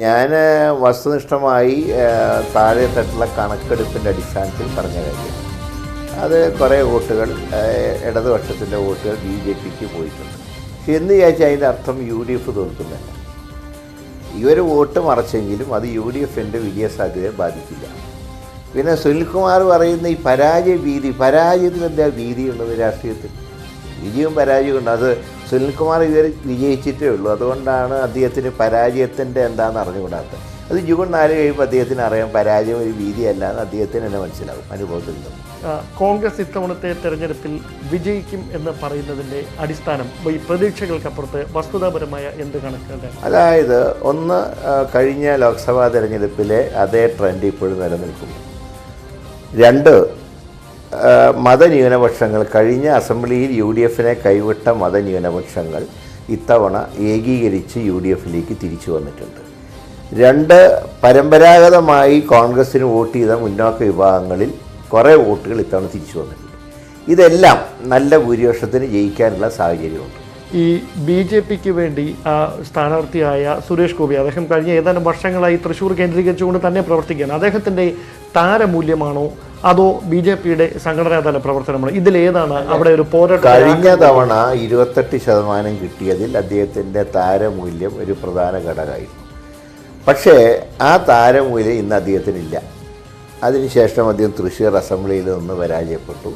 ഞാൻ വസ്തുനിഷ്ഠമായി താഴെത്തട്ടുള്ള കണക്കെടുപ്പിൻ്റെ അടിസ്ഥാനത്തിൽ പറഞ്ഞ കാര്യം അത് കുറേ വോട്ടുകൾ ഇടതുപക്ഷത്തിൻ്റെ വോട്ടുകൾ BJPക്ക് പോയിട്ടുണ്ട്. എന്ന് വിചാരിച്ചാൽ അതിൻ്റെ അർത്ഥം UDF തോൽക്കുന്നില്ല. ഇവർ വോട്ട് മറച്ചെങ്കിലും അത് UDFൻ്റെ വിജയസാധ്യതയെ ബാധിക്കില്ല. പിന്നെ സുനിൽകുമാർ പറയുന്ന ഈ പരാജയത്തിന് എന്താ ഭീതിയുള്ളത് രാഷ്ട്രീയത്തിൽ? വിജയവും പരാജയവും ഉണ്ട്. അത് സുനിൽകുമാർ ഇതുവരെ വിജയിച്ചിട്ടേ ഉള്ളൂ. അതുകൊണ്ടാണ് അദ്ദേഹത്തിന് പരാജയത്തിൻ്റെ എന്താണെന്ന് അറിഞ്ഞുകൂടാത്തത്. അത് ജൂൺ 4 കഴിയുമ്പോൾ അദ്ദേഹത്തിന് അറിയാം പരാജയം ഒരു ഭീതിയല്ല എന്ന് അദ്ദേഹത്തിന് തന്നെ മനസ്സിലാവും അനുഭവത്തിൽ നിന്ന്. കോൺഗ്രസ് ഇത്തവണത്തെ തെരഞ്ഞെടുപ്പിൽ വിജയിക്കും എന്ന് പറയുന്നതിൻ്റെ അടിസ്ഥാനം ഈ പ്രതീക്ഷകൾക്കപ്പുറത്ത് വസ്തുതാപരമായ എന്ത് കണക്കുകളുടെ? അതായത് ഒന്ന്, കഴിഞ്ഞ ലോക്സഭാ തെരഞ്ഞെടുപ്പിലെ അതേ ട്രെൻഡ് ഇപ്പോഴും നിലനിൽക്കുന്നു. 2, മതന്യൂനപക്ഷങ്ങൾ കഴിഞ്ഞ അസംബ്ലിയിൽ UDFനെ കൈവിട്ട മതന്യൂനപക്ഷങ്ങൾ ഇത്തവണ ഏകീകരിച്ച് UDFിലേക്ക് തിരിച്ചു വന്നിട്ടുണ്ട്. 2, പരമ്പരാഗതമായി കോൺഗ്രസ്സിന് വോട്ട് ചെയ്ത മുന്നോക്ക വിഭാഗങ്ങളിൽ കുറേ വോട്ടുകൾ ഇത്തവണ തിരിച്ചു വന്നിട്ടുണ്ട്. ഇതെല്ലാം നല്ല ഭൂരിപക്ഷത്തിന് ജയിക്കാനുള്ള സാഹചര്യമുണ്ട്. ഈ BJPക്ക് വേണ്ടി സ്ഥാനാർത്ഥിയായ സുരേഷ് ഗോപി അദ്ദേഹം കഴിഞ്ഞ ഏതാനും വർഷങ്ങളായി തൃശ്ശൂർ കേന്ദ്രീകരിച്ചുകൊണ്ട് തന്നെ പ്രവർത്തിക്കുകയാണ്. അദ്ദേഹത്തിൻ്റെ താരമൂല്യമാണോ അതോ BJPയുടെ സംഘടനാതല പ്രവർത്തനമാണോ? ഇതിലേതാണ് അവിടെ ഒരു പോരാട്ടം? കഴിഞ്ഞ തവണ 28% കിട്ടിയതിൽ അദ്ദേഹത്തിൻ്റെ താരമൂല്യം ഒരു പ്രധാന ഘടകമായിരുന്നു. പക്ഷേ ആ താരമൂല്യം ഇന്ന് അദ്ദേഹത്തിനില്ല. അതിനുശേഷം അദ്ദേഹം തൃശ്ശൂർ അസംബ്ലിയിൽ നിന്ന് പരാജയപ്പെട്ടു.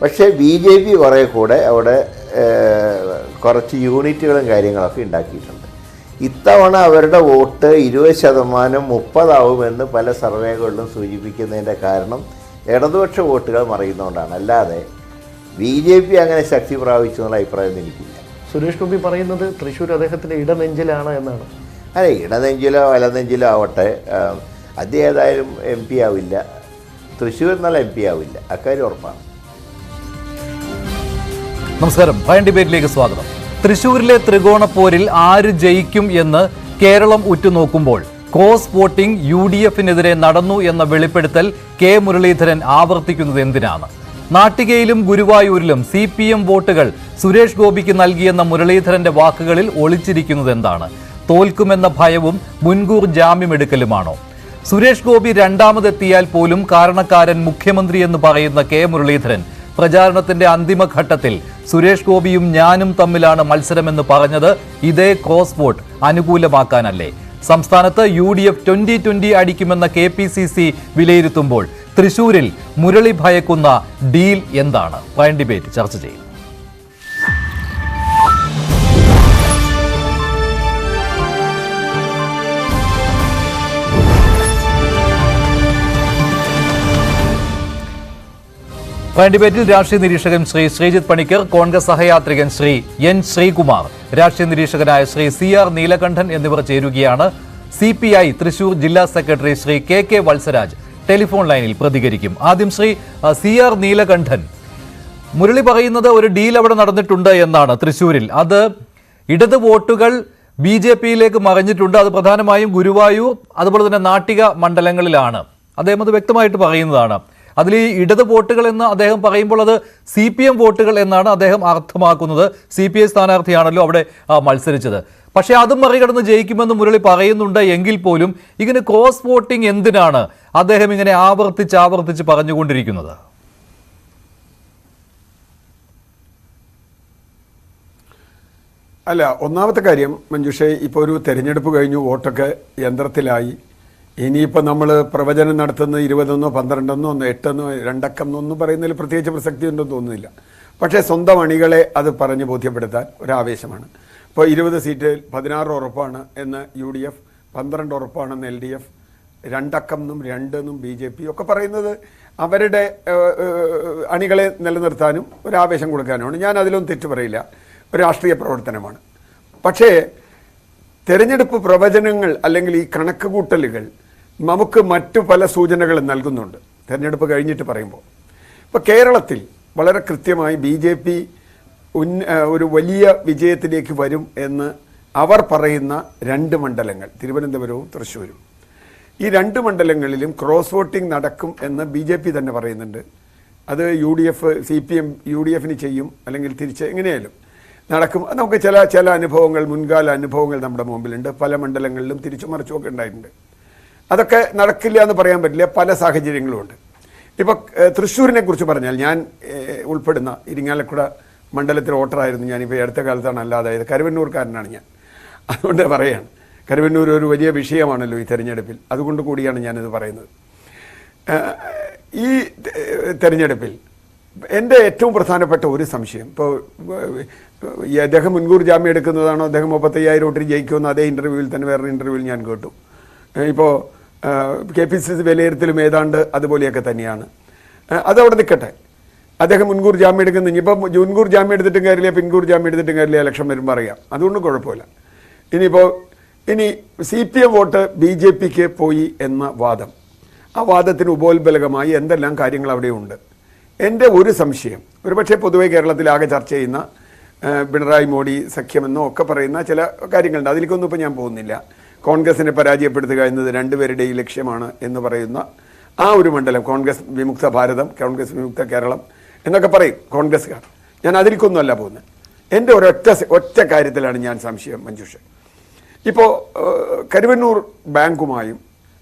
പക്ഷേ BJP കുറേ കൂടെ അവിടെ കുറച്ച് യൂണിറ്റുകളും കാര്യങ്ങളൊക്കെ ഉണ്ടാക്കിയിട്ടുണ്ട്. ഇത്തവണ അവരുടെ വോട്ട് 20% 30% പല സർവേകളിലും സൂചിപ്പിക്കുന്നതിൻ്റെ കാരണം ഇടതുപക്ഷ വോട്ടുകൾ മറിയുന്നതുകൊണ്ടാണ്. അല്ലാതെ BJP അങ്ങനെ ശക്തി പ്രാപിച്ചു എന്നുള്ള അഭിപ്രായം എനിക്കില്ല. സുരേഷ് ഗോപി പറയുന്നത് തൃശ്ശൂർ അദ്ദേഹത്തിൻ്റെ ഇടനെഞ്ചിലാണ് എന്നാണ്. അതെ, ഇടനെഞ്ചിലോ വലനെഞ്ചിലോ ആവട്ടെ, അദ്ദേഹം ഏതായാലും MP ആവില്ല. തൃശ്ശൂർ എന്നാൽ MP ആവില്ല, അക്കാര്യം ഉറപ്പാണ്. നമസ്കാരം, ഫൈൻ ഡിബേറ്റിലേക്ക് സ്വാഗതം. തൃശ്ശൂരിലെ ത്രികോണപ്പോരിൽ ആര് ജയിക്കും എന്ന് കേരളം ഉറ്റുനോക്കുമ്പോൾ ക്രോസ് വോട്ടിംഗ് UDFിനെതിരെ നടന്നു എന്ന വെളിപ്പെടുത്തൽ കെ മുരളീധരൻ ആവർത്തിക്കുന്നത് എന്തിനാണ്? നാട്ടികയിലും ഗുരുവായൂരിലും CPM വോട്ടുകൾ സുരേഷ് ഗോപിക്ക് നൽകിയെന്ന മുരളീധരന്റെ വാക്കുകളിൽ ഒളിച്ചിരിക്കുന്നത് എന്താണ്? തോൽക്കുമെന്ന ഭയവും മുൻകൂർ ജാമ്യമെടുക്കലുമാണോ? സുരേഷ് ഗോപി രണ്ടാമതെത്തിയാൽ പോലും കാരണക്കാരൻ മുഖ്യമന്ത്രി എന്ന് പറയുന്ന കെ മുരളീധരൻ പ്രചാരണത്തിന്റെ അന്തിമഘട്ടത്തിൽ സുരേഷ് ഗോപിയും ഞാനും തമ്മിലാണ് മത്സരമെന്ന് പറഞ്ഞത് ഇതേ ക്രോസ് വോട്ട് അനുകൂലമാക്കാനല്ലേ? സംസ്ഥാനത്ത് UDF 2020 അടിക്കുമെന്ന KPCC വിലയിരുത്തുമ്പോൾ തൃശൂരിൽ മുരളി ഭയക്കുന്ന ഡീൽ എന്താണ്? പ്രൈം ഡിബേറ്റ് ചർച്ച ചെയ്യും. പ്രൈം ഡിബേറ്റിൽ രാഷ്ട്രീയ നിരീക്ഷകൻ ശ്രീ ശ്രീജിത്ത് പണിക്കർ, കോൺഗ്രസ് സഹയാത്രികൻ ശ്രീ N ശ്രീകുമാർ, രാഷ്ട്രീയ നിരീക്ഷകനായ ശ്രീ CR നീലകണ്ഠൻ എന്നിവർ ചേരുകയാണ്. CPI തൃശൂർ ജില്ലാ secretary Shri KK Valsaraj telephone ലൈനിൽ പ്രതികരിക്കും. ആദ്യം ശ്രീ CR നീലകണ്ഠൻ, മുരളി പറയുന്നത് ഒരു ഡീൽ അവിടെ നടന്നിട്ടുണ്ട് എന്നാണ് തൃശ്ശൂരിൽ. അത് ഇടത് വോട്ടുകൾ BJPയിലേക്ക് മറിഞ്ഞിട്ടുണ്ട്. അത് പ്രധാനമായും ഗുരുവായൂർ അതുപോലെ തന്നെ നാട്ടിക മണ്ഡലങ്ങളിലാണ്. അദ്ദേഹം അത് വ്യക്തമായിട്ട് പറയുന്നതാണ്. അതിൽ ഈ ഇടത് വോട്ടുകൾ എന്ന് അദ്ദേഹം പറയുമ്പോൾ അത് CPM വോട്ടുകൾ എന്നാണ് അദ്ദേഹം അർത്ഥമാക്കുന്നത്. CPI സ്ഥാനാർത്ഥിയാണല്ലോ അവിടെ മത്സരിച്ചത്. പക്ഷേ അതും മറികടന്ന് ജയിക്കുമെന്ന് മുരളി പറയുന്നുണ്ട്. എങ്കിൽ പോലും ഇങ്ങനെ ക്രോസ് വോട്ടിംഗ് എന്തിനാണ് അദ്ദേഹം ഇങ്ങനെ ആവർത്തിച്ച് പറഞ്ഞുകൊണ്ടിരിക്കുന്നത്? അല്ല, ഒന്നാമത്തെ കാര്യം മഞ്ജുഷേ, ഇപ്പോൾ ഒരു തെരഞ്ഞെടുപ്പ് കഴിഞ്ഞു, വോട്ടൊക്കെ യന്ത്രത്തിലായി. ഇനിയിപ്പോൾ നമ്മൾ പ്രവചനം നടത്തുന്ന 20 12 8 2 അക്കം ഒന്നും പറയുന്നതിൽ പ്രത്യേകിച്ച് പ്രസക്തി ഉണ്ടെന്ന് തോന്നുന്നില്ല. പക്ഷേ സ്വന്തം അണികളെ അത് പറഞ്ഞ് ബോധ്യപ്പെടുത്താൻ ഒരാവേശമാണ്. ഇപ്പോൾ 20 സീറ്റിൽ 16 ഉറപ്പാണ് എന്ന് UDF, 12 ഉറപ്പാണെന്ന് LDF, 2 അക്കം 2 BJP ഒക്കെ പറയുന്നത് അവരുടെ അണികളെ നിലനിർത്താനും ഒരാവേശം കൊടുക്കാനുമാണ്. ഞാൻ അതിലൊന്നും തെറ്റ് പറയില്ല, ഒരു രാഷ്ട്രീയ പ്രവർത്തനമാണ്. പക്ഷേ തെരഞ്ഞെടുപ്പ് പ്രവചനങ്ങൾ അല്ലെങ്കിൽ ഈ കണക്ക് കൂട്ടലുകൾ നമുക്ക് മറ്റു പല സൂചനകളും നൽകുന്നുണ്ട് തെരഞ്ഞെടുപ്പ് കഴിഞ്ഞിട്ട് പറയുമ്പോൾ. ഇപ്പോൾ കേരളത്തിൽ വളരെ കൃത്യമായി BJP ഒരു വലിയ വിജയത്തിലേക്ക് വരും എന്ന് അവർ പറയുന്ന 2 മണ്ഡലങ്ങൾ, തിരുവനന്തപുരവും തൃശ്ശൂരും. ഈ 2 മണ്ഡലങ്ങളിലും ക്രോസ് വോട്ടിംഗ് നടക്കും എന്ന് BJP തന്നെ പറയുന്നുണ്ട്. അത് UDF CPM UDFന് ചെയ്യും അല്ലെങ്കിൽ തിരിച്ച് എങ്ങനെയായാലും. നടക്കും. നമുക്ക് ചില അനുഭവങ്ങൾ, മുൻകാല അനുഭവങ്ങൾ നമ്മുടെ മുമ്പിലുണ്ട്. പല മണ്ഡലങ്ങളിലും തിരിച്ചു മറിച്ചുമൊക്കെ ഉണ്ടായിട്ടുണ്ട്. അതൊക്കെ നടക്കില്ല എന്ന് പറയാൻ പറ്റില്ല, പല സാഹചര്യങ്ങളുമുണ്ട്. ഇപ്പോൾ തൃശ്ശൂരിനെ കുറിച്ച് പറഞ്ഞാൽ, ഞാൻ ഉൾപ്പെടുന്ന ഇരിങ്ങാലക്കുട മണ്ഡലത്തിൽ വോട്ടറായിരുന്നു. ഞാനിപ്പോൾ അടുത്ത കാലത്താണ് അല്ലാതായത്. കരുവന്നൂർക്കാരനാണ് ഞാൻ. അതുകൊണ്ട് പറയുകയാണ്, കരുവന്നൂർ ഒരു വലിയ വിഷയമാണല്ലോ ഈ തെരഞ്ഞെടുപ്പിൽ. അതുകൊണ്ട് കൂടിയാണ് ഞാനിത് പറയുന്നത്. ഈ തെരഞ്ഞെടുപ്പിൽ എൻ്റെ ഏറ്റവും പ്രധാനപ്പെട്ട ഒരു സംശയം, ഇപ്പോൾ ഈ അദ്ദേഹം മുൻകൂർ ജാമ്യം എടുക്കുന്നതാണോ, അദ്ദേഹം 35,000 വോട്ടിന് ജയിക്കുമെന്ന് അതേ ഇൻ്റർവ്യൂവിൽ തന്നെ വേറൊരു ഇൻ്റർവ്യൂവിൽ ഞാൻ കേട്ടു. ഇപ്പോൾ KPCC വിലയിരുത്തലും ഏതാണ്ട് അതുപോലെയൊക്കെ തന്നെയാണ്. അതവിടെ നിൽക്കട്ടെ. അദ്ദേഹം മുൻകൂർ ജാമ്യം എടുക്കുന്ന, ഇനിയിപ്പോൾ മുൻകൂർ ജാമ്യം എടുത്തിട്ടും കാര്യമില്ല, പിൻകൂർ ജാമ്യം എടുത്തിട്ടും കാര്യമില്ല, ഇലക്ഷൻ വരുമ്പോൾ അറിയാം. അതുകൊണ്ട് കുഴപ്പമില്ല. ഇനി CPM വോട്ട് BJPക്ക് പോയി എന്ന വാദം, ആ വാദത്തിന് ഉപോത്ബലകമായി എന്തെല്ലാം കാര്യങ്ങൾ അവിടെയുണ്ട്. എൻ്റെ ഒരു സംശയം, ഒരുപക്ഷെ പൊതുവെ കേരളത്തിലാകെ ചർച്ച ചെയ്യുന്ന പിണറായി മോഡി സഖ്യമെന്നോ ഒക്കെ പറയുന്ന ചില കാര്യങ്ങളുണ്ട്. അതിലേക്കൊന്നും ഇപ്പോൾ ഞാൻ പോകുന്നില്ല. കോൺഗ്രസിനെ പരാജയപ്പെടുത്തുക എന്നത് രണ്ടുപേരുടെയും ലക്ഷ്യമാണ് എന്ന് പറയുന്ന ആ ഒരു മണ്ഡലം, കോൺഗ്രസ് വിമുക്ത ഭാരതം, കോൺഗ്രസ് വിമുക്ത കേരളം എന്നൊക്കെ പറയും കോൺഗ്രസ്സുകാർ. ഞാൻ അതിലേക്കൊന്നുമല്ല പോകുന്നത്. എൻ്റെ ഒറ്റ കാര്യത്തിലാണ് ഞാൻ സംശയം മഞ്ജുഷ. ഇപ്പോൾ കരുവന്നൂർ ബാങ്കുമായും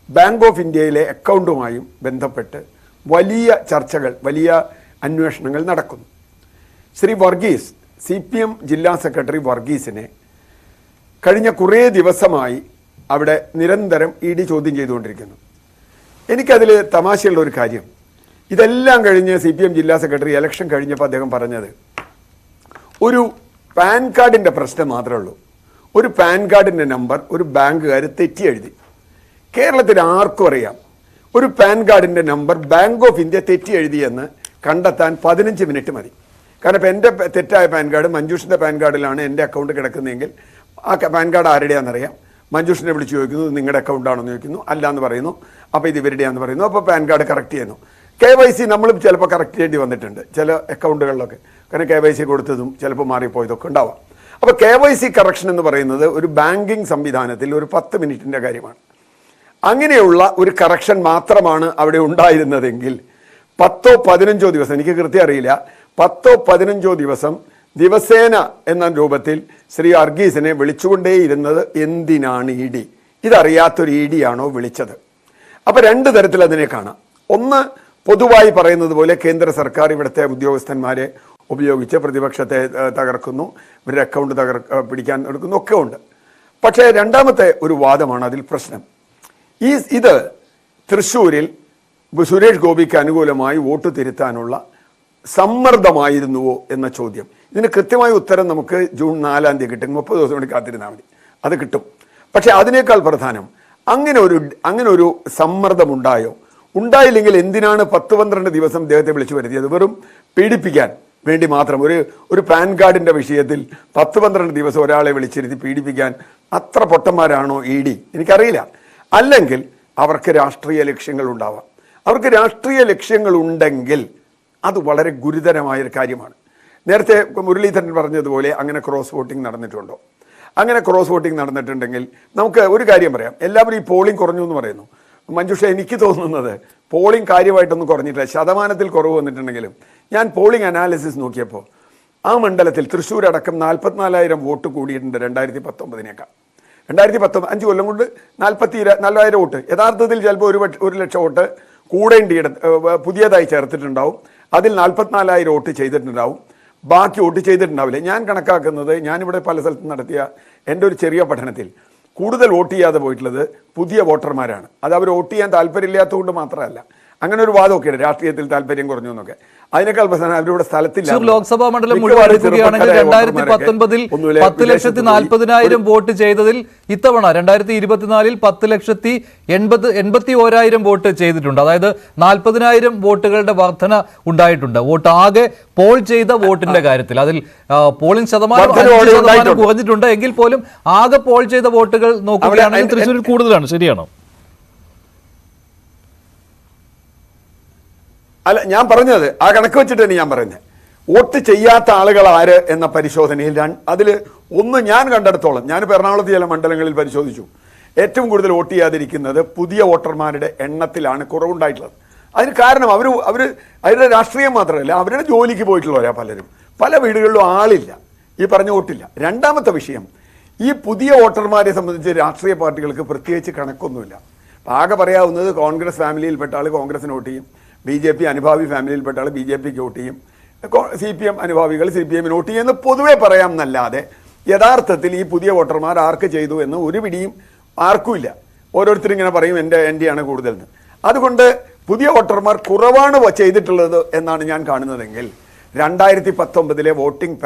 ബാങ്ക് ഓഫ് ഇന്ത്യയിലെ അക്കൗണ്ടുമായും ബന്ധപ്പെട്ട് വലിയ ചർച്ചകൾ, വലിയ അന്വേഷണങ്ങൾ നടക്കുന്നു. ശ്രീ വർഗീസ്, CPM ജില്ലാ സെക്രട്ടറി വർഗീസിനെ കഴിഞ്ഞ കുറേ ദിവസമായി അവിടെ നിരന്തരം ED ചോദ്യം ചെയ്തുകൊണ്ടിരിക്കുന്നു. എനിക്കതിൽ തമാശയുള്ള ഒരു കാര്യം, ഇതെല്ലാം കഴിഞ്ഞ് CPM ജില്ലാ സെക്രട്ടറി ഇലക്ഷൻ കഴിഞ്ഞപ്പോൾ അദ്ദേഹം പറഞ്ഞത്, ഒരു പാൻ കാർഡിൻ്റെ പ്രശ്നം മാത്രമേ ഉള്ളൂ. ഒരു പാൻ കാർഡിൻ്റെ നമ്പർ ഒരു ബാങ്കുകാർ തെറ്റി എഴുതി. കേരളത്തിൽ ആർക്കും അറിയാം, ഒരു പാൻ കാർഡിൻ്റെ നമ്പർ ബാങ്ക് ഓഫ് ഇന്ത്യ തെറ്റി എഴുതിയെന്ന് കണ്ടെത്താൻ 15 മിനിറ്റ് മതി. കാരണം ഇപ്പോൾ എൻ്റെ തെറ്റായ പാൻ കാർഡ് മഞ്ജുഷിൻ്റെ പാൻ കാർഡിലാണ് എൻ്റെ അക്കൗണ്ട് കിടക്കുന്നതെങ്കിൽ ആ പാൻ കാർഡ് ആരുടെയാണെന്നറിയാം. മഞ്ജുഷിനെ വിളിച്ച് ചോദിക്കുന്നു, നിങ്ങളുടെ അക്കൗണ്ടാണെന്ന് ചോദിക്കുന്നു, അല്ല എന്ന് പറയുന്നു. അപ്പോൾ ഇത് ഇവരുടെയാണെന്ന് പറയുന്നു. അപ്പോൾ പാൻ കാർഡ് കറക്റ്റ് ചെയ്യുന്നു. KYC നമ്മൾ ചിലപ്പോൾ കറക്റ്റ് ചെയ്യേണ്ടി വന്നിട്ടുണ്ട് ചില അക്കൗണ്ടുകളിലൊക്കെ. കാരണം KYC കൊടുത്തതും ചിലപ്പോൾ മാറിപ്പോയതൊക്കെ ഉണ്ടാവാം. അപ്പോൾ KYC കറക്ഷൻ എന്ന് പറയുന്നത് ഒരു ബാങ്കിങ് സംവിധാനത്തിൽ ഒരു 10 മിനിറ്റിൻ്റെ കാര്യമാണ്. അങ്ങനെയുള്ള ഒരു കറക്ഷൻ മാത്രമാണ് അവിടെ ഉണ്ടായിരുന്നതെങ്കിൽ 10ഓ 15ഓ ദിവസം, എനിക്ക് കൃത്യം അറിയില്ല, 10ഓ 15ഓ ദിവസം ദിവസേന എന്ന രൂപത്തിൽ ശ്രീ വർഗീസിനെ വിളിച്ചുകൊണ്ടേയിരുന്നത് എന്തിനാണ് ED? ഇതറിയാത്തൊരു ED ആണോ വിളിച്ചത്? അപ്പോൾ രണ്ട് തരത്തിൽ അതിനെ കാണാം. ഒന്ന്, പൊതുവായി പറയുന്നത് പോലെ കേന്ദ്ര സർക്കാർ ഇവിടുത്തെ ഉദ്യോഗസ്ഥന്മാരെ ഉപയോഗിച്ച് പ്രതിപക്ഷത്തെ തകർക്കുന്നു, ഇവരുടെ അക്കൗണ്ട് പിടിക്കാൻ എടുക്കുന്നു ഒക്കെ ഉണ്ട്. പക്ഷേ രണ്ടാമത്തെ ഒരു വാദമാണ് അതിൽ പ്രശ്നം. ഇത് തൃശ്ശൂരിൽ സുരേഷ് ഗോപിക്ക് അനുകൂലമായി വോട്ട് തിരുത്താനുള്ള സമ്മർദ്ദമായിരുന്നുവോ എന്ന ചോദ്യം. ഇതിന് കൃത്യമായ ഉത്തരം നമുക്ക് ജൂൺ 4-ാം തീയതി കിട്ടും. 30 ദിവസം കൂടി കാത്തിരുന്നാൽ മതി, അത് കിട്ടും. പക്ഷെ അതിനേക്കാൾ പ്രധാനം, അങ്ങനെ ഒരു സമ്മർദ്ദമുണ്ടായോ? ഉണ്ടായില്ലെങ്കിൽ എന്തിനാണ് 10-12 ദിവസം അദ്ദേഹത്തെ വിളിച്ചു വരുത്തിയത്? വെറും പീഡിപ്പിക്കാൻ വേണ്ടി മാത്രം. ഒരു പാൻ കാർഡിൻ്റെ വിഷയത്തിൽ 10-12 ദിവസം ഒരാളെ വിളിച്ചിരുത്തി പീഡിപ്പിക്കാൻ അത്ര പൊട്ടന്മാരാണോ ED? എനിക്കറിയില്ല. അല്ലെങ്കിൽ അവർക്ക് രാഷ്ട്രീയ ലക്ഷ്യങ്ങൾ ഉണ്ടാവാം. അവർക്ക് രാഷ്ട്രീയ ലക്ഷ്യങ്ങൾ ഉണ്ടെങ്കിൽ അത് വളരെ ഗുരുതരമായൊരു കാര്യമാണ്. നേരത്തെ മുരളീധരൻ പറഞ്ഞതുപോലെ അങ്ങനെ ക്രോസ് വോട്ടിംഗ് നടന്നിട്ടുണ്ടോ? അങ്ങനെ ക്രോസ് വോട്ടിംഗ് നടന്നിട്ടുണ്ടെങ്കിൽ നമുക്ക് ഒരു കാര്യം പറയാം. എല്ലാവരും ഈ പോളിംഗ് കുറഞ്ഞു എന്ന് പറയുന്നു. മഞ്ജുഷ, എനിക്ക് തോന്നുന്നത് പോളിംഗ് കാര്യമായിട്ടൊന്നും കുറഞ്ഞിട്ടില്ല. ശതമാനത്തിൽ കുറവ് വന്നിട്ടുണ്ടെങ്കിലും ഞാൻ പോളിംഗ് അനാലിസിസ് നോക്കിയപ്പോൾ ആ മണ്ഡലത്തിൽ തൃശ്ശൂർ അടക്കം 44,000 വോട്ട് കൂടിയിട്ടുണ്ട് 2019-നേക്കാൾ. 2019 5 കൊല്ലം കൊണ്ട് 44,000 വോട്ട്. യഥാർത്ഥത്തിൽ ചിലപ്പോൾ 1 ലക്ഷം വോട്ട് പുതിയതായി ചേർത്തിട്ടുണ്ടാവും. അതിൽ 44,000 വോട്ട് ചെയ്തിട്ടുണ്ടാവും, ബാക്കി വോട്ട് ചെയ്തിട്ടുണ്ടാവില്ല. ഞാൻ കണക്കാക്കുന്നത്, ഞാനിവിടെ പല സ്ഥലത്തും നടത്തിയ എൻ്റെ ഒരു ചെറിയ പഠനത്തിൽ കൂടുതൽ വോട്ട് ചെയ്യാതെ പോയിട്ടുള്ളത് പുതിയ വോട്ടർമാരാണ്. അത് അവർ വോട്ട് ചെയ്യാൻ താല്പര്യമില്ലാത്തതുകൊണ്ട് മാത്രമല്ല, അങ്ങനെ ഒരു വാദമൊക്കെ ഉണ്ട്, രാഷ്ട്രീയത്തിൽ താല്പര്യം കുറഞ്ഞു എന്നൊക്കെ. അതിനേക്കാൾ പ്രധാനം അവരുടെ സ്ഥലത്തില്ല. ലോക്സഭാ മണ്ഡലം മുഴുവൻ എടുക്കുകയാണെങ്കിൽ 2019 10,40,000 വോട്ട് ചെയ്തതിൽ ഇത്തവണ 2024 10,80,1,000 വോട്ട് ചെയ്തിട്ടുണ്ട്. അതായത് 40,000 വോട്ടുകളുടെ വർധന ഉണ്ടായിട്ടുണ്ട്. വോട്ട് ആകെ പോൾ ചെയ്ത വോട്ടിന്റെ കാര്യത്തിൽ അതിൽ പോളിംഗ് ശതമാനം 5% കുറഞ്ഞിട്ടുണ്ട്. എങ്കിൽ പോലും ആകെ പോൾ ചെയ്ത വോട്ടുകൾ നോക്കുകയാണെങ്കിൽ തൃശ്ശൂരിൽ കൂടുതലാണ്. ശരിയാണോ? അല്ല, ഞാൻ പറഞ്ഞത് ആ കണക്ക് വെച്ചിട്ട് തന്നെ ഞാൻ പറയുന്നത്. വോട്ട് ചെയ്യാത്ത ആളുകൾ ആര് എന്ന പരിശോധനയിൽ അതിൽ ഒന്ന് ഞാൻ കണ്ടെടുത്തോളം, ഞാനിപ്പോൾ എറണാകുളത്ത് ചില മണ്ഡലങ്ങളിൽ പരിശോധിച്ചു, ഏറ്റവും കൂടുതൽ വോട്ട് ചെയ്യാതിരിക്കുന്നത് പുതിയ വോട്ടർമാരുടെ എണ്ണത്തിലാണ് കുറവുണ്ടായിട്ടുള്ളത്. അതിന് കാരണം അവരുടെ രാഷ്ട്രീയം മാത്രമല്ല, അവരുടെ ജോലിക്ക് പോയിട്ടുള്ളവരാ പലരും. പല വീടുകളിലും ആളില്ല. ഈ പറഞ്ഞ വോട്ടില്ല. രണ്ടാമത്തെ വിഷയം, ഈ പുതിയ വോട്ടർമാരെ സംബന്ധിച്ച് രാഷ്ട്രീയ പാർട്ടികൾക്ക് പ്രത്യേകിച്ച് കണക്കൊന്നുമില്ല. ആകെ പറയാവുന്നത് കോൺഗ്രസ് ഫാമിലിയിൽപ്പെട്ട ആൾ കോൺഗ്രസിന് വോട്ട് ചെയ്യും, BJP അനുഭാവി ഫാമിലിയിൽപ്പെട്ട ആൾ BJPക്ക് വോട്ട് ചെയ്യും, CPM അനുഭാവികൾ CPMന് വോട്ട് ചെയ്യുമെന്ന് പൊതുവെ പറയാം എന്നല്ലാതെ യഥാർത്ഥത്തിൽ ഈ പുതിയ വോട്ടർമാർ ആർക്ക് ചെയ്തു എന്ന് ഒരു പിടിയും ആർക്കുമില്ല. ഓരോരുത്തരും ഇങ്ങനെ പറയും എൻ്റെയാണ് കൂടുതലെന്ന്. അതുകൊണ്ട് പുതിയ വോട്ടർമാർ കുറവാണ് ചെയ്തിട്ടുള്ളത് എന്നാണ് ഞാൻ കാണുന്നതെങ്കിൽ 2019 വോട്ടിംഗ്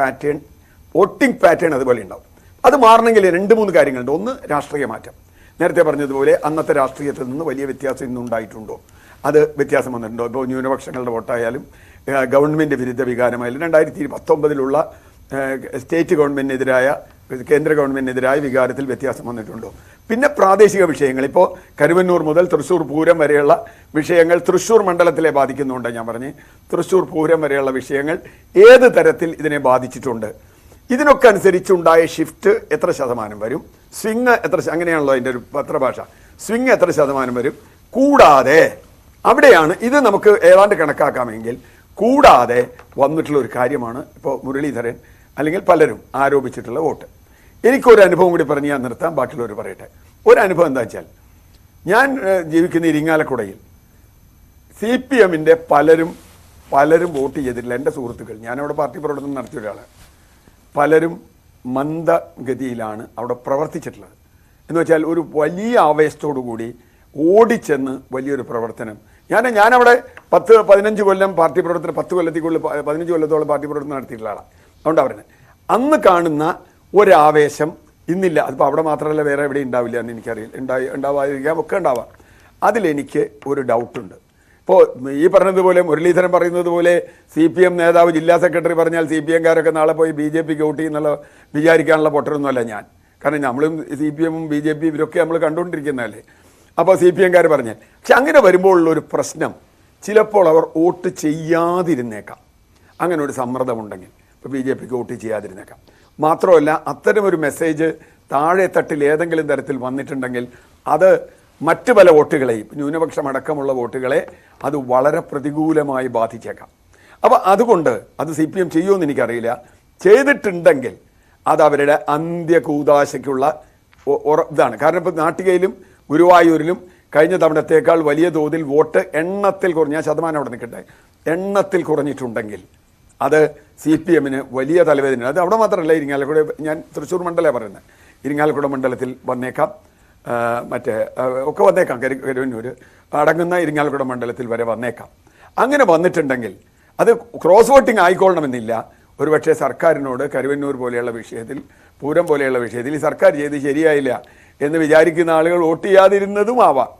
പാറ്റേൺ അതുപോലെ ഉണ്ടാവും. അത് മാറണമെങ്കിൽ 2-3 കാര്യങ്ങളുണ്ട്. ഒന്ന്, രാഷ്ട്രീയ മാറ്റം. നേരത്തെ പറഞ്ഞതുപോലെ അന്നത്തെ രാഷ്ട്രീയത്തിൽ നിന്ന് വലിയ വ്യത്യാസം ഇന്ന് ഉണ്ടായിട്ടുണ്ടോ? അത് വ്യത്യാസം വന്നിട്ടുണ്ടോ? ഇപ്പോൾ ന്യൂനപക്ഷങ്ങളുടെ വോട്ടായാലും ഗവൺമെൻറ് വിരുദ്ധ വികാരമായാലും 2019 സ്റ്റേറ്റ് ഗവൺമെൻറ്റിനെതിരായ കേന്ദ്ര ഗവൺമെൻറ്റിനെതിരായ വികാരത്തിൽ വ്യത്യാസം വന്നിട്ടുണ്ടോ? പിന്നെ പ്രാദേശിക വിഷയങ്ങൾ, ഇപ്പോൾ കരുവന്നൂർ മുതൽ തൃശ്ശൂർ പൂരം വരെയുള്ള വിഷയങ്ങൾ തൃശ്ശൂർ മണ്ഡലത്തിലെ ബാധിക്കുന്നുണ്ട്. ഞാൻ പറഞ്ഞ് തൃശ്ശൂർ പൂരം വരെയുള്ള വിഷയങ്ങൾ ഏത് തരത്തിൽ ഇതിനെ ബാധിച്ചിട്ടുണ്ട്, ഇതിനൊക്കെ അനുസരിച്ചുണ്ടായ ഷിഫ്റ്റ് എത്ര ശതമാനം വരും, സ്വിങ് എത്ര, അങ്ങനെയാണല്ലോ അതിൻ്റെ ഒരു പത്രഭാഷ, സ്വിങ് എത്ര ശതമാനം വരും, കൂടാതെ അവിടെയാണ് ഇത് നമുക്ക് ഏതാണ്ട് കണക്കാക്കാമെങ്കിൽ കൂടാതെ വന്നിട്ടുള്ള ഒരു കാര്യമാണ് ഇപ്പോൾ മുരളീധരൻ അല്ലെങ്കിൽ പലരും ആരോപിച്ചിട്ടുള്ള വോട്ട്. എനിക്കൊരു അനുഭവം കൂടി പറഞ്ഞ് ഞാൻ നിർത്താം, ബാക്കിയുള്ളവർ പറയട്ടെ. ഒരു അനുഭവം എന്താ വെച്ചാൽ, ഞാൻ ജീവിക്കുന്ന ഇരിങ്ങാലക്കുടയിൽ CPMൻ്റെ പലരും വോട്ട് ചെയ്തിട്ടില്ല. എൻ്റെ സുഹൃത്തുക്കൾ, ഞാനവിടെ പാർട്ടി പ്രവർത്തനം നടത്തിയ ഒരാളാണ്. പലരും മന്ദഗതിയിലാണ് അവിടെ പ്രവർത്തിച്ചിട്ടുള്ളത്. എന്ന് വെച്ചാൽ ഒരു വലിയ ആവേശത്തോടു കൂടി ഓടിച്ചെന്ന് വലിയൊരു പ്രവർത്തനം. ഞാനവിടെ 10-15 കൊല്ലം പാർട്ടി പ്രവർത്തനം, 10 കൊല്ലത്തിക്കുള്ളിൽ 15 കൊല്ലത്തോളം പാർട്ടി പ്രവർത്തനം നടത്തിയിട്ടുള്ള ആളാണ്. അതുകൊണ്ടാണ് പറയുന്നത്, അന്ന് കാണുന്ന ഒരാവേശം ഇന്നില്ല. അതിപ്പോൾ അവിടെ മാത്രമല്ല വേറെ എവിടെ ഉണ്ടാവില്ല എന്ന് എനിക്കറിയില്ല, ഉണ്ടാവാതിരിക്കാം, ഒക്കെ ഉണ്ടാവാം. അതിലെനിക്ക് ഒരു ഡൗട്ടുണ്ട്. ഇപ്പോൾ ഈ പറഞ്ഞതുപോലെ മുരളീധരൻ പറയുന്നത് പോലെ CPM നേതാവ് ജില്ലാ സെക്രട്ടറി പറഞ്ഞാൽ CPMകാരൊക്കെ നാളെ പോയി BJPക്ക് വോട്ട് ചെയ്യുന്നുള്ള വിചാരിക്കാനുള്ള പൊട്ടരൊന്നുമല്ല ഞാൻ. കാരണം നമ്മളും CPMും BJP ഇവരൊക്കെ നമ്മൾ കണ്ടുകൊണ്ടിരിക്കുന്നതല്ലേ. അപ്പോൾ CPMകാർ പറഞ്ഞാൽ, പക്ഷെ അങ്ങനെ വരുമ്പോഴുള്ളൊരു പ്രശ്നം, ചിലപ്പോൾ അവർ വോട്ട് ചെയ്യാതിരുന്നേക്കാം. അങ്ങനെ ഒരു സമ്മർദ്ദമുണ്ടെങ്കിൽ ഇപ്പോൾ BJPക്ക് വോട്ട് ചെയ്യാതിരുന്നേക്കാം. മാത്രമല്ല, അത്തരമൊരു മെസ്സേജ് താഴെ തട്ടിൽ ഏതെങ്കിലും തരത്തിൽ വന്നിട്ടുണ്ടെങ്കിൽ അത് മറ്റ് പല വോട്ടുകളെയും, ന്യൂനപക്ഷമടക്കമുള്ള വോട്ടുകളെ അത് വളരെ പ്രതികൂലമായി ബാധിച്ചേക്കാം. അപ്പോൾ അതുകൊണ്ട് അത് CPM ചെയ്യുമെന്ന് എനിക്കറിയില്ല. ചെയ്തിട്ടുണ്ടെങ്കിൽ അത് അവരുടെ അന്ത്യകൂദാശയ്ക്കുള്ള ഇതാണ്. കാരണം ഇപ്പോൾ നാട്ടികയിലും ഗുരുവായൂരിലും കഴിഞ്ഞ തവണത്തേക്കാൾ വലിയ തോതിൽ വോട്ട് എണ്ണത്തിൽ കുറഞ്ഞ ശതമാനം അവിടെ നിൽക്കട്ടെ, എണ്ണത്തിൽ കുറഞ്ഞിട്ടുണ്ടെങ്കിൽ അത് CPMന് വലിയ തലവേദന. അത് അവിടെ മാത്രമല്ല, ഇരിങ്ങാലക്കുട, ഞാൻ തൃശ്ശൂർ മണ്ഡലമാണ് പറയുന്നത്, ഇരിങ്ങാലക്കുട മണ്ഡലത്തിൽ വന്നേക്കാം, മറ്റേ ഒക്കെ വന്നേക്കാം, കരുവന്നൂർ അടങ്ങുന്ന ഇരിങ്ങാലക്കുട മണ്ഡലത്തിൽ വരെ വന്നേക്കാം. അങ്ങനെ വന്നിട്ടുണ്ടെങ്കിൽ അത് ക്രോസ് വോട്ടിംഗ് ആയിക്കൊള്ളണമെന്നില്ല. ഒരുപക്ഷെ സർക്കാരിനോട് കരുവന്നൂർ പോലെയുള്ള വിഷയത്തിൽ, പൂരം പോലെയുള്ള വിഷയത്തിൽ ഈ സർക്കാർ ചെയ്ത് ശരിയായില്ല എന്ന് വിചാരിക്കുന്ന ആളുകൾ വോട്ട് ചെയ്യാതിരുന്നതും ആവാം.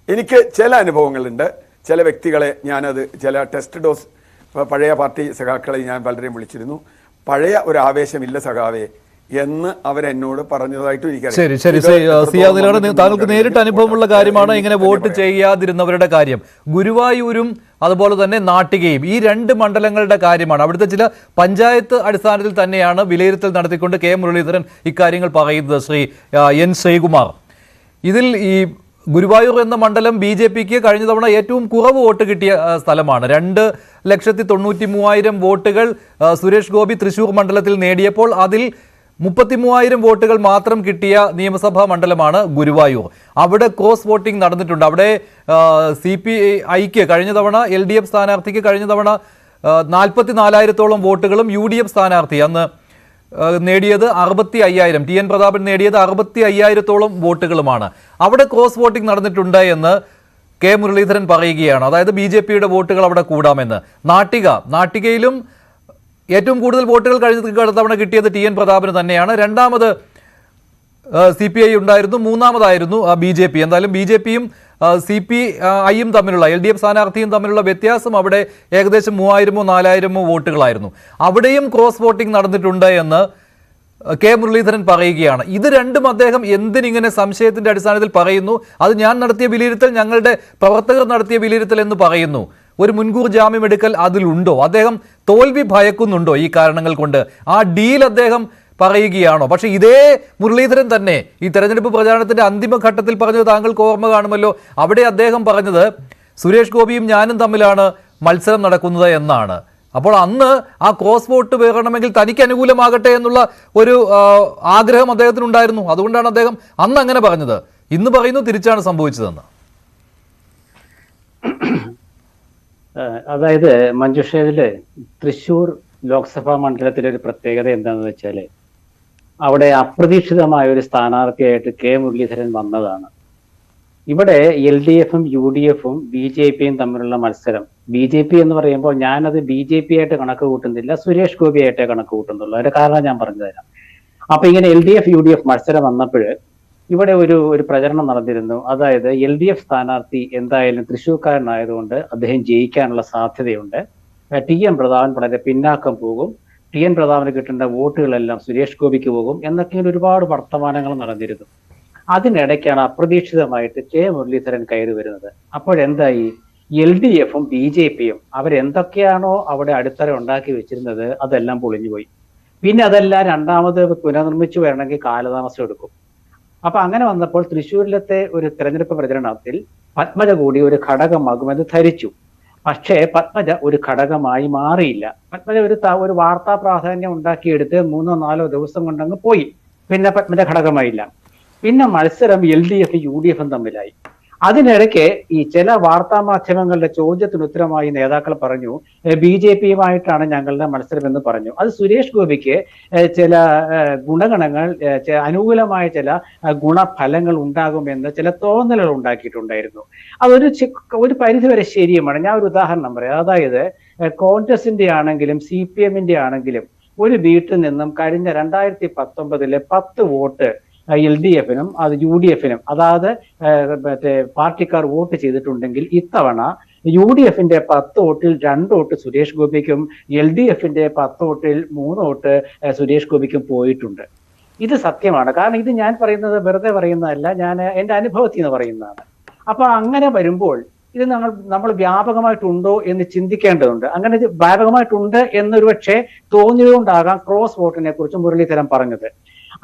എനിക്ക് ചില അനുഭവങ്ങളുണ്ട്. ചില വ്യക്തികളെ ഞാനത്, ചില ടെസ്റ്റ് ഡോസ് പഴയ പാർട്ടി സഖാക്കളെ ഞാൻ പലരെയും വിളിച്ചിരുന്നു. പഴയ ഒരു ആവേശമില്ല സഖാവേ എന്ന് അവരെന്നോട് പറഞ്ഞതായിട്ടും എനിക്കറിയാം. ശരി ശരി സിയാദിലാണ്, താങ്കൾക്ക് നേരിട്ട് അനുഭവമുള്ള കാര്യമാണ് ഇങ്ങനെ വോട്ട് ചെയ്യാതിരുന്നവരുടെ കാര്യം. ഗുരുവായൂരും അതുപോലെ തന്നെ നാട്ടികയും, ഈ 2 മണ്ഡലങ്ങളുടെ കാര്യമാണ്. അവിടുത്തെ ചില പഞ്ചായത്ത് അടിസ്ഥാനത്തിൽ തന്നെയാണ് വിലയിരുത്തൽ നടത്തിക്കൊണ്ട് കെ മുരളീധരൻ ഇക്കാര്യങ്ങൾ പറയുന്നത്. ശ്രീ എൻ ശ്രീകുമാർ, ഇതിൽ ഈ ഗുരുവായൂർ എന്ന മണ്ഡലം BJPക്ക് കഴിഞ്ഞ തവണ ഏറ്റവും കുറവ് വോട്ട് കിട്ടിയ സ്ഥലമാണ്. 2,93,000 വോട്ടുകൾ സുരേഷ് ഗോപി തൃശ്ശൂർ മണ്ഡലത്തിൽ നേടിയപ്പോൾ അതിൽ 33,000 വോട്ടുകൾ മാത്രം കിട്ടിയ നിയമസഭാ മണ്ഡലമാണ് ഗുരുവായൂർ. അവിടെ ക്രോസ് വോട്ടിംഗ് നടന്നിട്ടുണ്ട്. അവിടെ CPIക്ക് കഴിഞ്ഞ തവണ, LDF സ്ഥാനാർത്ഥിക്ക് കഴിഞ്ഞ തവണ 44,000-ഓളം വോട്ടുകളും UDF സ്ഥാനാർത്ഥി അന്ന് നേടിയത് 65,000, TN പ്രതാപൻ നേടിയത് 65,000-ഓളം വോട്ടുകളുമാണ്. അവിടെ ക്രോസ് വോട്ടിംഗ് നടന്നിട്ടുണ്ട് എന്ന് കെ മുരളീധരൻ പറയുകയാണ്. അതായത് BJPയുടെ വോട്ടുകൾ അവിടെ കൂടാമെന്ന്. നാട്ടികയിലും ഏറ്റവും കൂടുതൽ വോട്ടുകൾ കഴിഞ്ഞ തവണ കിട്ടിയത് TN പ്രതാപന് തന്നെയാണ്. രണ്ടാമത് CPI ഉണ്ടായിരുന്നു, മൂന്നാമതായിരുന്നു BJP. എന്തായാലും BJPയും CPIയും തമ്മിലുള്ള, LDF സ്ഥാനാർത്ഥിയും തമ്മിലുള്ള വ്യത്യാസം അവിടെ ഏകദേശം 3,000-4,000 വോട്ടുകളായിരുന്നു. അവിടെയും ക്രോസ് വോട്ടിംഗ് നടന്നിട്ടുണ്ട് എന്ന് കെ മുരളീധരൻ പറയുകയാണ്. ഇത് രണ്ടും അദ്ദേഹം എന്തിനിങ്ങനെ സംശയത്തിന്റെ അടിസ്ഥാനത്തിൽ പറയുന്നു? അത് ഞാൻ നടത്തിയ വിലയിരുത്തൽ, ഞങ്ങളുടെ പ്രവർത്തകർ നടത്തിയ വിലയിരുത്തൽ എന്ന് പറയുന്നു. ഒരു മുൻകൂർ ജാമ്യം എടുക്കൽ അതിലുണ്ടോ? അദ്ദേഹം തോൽവി ഭയക്കുന്നുണ്ടോ ഈ കാരണങ്ങൾ കൊണ്ട്? ആ ഡീൽ അദ്ദേഹം പറയുകയാണോ? പക്ഷേ ഇതേ മുരളീധരൻ തന്നെ ഈ തെരഞ്ഞെടുപ്പ് പ്രചാരണത്തിന്റെ അന്തിമഘട്ടത്തിൽ പറഞ്ഞത് താങ്കൾക്ക് ഓർമ്മ കാണുമല്ലോ. അവിടെ അദ്ദേഹം പറഞ്ഞത് സുരേഷ് ഗോപിയും ഞാനും തമ്മിലാണ് മത്സരം നടക്കുന്നത് എന്നാണ്. അപ്പോൾ അന്ന് ആ ക്രോസ് വോട്ട് വേണമെങ്കിൽ തനിക്ക് അനുകൂലമാകട്ടെ എന്നുള്ള ഒരു ആഗ്രഹം അദ്ദേഹത്തിനുണ്ടായിരുന്നു. അതുകൊണ്ടാണ് അദ്ദേഹം അന്ന് അങ്ങനെ പറഞ്ഞത്. ഇന്ന് പറയുന്നു തിരിച്ചാണ് സംഭവിച്ചതെന്ന്. അതായത് മഞ്ജുഷയില് തൃശ്ശൂർ ലോക്സഭാ മണ്ഡലത്തിലെ ഒരു പ്രത്യേകത എന്താണെന്ന് വെച്ചാൽ അവിടെ അപ്രതീക്ഷിതമായ ഒരു സ്ഥാനാർത്ഥിയായിട്ട് കെ മുരളീധരൻ വന്നതാണ്. ഇവിടെ LDFും UDFും BJPയും തമ്മിലുള്ള മത്സരം, BJP എന്ന് പറയുമ്പോൾ ഞാനത് BJP ആയിട്ട് കണക്ക് കൂട്ടുന്നില്ല, സുരേഷ് ഗോപി ആയിട്ടേ കണക്ക് കൂട്ടുന്നുള്ളൂ. അതിന്റെ കാരണം ഞാൻ പറഞ്ഞു തരാം. അപ്പൊ ഇങ്ങനെ LDF UDF മത്സരം വന്നപ്പോൾ ഇവിടെ ഒരു പ്രചരണം നടന്നിരുന്നു. അതായത് LDF സ്ഥാനാർത്ഥി എന്തായാലും തൃശ്ശൂർക്കാരനായതുകൊണ്ട് അദ്ദേഹം ജയിക്കാനുള്ള സാധ്യതയുണ്ട്, TN പ്രതാപൻ വളരെ പിന്നാക്കം പോകും, TN പ്രതാപന് കിട്ടേണ്ട വോട്ടുകളെല്ലാം സുരേഷ് ഗോപിക്ക് പോകും എന്നൊക്കെ ഒരുപാട് വർത്തമാനങ്ങൾ നടന്നിരുന്നു. അതിനിടയ്ക്കാണ് അപ്രതീക്ഷിതമായിട്ട് കെ മുരളീധരൻ കയറി വരുന്നത്. അപ്പോഴെന്തായി, LDFും BJPയും അവരെന്തൊക്കെയാണോ അവിടെ അടിത്തറ ഉണ്ടാക്കി വെച്ചിരുന്നത് അതെല്ലാം പൊളിഞ്ഞുപോയി. പിന്നെ അതെല്ലാം രണ്ടാമത് പുനർനിർമ്മിച്ചു വരണമെങ്കിൽ കാലതാമസം എടുക്കും. അപ്പൊ അങ്ങനെ വന്നപ്പോൾ തൃശ്ശൂരിലത്തെ ഒരു തെരഞ്ഞെടുപ്പ് പ്രചരണത്തിൽ പത്മജ കൂടി ഒരു ഘടകമാകുമെന്ന് ധരിച്ചു. പക്ഷേ പത്മജ ഒരു ഘടകമായി മാറിയില്ല. പത്മജ ഒരു വാർത്താ പ്രാധാന്യം ഉണ്ടാക്കിയെടുത്ത് 3-4 ദിവസം കൊണ്ടങ്ങ് പോയി. പിന്നെ പത്മജ ഘടകമായില്ല. പിന്നെ മത്സരം LDF UDFും തമ്മിലായി. അതിനിടയ്ക്ക് ഈ ചില വാർത്താ മാധ്യമങ്ങളുടെ ചോദ്യത്തിന് ഉത്തരമായി നേതാക്കൾ പറഞ്ഞു BJPയുമായിട്ടാണ് ഞങ്ങളുടെ മത്സരം എന്ന് പറഞ്ഞു. അത് സുരേഷ് ഗോപിക്ക് ചില ഗുണഗണങ്ങൾ, അനുകൂലമായ ചില ഗുണഫലങ്ങൾ ഉണ്ടാകുമെന്ന് ചില തോന്നലുകൾ ഉണ്ടാക്കിയിട്ടുണ്ടായിരുന്നു. ഒരു പരിധിവരെ ശരിയുമാണ്. ഞാൻ ഒരു ഉദാഹരണം പറയാം. അതായത് കോൺഗ്രസിന്റെ ആണെങ്കിലും CPMന്റെ ആണെങ്കിലും ഒരു വീട്ടിൽ നിന്നും കഴിഞ്ഞ 2019 10 വോട്ട് LDFനും അത് UDFനും അതായത് മറ്റേ പാർട്ടിക്കാർ വോട്ട് ചെയ്തിട്ടുണ്ടെങ്കിൽ ഇത്തവണ UDFന്റെ 10 വോട്ടിൽ 2 വോട്ട് സുരേഷ് ഗോപിക്കും LDFന്റെ 10 വോട്ടിൽ 3 വോട്ട് സുരേഷ് ഗോപിക്കും പോയിട്ടുണ്ട്. ഇത് സത്യമാണ്. കാരണം ഇത് ഞാൻ പറയുന്നത് വെറുതെ പറയുന്നതല്ല, ഞാൻ എൻ്റെ അനുഭവത്തിൽ നിന്ന് പറയുന്നതാണ്. അപ്പൊ അങ്ങനെ വരുമ്പോൾ ഇത് നമ്മൾ വ്യാപകമായിട്ടുണ്ടോ എന്ന് ചിന്തിക്കേണ്ടതുണ്ട്. അങ്ങനെ വ്യാപകമായിട്ടുണ്ട് എന്നൊരു പക്ഷേ തോന്നിയതുകൊണ്ടാകാം ക്രോസ് വോട്ടിനെ കുറിച്ച് മുരളീധരൻ പറഞ്ഞത്.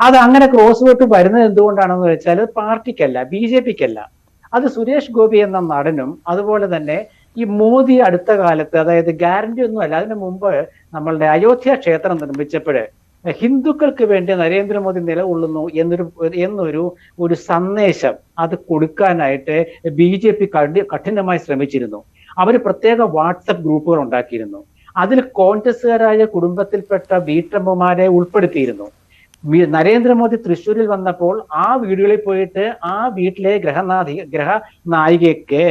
അത് അങ്ങനെ ക്രോസ് വോട്ട് വരുന്നത് എന്തുകൊണ്ടാണെന്ന് വെച്ചാൽ പാർട്ടിക്കല്ല, BJPക്കല്ല, അത് സുരേഷ് ഗോപി എന്ന നടനും അതുപോലെ തന്നെ ഈ മോദി അടുത്ത കാലത്ത്, അതായത് ഗ്യാരണ്ടി ഒന്നുമല്ല, അതിനു മുമ്പ് നമ്മളുടെ അയോധ്യ ക്ഷേത്രം നിർമ്മിച്ചപ്പോഴ് ഹിന്ദുക്കൾക്ക് വേണ്ടി നരേന്ദ്രമോദി നിലകൊള്ളുന്നു എന്നൊരു സന്ദേശം അത് കൊടുക്കാനായിട്ട് BJP കഠിനമായി ശ്രമിച്ചിരുന്നു. അവർ പ്രത്യേക വാട്സപ്പ് ഗ്രൂപ്പുകൾ ഉണ്ടാക്കിയിരുന്നു. അതിൽ കോൺഗ്രസ്സുകാരായ കുടുംബത്തിൽപ്പെട്ട വീട്ടമ്മമാരെ ഉൾപ്പെടുത്തിയിരുന്നു. നരേന്ദ്രമോദി തൃശ്ശൂരിൽ വന്നപ്പോൾ ആ വീടുകളിൽ പോയിട്ട് ആ വീട്ടിലെ ഗ്രഹനായികയ്ക്ക്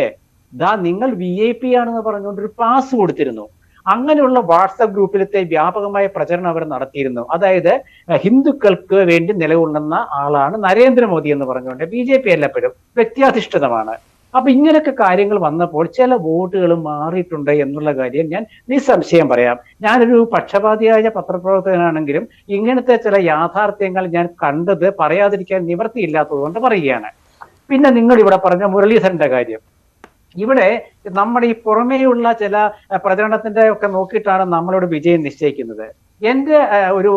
നിങ്ങൾ VIP ആണെന്ന് പറഞ്ഞുകൊണ്ട് ഒരു പാസ് കൊടുത്തിരുന്നു. അങ്ങനെയുള്ള വാട്സപ്പ് ഗ്രൂപ്പിലത്തെ വ്യാപകമായ പ്രചരണം അവർ നടത്തിയിരുന്നു. അതായത് ഹിന്ദുക്കൾക്ക് വേണ്ടി നിലകൊള്ളുന്ന ആളാണ് നരേന്ദ്രമോദി എന്ന് പറഞ്ഞുകൊണ്ട്. BJP എല്ലാപ്പോഴും വ്യക്തിയാധിഷ്ഠിതമാണ്. അപ്പൊ ഇങ്ങനെയൊക്കെ കാര്യങ്ങൾ വന്നപ്പോൾ ചില വോട്ടുകൾ മാറിയിട്ടുണ്ട് എന്നുള്ള കാര്യം ഞാൻ നിസ്സംശയം പറയാം. ഞാനൊരു പക്ഷപാതിയായ പത്രപ്രവർത്തകനാണെങ്കിലും ഇങ്ങനത്തെ ചില യാഥാർത്ഥ്യങ്ങൾ ഞാൻ കണ്ടത് പറയാതിരിക്കാൻ നിവൃത്തിയില്ലാത്തത് കൊണ്ട് പറയുകയാണ്. പിന്നെ നിങ്ങൾ ഇവിടെ പറഞ്ഞ മുരളീധരന്റെ കാര്യം, ഇവിടെ നമ്മുടെ ഈ പുറമേയുള്ള ചില പ്രചരണത്തിന്റെ ഒക്കെ നോക്കിയിട്ടാണ് നമ്മളോട് വിജയം നിശ്ചയിക്കുന്നത്. എൻ്റെ ഒരു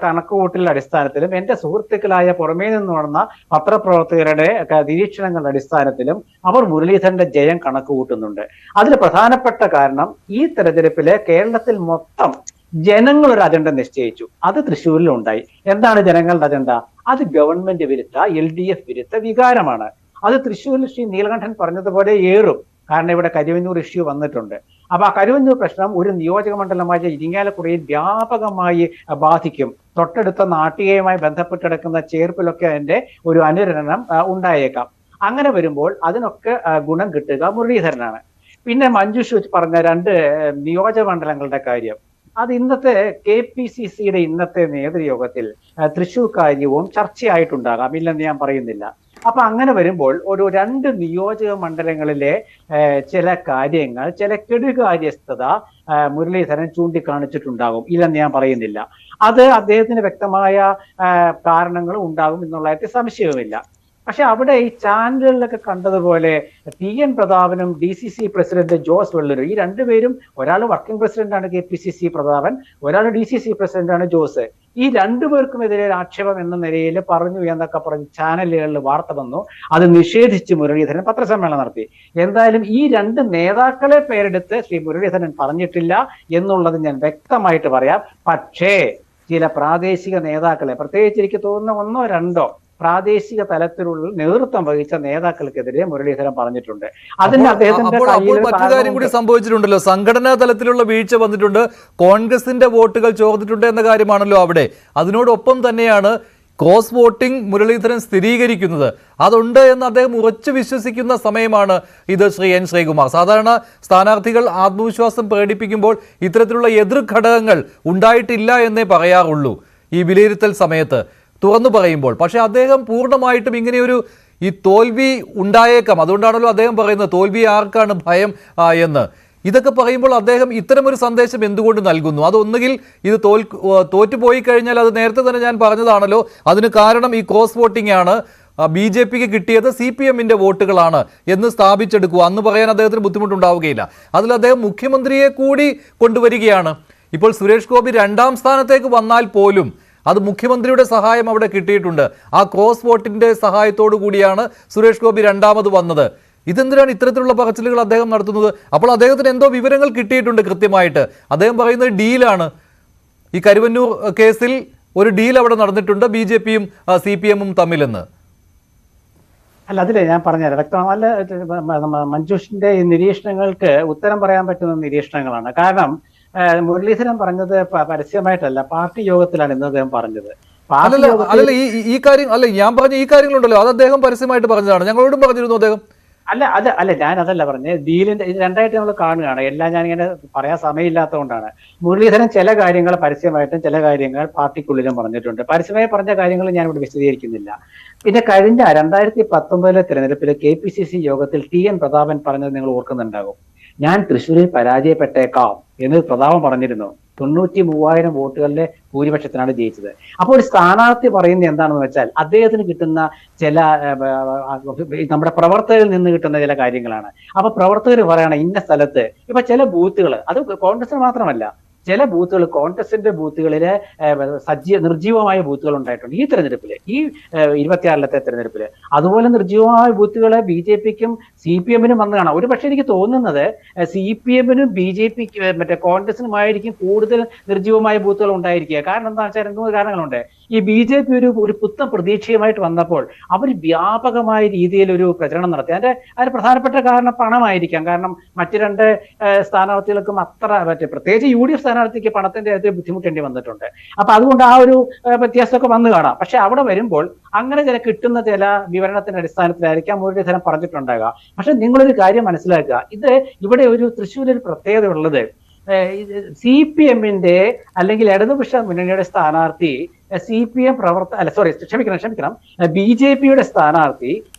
കണക്കുകൂട്ടലിന്റെ അടിസ്ഥാനത്തിലും എൻ്റെ സുഹൃത്തുക്കളായ പുറമേ നിന്ന് വന്ന പത്രപ്രവർത്തകരുടെ നിരീക്ഷണങ്ങളുടെ അടിസ്ഥാനത്തിലും അവർ മുരളീധരന്റെ ജയം കണക്കുകൂട്ടുന്നുണ്ട്. അതിൽ പ്രധാനപ്പെട്ട കാരണം ഈ തെരഞ്ഞെടുപ്പിലെ കേരളത്തിൽ മൊത്തം ജനങ്ങൾ ഒരു അജണ്ട നിശ്ചയിച്ചു. അത് തൃശ്ശൂരിൽ ഉണ്ടായി. എന്താണ് ജനങ്ങളുടെ അജണ്ട? അത് ഗവൺമെന്റ് വിരുദ്ധ LDF വിരുദ്ധ വികാരമാണ്. അത് തൃശ്ശൂരിൽ ശ്രീ നീലകണ്ഠൻ പറഞ്ഞതുപോലെ ഏറും. കാരണം ഇവിടെ കരുവന്നൂർ ഇഷ്യൂ വന്നിട്ടുണ്ട്. അപ്പൊ ആ കരുവന്നൂർ പ്രശ്നം ഒരു നിയോജക മണ്ഡലമായ ഇരിങ്ങാലക്കുടയിൽ വ്യാപകമായി ബാധിക്കും. തൊട്ടടുത്ത നാട്ടികയുമായി ബന്ധപ്പെട്ട് കിടക്കുന്ന ചേർപ്പിലൊക്കെ അതിന്റെ ഒരു അനുരണനം ഉണ്ടായേക്കാം. അങ്ങനെ വരുമ്പോൾ അതിനൊക്കെ ഗുണം കിട്ടുക മുരളീധരനാണ്. പിന്നെ മഞ്ജുഷ് പറഞ്ഞ 2 നിയോജക മണ്ഡലങ്ങളുടെ കാര്യം, അത് ഇന്നത്തെ KPCCയുടെ ഇന്നത്തെ നേതൃയോഗത്തിൽ തൃശ്ശൂർ കാര്യവും ചർച്ചയായിട്ടുണ്ടാകാം, ഇല്ലെന്ന് ഞാൻ പറയുന്നില്ല. അപ്പൊ അങ്ങനെ വരുമ്പോൾ ഒരു 2 നിയോജക മണ്ഡലങ്ങളിലെ ചില കാര്യങ്ങൾ, ചില കെടുകാര്യസ്ഥത മുരളീധരൻ ചൂണ്ടിക്കാണിച്ചിട്ടുണ്ടാകും, ഇല്ലെന്ന് ഞാൻ പറയുന്നില്ല. അത് അദ്ദേഹത്തിന് വ്യക്തമായ കാരണങ്ങൾ ഉണ്ടാകും എന്നുള്ളതായിട്ട് സംശയവുമില്ല. പക്ഷെ അവിടെ ഈ ചാനലുകളിലൊക്കെ കണ്ടതുപോലെ TN പ്രതാപനും DCC പ്രസിഡന്റ് ജോസ് വെള്ളൂരും, ഈ 2 പേരും, ഒരാൾ വർക്കിംഗ് പ്രസിഡന്റാണ് KPCC പ്രതാപൻ, ഒരാൾ DCC പ്രസിഡന്റാണ് ജോസ്. ഈ രണ്ടുപേർക്കുമെതിരെ ഒരു ആക്ഷേപം എന്ന നിലയിൽ പറഞ്ഞു എന്നൊക്കെ പറഞ്ഞ് ചാനലുകളിൽ വാർത്ത വന്നു. അത് നിഷേധിച്ച് മുരളീധരൻ പത്രസമ്മേളനം നടത്തി. എന്തായാലും ഈ രണ്ട് നേതാക്കളെ പേരെടുത്ത് ശ്രീ മുരളീധരൻ പറഞ്ഞിട്ടില്ല എന്നുള്ളത് ഞാൻ വ്യക്തമായിട്ട് പറയാം. പക്ഷേ ചില പ്രാദേശിക നേതാക്കളെ, പ്രത്യേകിച്ച് എനിക്ക് തോന്നുന്ന 1 or 2 പ്രാദേശിക തലത്തിലുള്ള നേതൃത്വം വഹിച്ച നേതാക്കൾക്കെതിരെ മുരളീധരൻ പറഞ്ഞിട്ടുണ്ട്. അതിന് അദ്ദേഹത്തിന്റെ മറ്റു കാര്യം കൂടി സംഭവിച്ചിട്ടുണ്ടല്ലോ, സംഘടനാ തലത്തിലുള്ള വീഴ്ച വന്നിട്ടുണ്ട്, കോൺഗ്രസിന്റെ വോട്ടുകൾ ചോർന്നിട്ടുണ്ട് എന്ന കാര്യമാണല്ലോ അവിടെ. അതിനോടൊപ്പം തന്നെയാണ് ക്രോസ് വോട്ടിംഗ് മുരളീധരൻ സ്ഥിരീകരിക്കുന്നത്. അതുണ്ട് എന്ന് അദ്ദേഹം ഉറച്ചു വിശ്വസിക്കുന്ന സമയമാണ് ഇത്. ശ്രീ എൻ ശ്രീകുമാർ, സാധാരണ സ്ഥാനാർത്ഥികൾ ആത്മവിശ്വാസം പ്രകടിപ്പിക്കുമ്പോൾ ഇത്തരത്തിലുള്ള എതിർ ഘടകങ്ങൾ ഉണ്ടായിട്ടില്ല എന്നേ പറയാറുള്ളൂ ഈ വിലയിരുത്തൽ സമയത്ത് തുറന്നു പറയുമ്പോൾ. പക്ഷെ അദ്ദേഹം പൂർണ്ണമായിട്ടും ഇങ്ങനെയൊരു ഈ തോൽവി ഉണ്ടായേക്കാം. അതുകൊണ്ടാണല്ലോ അദ്ദേഹം പറയുന്നത് തോൽവി ആർക്കാണ് ഭയം എന്ന്. ഇതൊക്കെ പറയുമ്പോൾ അദ്ദേഹം ഇത്തരമൊരു സന്ദേശം എന്തുകൊണ്ട് നൽകുന്നു? അതൊന്നുകിൽ ഇത് തോറ്റുപോയി കഴിഞ്ഞാൽ, അത് നേരത്തെ തന്നെ ഞാൻ പറഞ്ഞതാണല്ലോ, അതിന് കാരണം ഈ ക്രോസ് വോട്ടിംഗ് ആണ്, BJPക്ക് കിട്ടിയത് CPMന്റെ വോട്ടുകളാണ് എന്ന് സ്ഥാപിച്ചെടുക്കുക. അന്ന് പറയാൻ അദ്ദേഹത്തിന് ബുദ്ധിമുട്ടുണ്ടാവുകയില്ല. അതിൽ അദ്ദേഹം മുഖ്യമന്ത്രിയെ കൂടി കൊണ്ടുവരികയാണ്. ഇപ്പോൾ സുരേഷ് ഗോപി 2ാം സ്ഥാനത്തേക്ക് വന്നാൽ പോലും അത് മുഖ്യമന്ത്രിയുടെ സഹായം അവിടെ കിട്ടിയിട്ടുണ്ട്. ആ ക്രോസ് വോട്ടിന്റെ സഹായത്തോടു കൂടിയാണ് സുരേഷ് ഗോപി 2ാമത് വന്നത്. ഇതെന്തിനാണ് ഇത്തരത്തിലുള്ള പറച്ചിലുകൾ അദ്ദേഹം നടത്തുന്നത്? അപ്പോൾ അദ്ദേഹത്തിന് എന്തോ വിവരങ്ങൾ കിട്ടിയിട്ടുണ്ട് കൃത്യമായിട്ട്. അദ്ദേഹം പറയുന്നത് ഡീലാണ്, ഈ കരുവന്നൂർ കേസിൽ ഒരു ഡീൽ അവിടെ നടന്നിട്ടുണ്ട് BJPയും CPMും തമ്മിലെന്ന്. അല്ല, അതിലെ ഞാൻ പറഞ്ഞുതരാം. വ്യക്തമല്ല, മഞ്ജുഷിന്റെ ഈ നിരീക്ഷണങ്ങൾക്ക് ഉത്തരം പറയാൻ പറ്റുന്ന നിരീക്ഷണങ്ങളാണ്. കാരണം മുരളീധരൻ പറഞ്ഞത് പരസ്യമായിട്ടല്ല, പാർട്ടി യോഗത്തിലാണ് ഇന്ന് അദ്ദേഹം പറഞ്ഞത്. അല്ലല്ല, ഈ കാര്യം അല്ല, ഞാൻ പറഞ്ഞ ഈ കാര്യങ്ങളുണ്ടല്ലോ, അത് അദ്ദേഹം പരസ്യമായിട്ട് പറഞ്ഞതാണ്. ഞങ്ങളോടും പറഞ്ഞിരുന്നു അദ്ദേഹം. അല്ല ഞാൻ അതല്ല പറഞ്ഞത്. ഡീലിന്റെ ഇത് രണ്ടായിട്ട് നമ്മൾ കാണുകയാണ്. എല്ലാം ഞാനിങ്ങനെ പറയാൻ സമയമില്ലാത്തതുകൊണ്ടാണ്. മുരളീധരൻ ചില കാര്യങ്ങൾ പരസ്യമായിട്ടും ചില കാര്യങ്ങൾ പാർട്ടിക്കുള്ളിലും പറഞ്ഞിട്ടുണ്ട്. പരസ്യമായി പറഞ്ഞ കാര്യങ്ങൾ ഞാൻ ഇവിടെ വിശദീകരിക്കുന്നില്ല. പിന്നെ കഴിഞ്ഞ 2019 തെരഞ്ഞെടുപ്പിൽ KPCC യോഗത്തിൽ TN പ്രതാപൻ പറഞ്ഞത് നിങ്ങൾ ഓർക്കുന്നുണ്ടാകും. ഞാൻ തൃശ്ശൂരിൽ പരാജയപ്പെട്ടേക്കാം എന്ന് പ്രതാപൻ പറഞ്ഞിരുന്നു. 93,000 വോട്ടുകളിലെ ഭൂരിപക്ഷത്തിനാണ് ജയിച്ചത്. അപ്പോൾ ഒരു സ്ഥാനാർത്ഥി പറയുന്നത് എന്താണെന്ന് വെച്ചാൽ അദ്ദേഹത്തിന് കിട്ടുന്ന ചില നമ്മുടെ പ്രവർത്തകരിൽ നിന്ന് കിട്ടുന്ന ചില കാര്യങ്ങളാണ്. അപ്പൊ പ്രവർത്തകർ പറയണം ഇന്ന സ്ഥലത്ത് ഇപ്പൊ ചില ബൂത്തുകൾ, അത് കോൺഗ്രസിന് മാത്രമല്ല, ചില ബൂത്തുകൾ, കോൺഗ്രസിന്റെ ബൂത്തുകളിലെ നിർജീവമായ ബൂത്തുകൾ ഉണ്ടായിട്ടുണ്ട് ഈ തെരഞ്ഞെടുപ്പില്, ഈ 26-ലത്തെ തെരഞ്ഞെടുപ്പില്. അതുപോലെ നിർജീവമായ ബൂത്തുകളെ BJPക്കും CPMനും വന്നു കാണാം. ഒരു പക്ഷേ എനിക്ക് തോന്നുന്നത് CPMനും BJPക്ക് മറ്റേ കോൺഗ്രസിനുമായിരിക്കും കൂടുതൽ നിർജീവമായ ബൂത്തുകൾ ഉണ്ടായിരിക്കുക. കാരണം എന്താ വെച്ചാൽ 2 കാരണങ്ങളുണ്ട്. ഈ BJP ഒരു പുത്തൻ പ്രതീക്ഷയുമായിട്ട് വന്നപ്പോൾ അവർ വ്യാപകമായ രീതിയിൽ ഒരു പ്രചരണം നടത്തി. അതിന്റെ പ്രധാനപ്പെട്ട കാരണം പണമായിരിക്കാം. കാരണം മറ്റു 2 സ്ഥാനാർത്ഥികൾക്കും അത്ര പ്രത്യേകിച്ച് UDF സ്ഥാനാർത്ഥിക്ക് പണത്തിന്റെ കാര്യത്തിൽ ബുദ്ധിമുട്ടേണ്ടി വന്നിട്ടുണ്ട്. അപ്പൊ അതുകൊണ്ട് ആ ഒരു വ്യത്യാസമൊക്കെ വന്നു കാണാം. പക്ഷെ അവിടെ വരുമ്പോൾ അങ്ങനെ ചില കിട്ടുന്ന ചില വിവരണത്തിന്റെ അടിസ്ഥാനത്തിലായിരിക്കാം മുരളീധരൻ പറഞ്ഞിട്ടുണ്ടാകുക. പക്ഷെ നിങ്ങളൊരു കാര്യം മനസ്സിലാക്കുക, ഇവിടെ ഒരു തൃശ്ശൂരിൽ ഒരു പ്രത്യേകത ഉള്ളത്, CPMന്റെ അല്ലെങ്കിൽ ഇടതുപക്ഷ മുന്നണിയുടെ സ്ഥാനാർത്ഥി ക്ഷമിക്കണം BJPയുടെ സ്ഥാനാർത്ഥി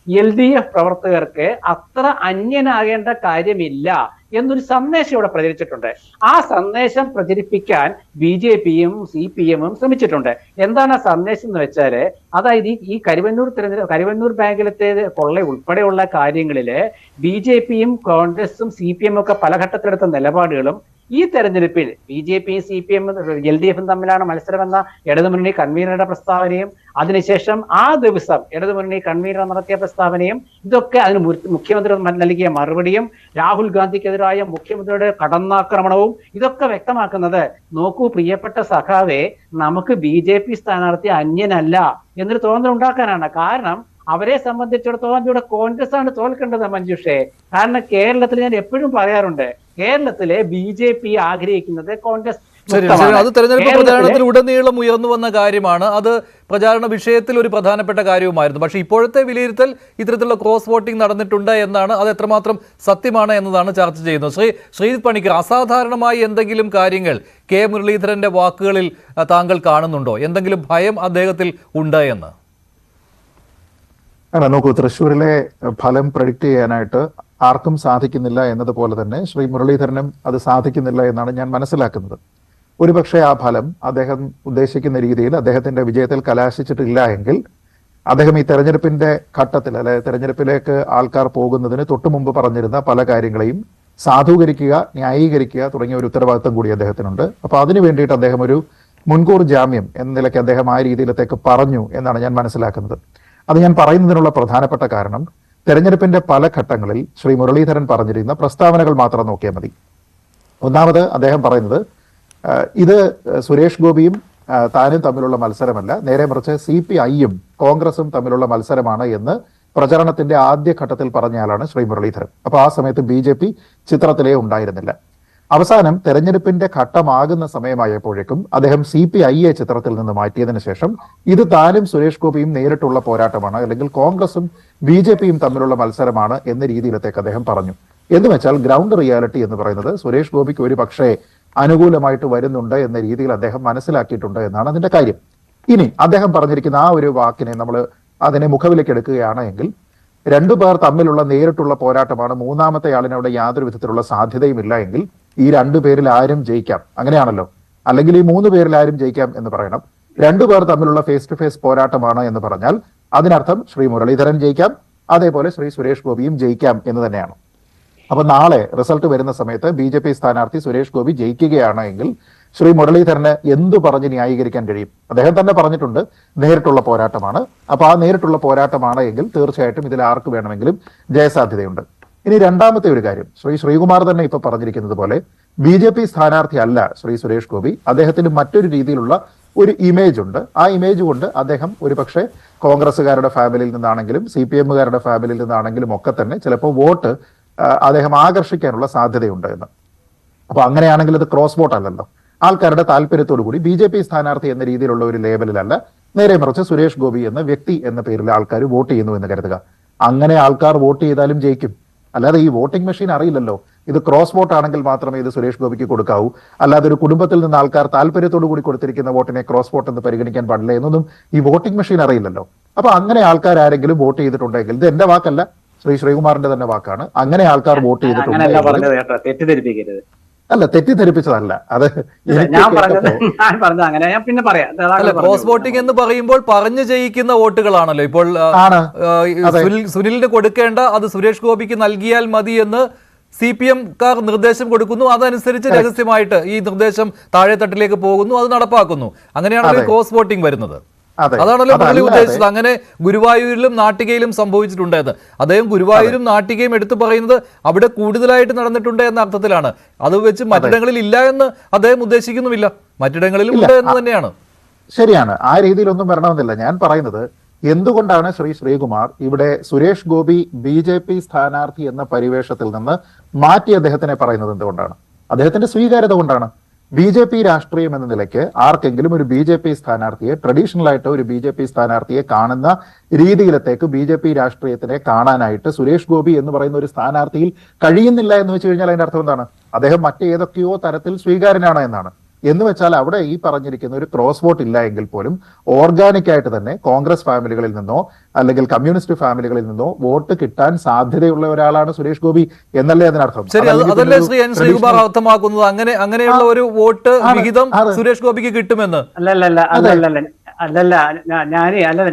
LDF പ്രവർത്തകർക്ക് അത്ര അന്യനാകേണ്ട കാര്യമില്ല എന്നൊരു സന്ദേശം ഇവിടെ പ്രചരിച്ചിട്ടുണ്ട്. ആ സന്ദേശം പ്രചരിപ്പിക്കാൻ BJPയും CPMും ശ്രമിച്ചിട്ടുണ്ട്. എന്താണ് ആ സന്ദേശം എന്ന് വെച്ചാല്, അതായത് ഈ കരുവന്നൂർ ബാങ്കിലത്തെ കൊള്ള ഉൾപ്പെടെയുള്ള കാര്യങ്ങളില് BJPയും കോൺഗ്രസും CPMും ഒക്കെ പല ഘട്ടത്തിലെടുത്ത നിലപാടുകളും ഈ തെരഞ്ഞെടുപ്പിൽ BJPയും CPMും LDFും തമ്മിലാണ് മത്സരമെന്ന ഇടതുമുന്നണി കൺവീനറുടെ പ്രസ്താവനയും അതിനുശേഷം ആ ദിവസം ഇടതുമുന്നണി കൺവീനർ നടത്തിയ പ്രസ്താവനയും ഇതൊക്കെ അതിന് മുഖ്യമന്ത്രി നൽകിയ മറുപടിയും രാഹുൽ ഗാന്ധിക്കെതിരായ മുഖ്യമന്ത്രിയുടെ കടന്നാക്രമണവും ഇതൊക്കെ വ്യക്തമാക്കുന്നത്, നോക്കൂ പ്രിയപ്പെട്ട സഖാവെ, നമുക്ക് BJP സ്ഥാനാർത്ഥി അന്യനല്ല എന്നൊരു തോന്നൽ ഉണ്ടാക്കാനാണ്. കാരണം അവരെ സംബന്ധിച്ചിടത്തോളം ഇവിടെ കോൺഗ്രസ് ആണ് തോൽക്കേണ്ടത് മഞ്ജുഷേ. കാരണം കേരളത്തിൽ ഞാൻ എപ്പോഴും പറയാറുണ്ട്, കേരളത്തിലെ BJP ആഗ്രഹിക്കുന്നത് കോൺഗ്രസ്. അത് തെരഞ്ഞെടുപ്പ് പ്രചാരണത്തിൽ ഉടനീളം ഉയർന്നു വന്ന കാര്യമാണ്. അത് പ്രചാരണ വിഷയത്തിൽ ഒരു പ്രധാനപ്പെട്ട കാര്യവുമായിരുന്നു. പക്ഷേ ഇപ്പോഴത്തെ വിലയിരുത്തൽ ഇത്തരത്തിലുള്ള ക്രോസ് വോട്ടിംഗ് നടന്നിട്ടുണ്ട് എന്നാണ്. അത് എത്രമാത്രം സത്യമാണ് എന്നതാണ് ചർച്ച ചെയ്യുന്നത്. ശ്രീജിത്ത് പണിക്കർ, അസാധാരണമായി എന്തെങ്കിലും കാര്യങ്ങൾ മുരളീധരന്റെ വാക്കുകളിൽ താങ്കൾ കാണുന്നുണ്ടോ? എന്തെങ്കിലും ഭയം അദ്ദേഹത്തിൽ ഉണ്ട് എന്ന്? നോക്കൂ, തൃശ്ശൂരിലെ ഫലം പ്രഡിക്റ്റ് ചെയ്യാനായിട്ട് ആർക്കും സാധിക്കുന്നില്ല എന്നതുപോലെ തന്നെ ശ്രീ മുരളീധരനും അത് സാധിക്കുന്നില്ല എന്നാണ് ഞാൻ മനസ്സിലാക്കുന്നത്. ഒരുപക്ഷെ ആ ഫലം അദ്ദേഹം ഉദ്ദേശിക്കുന്ന രീതിയിൽ അദ്ദേഹത്തിന്റെ വിജയത്തിൽ കലാശിച്ചിട്ടില്ല എങ്കിൽ അദ്ദേഹം ഈ തെരഞ്ഞെടുപ്പിന്റെ ഘട്ടത്തിൽ, അല്ലെ തെരഞ്ഞെടുപ്പിലേക്ക് ആൾക്കാർ പോകുന്നതിന് തൊട്ടു മുമ്പ് പറഞ്ഞിരുന്ന പല കാര്യങ്ങളെയും സാധൂകരിക്കുക, ന്യായീകരിക്കുക തുടങ്ങിയ ഒരു ഉത്തരവാദിത്തം കൂടി അദ്ദേഹത്തിനുണ്ട്. അപ്പൊ അതിനു വേണ്ടിയിട്ട് അദ്ദേഹം ഒരു മുൻകൂർ ജാമ്യം എന്ന നിലയ്ക്ക് അദ്ദേഹം ആ രീതിയിലത്തേക്ക് പറഞ്ഞു എന്നാണ് ഞാൻ മനസ്സിലാക്കുന്നത്. അത് ഞാൻ പറയുന്നതിനുള്ള പ്രധാനപ്പെട്ട കാരണം, തെരഞ്ഞെടുപ്പിന്റെ പല ഘട്ടങ്ങളിൽ ശ്രീ മുരളീധരൻ പറഞ്ഞിരുന്ന പ്രസ്താവനകൾ മാത്രം നോക്കിയാൽ മതി. ഒന്നാമത് അദ്ദേഹം പറയുന്നത് ഇത് സുരേഷ് ഗോപിയും താനും തമ്മിലുള്ള മത്സരമല്ല, നേരെ മറിച്ച് CPIയും കോൺഗ്രസും തമ്മിലുള്ള മത്സരമാണ് എന്ന് പ്രചരണത്തിന്റെ ആദ്യ ഘട്ടത്തിൽ പറഞ്ഞയാളാണ് ശ്രീ മുരളീധരൻ. അപ്പൊ ആ സമയത്ത് BJP ചിത്രത്തിലേ ഉണ്ടായിരുന്നില്ല. അവസാനം തെരഞ്ഞെടുപ്പിന്റെ ഘട്ടമാകുന്ന സമയമായപ്പോഴേക്കും അദ്ദേഹം CPIയെ ചിത്രത്തിൽ നിന്ന് മാറ്റിയതിനു ശേഷം ഇത് താനും സുരേഷ് ഗോപിയും നേരിട്ടുള്ള പോരാട്ടമാണ്, അല്ലെങ്കിൽ കോൺഗ്രസും BJPയും തമ്മിലുള്ള മത്സരമാണ് എന്ന രീതിയിലത്തേക്ക് അദ്ദേഹം പറഞ്ഞു. എന്ന് വെച്ചാൽ ഗ്രൗണ്ട് റിയാലിറ്റി എന്ന് പറയുന്നത് സുരേഷ് ഗോപിക്ക് ഒരു പക്ഷേ അനുകൂലമായിട്ട് വരുന്നുണ്ട് എന്ന രീതിയിൽ അദ്ദേഹം മനസ്സിലാക്കിയിട്ടുണ്ട് എന്നാണ് അതിന്റെ കാര്യം. ഇനി അദ്ദേഹം പറഞ്ഞിരിക്കുന്ന ആ ഒരു വാക്കിനെ നമ്മൾ അതിനെ മുഖവിലേക്ക് എടുക്കുകയാണ് എങ്കിൽ, രണ്ടുപേർ തമ്മിലുള്ള നേരിട്ടുള്ള പോരാട്ടമാണ്, മൂന്നാമത്തെ ആളിന് അവിടെ യാതൊരു വിധത്തിലുള്ള സാധ്യതയും ഇല്ല എങ്കിൽ ഈ രണ്ടുപേരിൽ ആരും ജയിക്കാം, അങ്ങനെയാണല്ലോ. അല്ലെങ്കിൽ ഈ 3 പേരിൽ ആരും ജയിക്കാം എന്ന് പറയണം. രണ്ടുപേർ തമ്മിലുള്ള ഫേസ് ടു ഫേസ് പോരാട്ടമാണ് എന്ന് പറഞ്ഞാൽ അതിനർത്ഥം ശ്രീ മുരളീധരൻ ജയിക്കാം, അതേപോലെ ശ്രീ സുരേഷ് ഗോപിയും ജയിക്കാം എന്ന് തന്നെയാണ്. അപ്പൊ നാളെ റിസൾട്ട് വരുന്ന സമയത്ത് BJP സ്ഥാനാർത്ഥി സുരേഷ് ഗോപി ജയിക്കുകയാണ് എങ്കിൽ ശ്രീ മുരളീധരന് എന്തു പറഞ്ഞ് ന്യായീകരിക്കാൻ കഴിയും? അദ്ദേഹം തന്നെ പറഞ്ഞിട്ടുണ്ട് നേരിട്ടുള്ള പോരാട്ടമാണ്. അപ്പൊ ആ നേരിട്ടുള്ള പോരാട്ടമാണ് എങ്കിൽ തീർച്ചയായിട്ടും ഇതിൽ ആർക്ക് വേണമെങ്കിലും ജയസാധ്യതയുണ്ട്. ഇനി രണ്ടാമത്തെ ഒരു കാര്യം, ശ്രീകുമാർ തന്നെ ഇപ്പൊ പറഞ്ഞിരിക്കുന്നത് പോലെ BJP സ്ഥാനാർത്ഥി അല്ല ശ്രീ സുരേഷ് ഗോപി. അദ്ദേഹത്തിന് മറ്റൊരു രീതിയിലുള്ള ഒരു ഇമേജ് ഉണ്ട്. ആ ഇമേജ് കൊണ്ട് അദ്ദേഹം ഒരുപക്ഷെ കോൺഗ്രസ്സുകാരുടെ ഫാമിലിയിൽ നിന്നാണെങ്കിലും CPMകാരുടെ ഫാമിലിയിൽ നിന്നാണെങ്കിലും ഒക്കെ തന്നെ ചിലപ്പോൾ വോട്ട് അദ്ദേഹം ആകർഷിക്കാനുള്ള സാധ്യതയുണ്ട് എന്ന്. അപ്പൊ അങ്ങനെയാണെങ്കിൽ അത് ക്രോസ് വോട്ട് അല്ലല്ലോ. ആൾക്കാരുടെ താല്പര്യത്തോടു കൂടി BJP സ്ഥാനാർത്ഥി എന്ന രീതിയിലുള്ള ഒരു ലേബലിലല്ല, നേരെ മറിച്ച് സുരേഷ് ഗോപി എന്ന വ്യക്തി എന്ന പേരിൽ ആൾക്കാർ വോട്ട് ചെയ്യുന്നു എന്ന് കരുതുക. അങ്ങനെ ആൾക്കാർ വോട്ട് ചെയ്താലും ജയിക്കും. അല്ലാതെ ഈ വോട്ടിംഗ് മെഷീൻ അറിയില്ലല്ലോ, ഇത് ക്രോസ് വോട്ട് ആണെങ്കിൽ മാത്രമേ ഇത് സുരേഷ് ഗോപിക്ക് കൊടുക്കാവൂ, അല്ലാതെ ഒരു കുടുംബത്തിൽ നിന്ന് ആൾക്കാർ താല്പര്യത്തോടു കൂടി കൊടുത്തിരിക്കുന്ന വോട്ടിനെ ക്രോസ് വോട്ട് എന്ന് പരിഗണിക്കാൻ പാടില്ല എന്നൊന്നും ഈ വോട്ടിംഗ് മെഷീൻ അറിയില്ലല്ലോ. അപ്പൊ അങ്ങനെ ആൾക്കാർ ആരെങ്കിലും വോട്ട് ചെയ്തിട്ടുണ്ടെങ്കിൽ, ഇത് എന്റെ വാക്കല്ല, ശ്രീകുമാറിന്റെ തന്നെ വാക്കാണ്, അങ്ങനെ ആൾക്കാർ വോട്ട് ചെയ്തിട്ടുണ്ടെങ്കിൽ, അല്ല തെറ്റിദ്ധരിപ്പിച്ചതല്ല, അത് ക്രോസ് വോട്ടിംഗ് എന്ന് പറയുമ്പോൾ പറഞ്ഞു ചെയ്യിക്കുന്ന വോട്ടുകളാണല്ലോ. ഇപ്പോൾ സുനിലിന് കൊടുക്കേണ്ട അത് സുരേഷ് ഗോപിക്ക് നൽകിയാൽ മതി എന്ന് CPMക്കാർ നിർദ്ദേശം കൊടുക്കുന്നു, അതനുസരിച്ച് രഹസ്യമായിട്ട് ഈ നിർദ്ദേശം താഴെത്തട്ടിലേക്ക് പോകുന്നു, അത് നടപ്പാക്കുന്നു. അങ്ങനെയാണല്ലോ ക്രോസ് വോട്ടിംഗ് വരുന്നത്. അതാണല്ലോ മുരളി ഉദ്ദേശിച്ചത്. അങ്ങനെ ഗുരുവായൂരിലും നാട്ടികയിലും സംഭവിച്ചിട്ടുണ്ടെന്ന്. അദ്ദേഹം ഗുരുവായൂരും നാട്ടികയും എടുത്തു പറയുന്നത് അവിടെ കൂടുതലായിട്ട് നടന്നിട്ടുണ്ട് എന്ന അർത്ഥത്തിലാണ്. അത് വെച്ച് മറ്റിടങ്ങളിൽ ഇല്ല എന്ന് അദ്ദേഹം ഉദ്ദേശിക്കുന്നുമില്ല, മറ്റിടങ്ങളിലും ഉണ്ട് എന്ന് തന്നെയാണ്. ശരിയാണ്, ആ രീതിയിലൊന്നും വരണമെന്നില്ല. ഞാൻ പറയുന്നത് എന്തുകൊണ്ടാണ് ശ്രീകുമാർ ഇവിടെ സുരേഷ് ഗോപി BJP സ്ഥാനാർത്ഥി എന്ന പരിവേഷത്തിൽ നിന്ന് മാറ്റി അദ്ദേഹത്തിനെ പറയുന്നത് എന്തുകൊണ്ടാണ്? അദ്ദേഹത്തിന്റെ സ്വീകാര്യത കൊണ്ടാണ്. BJP രാഷ്ട്രീയം എന്ന നിലയ്ക്ക് ആർക്കെങ്കിലും ഒരു BJP സ്ഥാനാർത്ഥിയെ, ട്രഡീഷണൽ ആയിട്ട് ഒരു BJP സ്ഥാനാർത്ഥിയെ കാണുന്ന രീതിയിലത്തേക്ക് BJP രാഷ്ട്രീയത്തിനെ കാണാനായിട്ട് സുരേഷ് ഗോപി എന്ന് പറയുന്ന ഒരു സ്ഥാനാർത്ഥിയിൽ കഴിയുന്നില്ല എന്ന് വെച്ച് കഴിഞ്ഞാൽ അതിന്റെ അർത്ഥം എന്താണ്? അദ്ദേഹം മറ്റേതൊക്കെയോ തരത്തിൽ സ്വീകാര്യനാണ് എന്നാണ്. എന്ന് വെച്ചാൽ അവിടെ ഈ പറഞ്ഞിരിക്കുന്ന ഒരു ക്രോസ് വോട്ട് ഇല്ല എങ്കിൽ പോലും ഓർഗാനിക് ആയിട്ട് തന്നെ കോൺഗ്രസ് ഫാമിലികളിൽ നിന്നോ അല്ലെങ്കിൽ കമ്മ്യൂണിസ്റ്റ് ഫാമിലികളിൽ നിന്നോ വോട്ട് കിട്ടാൻ സാധ്യതയുള്ള ഒരാളാണ് സുരേഷ് ഗോപി എന്നല്ലേ അതിനർത്ഥം? ശരി, അതല്ലേ ശ്രീകുമാർ അർത്ഥമാക്കുന്നത്? അങ്ങനെയുള്ള ഒരു വോട്ട് വിഹിതം സുരേഷ് ഗോപിക്ക് കിട്ടുമെന്ന്?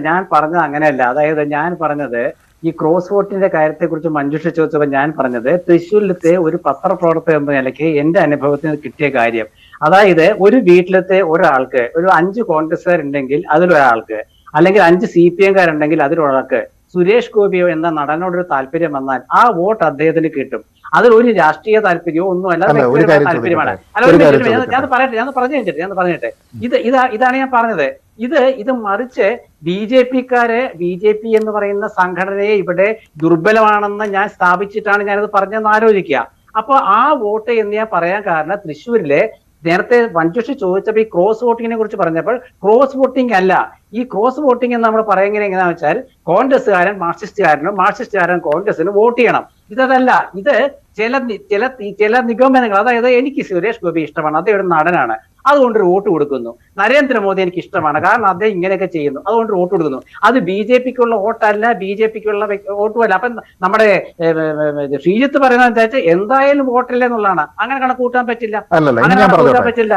ഞാൻ പറഞ്ഞത് അങ്ങനെയല്ല. അതായത് ഞാൻ പറഞ്ഞത് ഈ ക്രോസ് വോട്ടിന്റെ കാര്യത്തെ കുറിച്ച് മഞ്ജുഷ ചോദിച്ചപ്പോൾ ഞാൻ പറഞ്ഞത് തൃശ്ശൂരിലത്തെ ഒരു പത്രപ്രവർത്തകൻ എന്ന നിലയ്ക്ക് എന്റെ അനുഭവത്തിന് കിട്ടിയ കാര്യം, അതായത് ഒരു വീട്ടിലത്തെ ഒരാൾക്ക് ഒരു 5 കോൺഗ്രസ്സുകാരുണ്ടെങ്കിൽ അതിലൊരാൾക്ക്, അല്ലെങ്കിൽ 5 CPMകാരുണ്ടെങ്കിൽ അതിലൊരാൾക്ക് സുരേഷ് ഗോപിയോ എന്ന നടനോടൊരു താല്പര്യം വന്നാൽ ആ വോട്ട് അദ്ദേഹത്തിന് കിട്ടും. അതിലൊരു രാഷ്ട്രീയ താല്പര്യമോ ഒന്നുമല്ല, താല്പര്യമാണ്. ഞാൻ പറഞ്ഞിട്ടെ ഇതാണ് ഞാൻ പറഞ്ഞത്. ഇത് മറിച്ച് BJP എന്ന് പറയുന്ന സംഘടനയെ ഇവിടെ ദുർബലമാണെന്ന് ഞാൻ സ്ഥാപിച്ചിട്ടാണ് ഞാനത് പറഞ്ഞതെന്ന് ആലോചിക്കുക. അപ്പൊ ആ വോട്ട് എന്ന് ഞാൻ പറയാൻ കാരണം, തൃശ്ശൂരിലെ നേരത്തെ മഞ്ജുഷ ചോദിച്ചപ്പോൾ ഈ ക്രോസ് വോട്ടിങ്ങിനെ കുറിച്ച് പറഞ്ഞപ്പോൾ ക്രോസ് വോട്ടിംഗ് അല്ല. ഈ ക്രോസ് വോട്ടിംഗ് എന്ന് നമ്മൾ പറയുന്നത് എങ്ങനെയാണെന്ന് വെച്ചാൽ കോൺഗ്രസ്സുകാരൻ മാർക്സിസ്റ്റുകാരനും മാർക്സിസ്റ്റുകാരൻ കോൺഗ്രസിനും വോട്ട് ചെയ്യണം. ഇതല്ല, ഇത് ചില നിഗമനങ്ങൾ. അതായത് എനിക്ക് സുരേഷ് ഗോപി ഇഷ്ടമാണ്, അദ്ദേഹം ഒരു നടനാണ്, അതുകൊണ്ടൊരു വോട്ട് കൊടുക്കുന്നു. നരേന്ദ്രമോദി എനിക്ക് ഇഷ്ടമാണ്, കാരണം അദ്ദേഹം ഇങ്ങനെയൊക്കെ ചെയ്യുന്നു, അതുകൊണ്ട് വോട്ട് കൊടുക്കുന്നു. അത് BJPക്കുള്ള വോട്ടല്ല, BJPക്കുള്ള വോട്ടുമല്ല. അപ്പൊ നമ്മുടെ ശ്രീജിത്ത് പറയുന്നത് എന്തായാലും വോട്ടില്ല എന്നുള്ളതാണ്. അങ്ങനെ കണക്കൂട്ടാൻ പറ്റില്ല, പറ്റില്ല.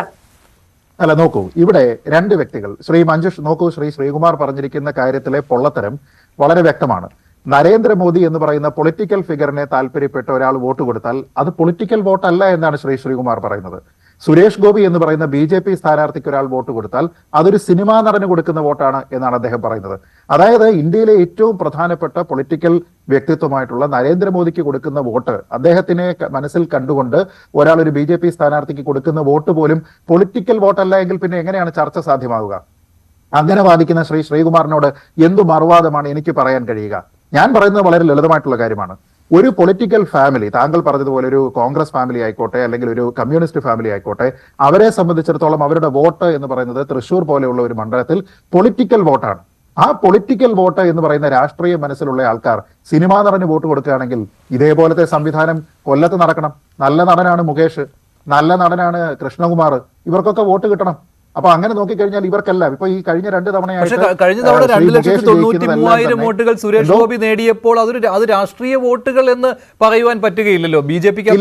അല്ല, നോക്കൂ, ഇവിടെ 2 വ്യക്തികൾ, മഞ്ജുഷ് നോക്കൂ, ശ്രീകുമാർ പറഞ്ഞിരിക്കുന്ന കാര്യത്തിലെ പൊള്ളത്തരം വളരെ വ്യക്തമാണ്. നരേന്ദ്രമോദി എന്ന് പറയുന്ന പൊളിറ്റിക്കൽ ഫിഗറിനെ താല്പര്യപ്പെട്ട ഒരാൾ വോട്ട് കൊടുത്താൽ അത് പൊളിറ്റിക്കൽ വോട്ടല്ല എന്നാണ് ശ്രീകുമാർ പറയുന്നത്. സുരേഷ് ഗോപി എന്ന് പറയുന്ന BJP സ്ഥാനാർത്ഥിക്ക് ഒരാൾ വോട്ട് കൊടുത്താൽ അതൊരു സിനിമാ നടന് കൊടുക്കുന്ന വോട്ടാണ് എന്നാണ് അദ്ദേഹം പറയുന്നത്. അതായത് ഇന്ത്യയിലെ ഏറ്റവും പ്രധാനപ്പെട്ട പൊളിറ്റിക്കൽ വ്യക്തിത്വമായിട്ടുള്ള നരേന്ദ്രമോദിക്ക് കൊടുക്കുന്ന വോട്ട്, അദ്ദേഹത്തിനെ മനസ്സിൽ കണ്ടുകൊണ്ട് ഒരാൾ ഒരു BJP സ്ഥാനാർത്ഥിക്ക് കൊടുക്കുന്ന വോട്ട് പോലും പൊളിറ്റിക്കൽ വോട്ടല്ല എങ്കിൽ പിന്നെ എങ്ങനെയാണ് ചർച്ച സാധ്യമാവുക? അങ്ങനെ വാദിക്കുന്ന ശ്രീകുമാറിനോട് എന്തു മറുവാദമാണ് എനിക്ക് പറയാൻ കഴിയുക? ഞാൻ പറയുന്നത് വളരെ ലളിതമായിട്ടുള്ള കാര്യമാണ്. ഒരു പൊളിറ്റിക്കൽ ഫാമിലി, താങ്കൾ പറഞ്ഞതുപോലെ ഒരു കോൺഗ്രസ് ഫാമിലി ആയിക്കോട്ടെ, അല്ലെങ്കിൽ ഒരു കമ്മ്യൂണിസ്റ്റ് ഫാമിലി ആയിക്കോട്ടെ, അവരെ സംബന്ധിച്ചിടത്തോളം അവരുടെ വോട്ട് എന്ന് പറയുന്നത് തൃശ്ശൂർ പോലെയുള്ള ഒരു മണ്ഡലത്തിൽ പൊളിറ്റിക്കൽ വോട്ടാണ്. ആ പൊളിറ്റിക്കൽ വോട്ട് എന്ന് പറയുന്ന രാഷ്ട്രീയ മനസ്സിലുള്ള ആൾക്കാർ സിനിമാ നടന് വോട്ട് കൊടുക്കുകയാണെങ്കിൽ ഇതേപോലത്തെ സംവിധാനം കൊല്ലത്ത് നടക്കണം. നല്ല നടനാണ് മുകേഷ്, നല്ല നടനാണ് കൃഷ്ണകുമാർ, ഇവർക്കൊക്കെ വോട്ട് കിട്ടണം. അപ്പൊ അങ്ങനെ നോക്കിക്കഴിഞ്ഞാൽ ഇവർക്കെല്ലാം ഇപ്പൊ ഈ കഴിഞ്ഞ 2 തവണയായിട്ട് കഴിഞ്ഞ തവണ 2,93,000 വോട്ടുകൾ സുരേഷ് ഗോപി നേടിയപ്പോൾ അത് രാഷ്ട്രീയ വോട്ടുകൾ എന്ന് പറയുവാൻ പറ്റുകയില്ലല്ലോ. BJPക്ക്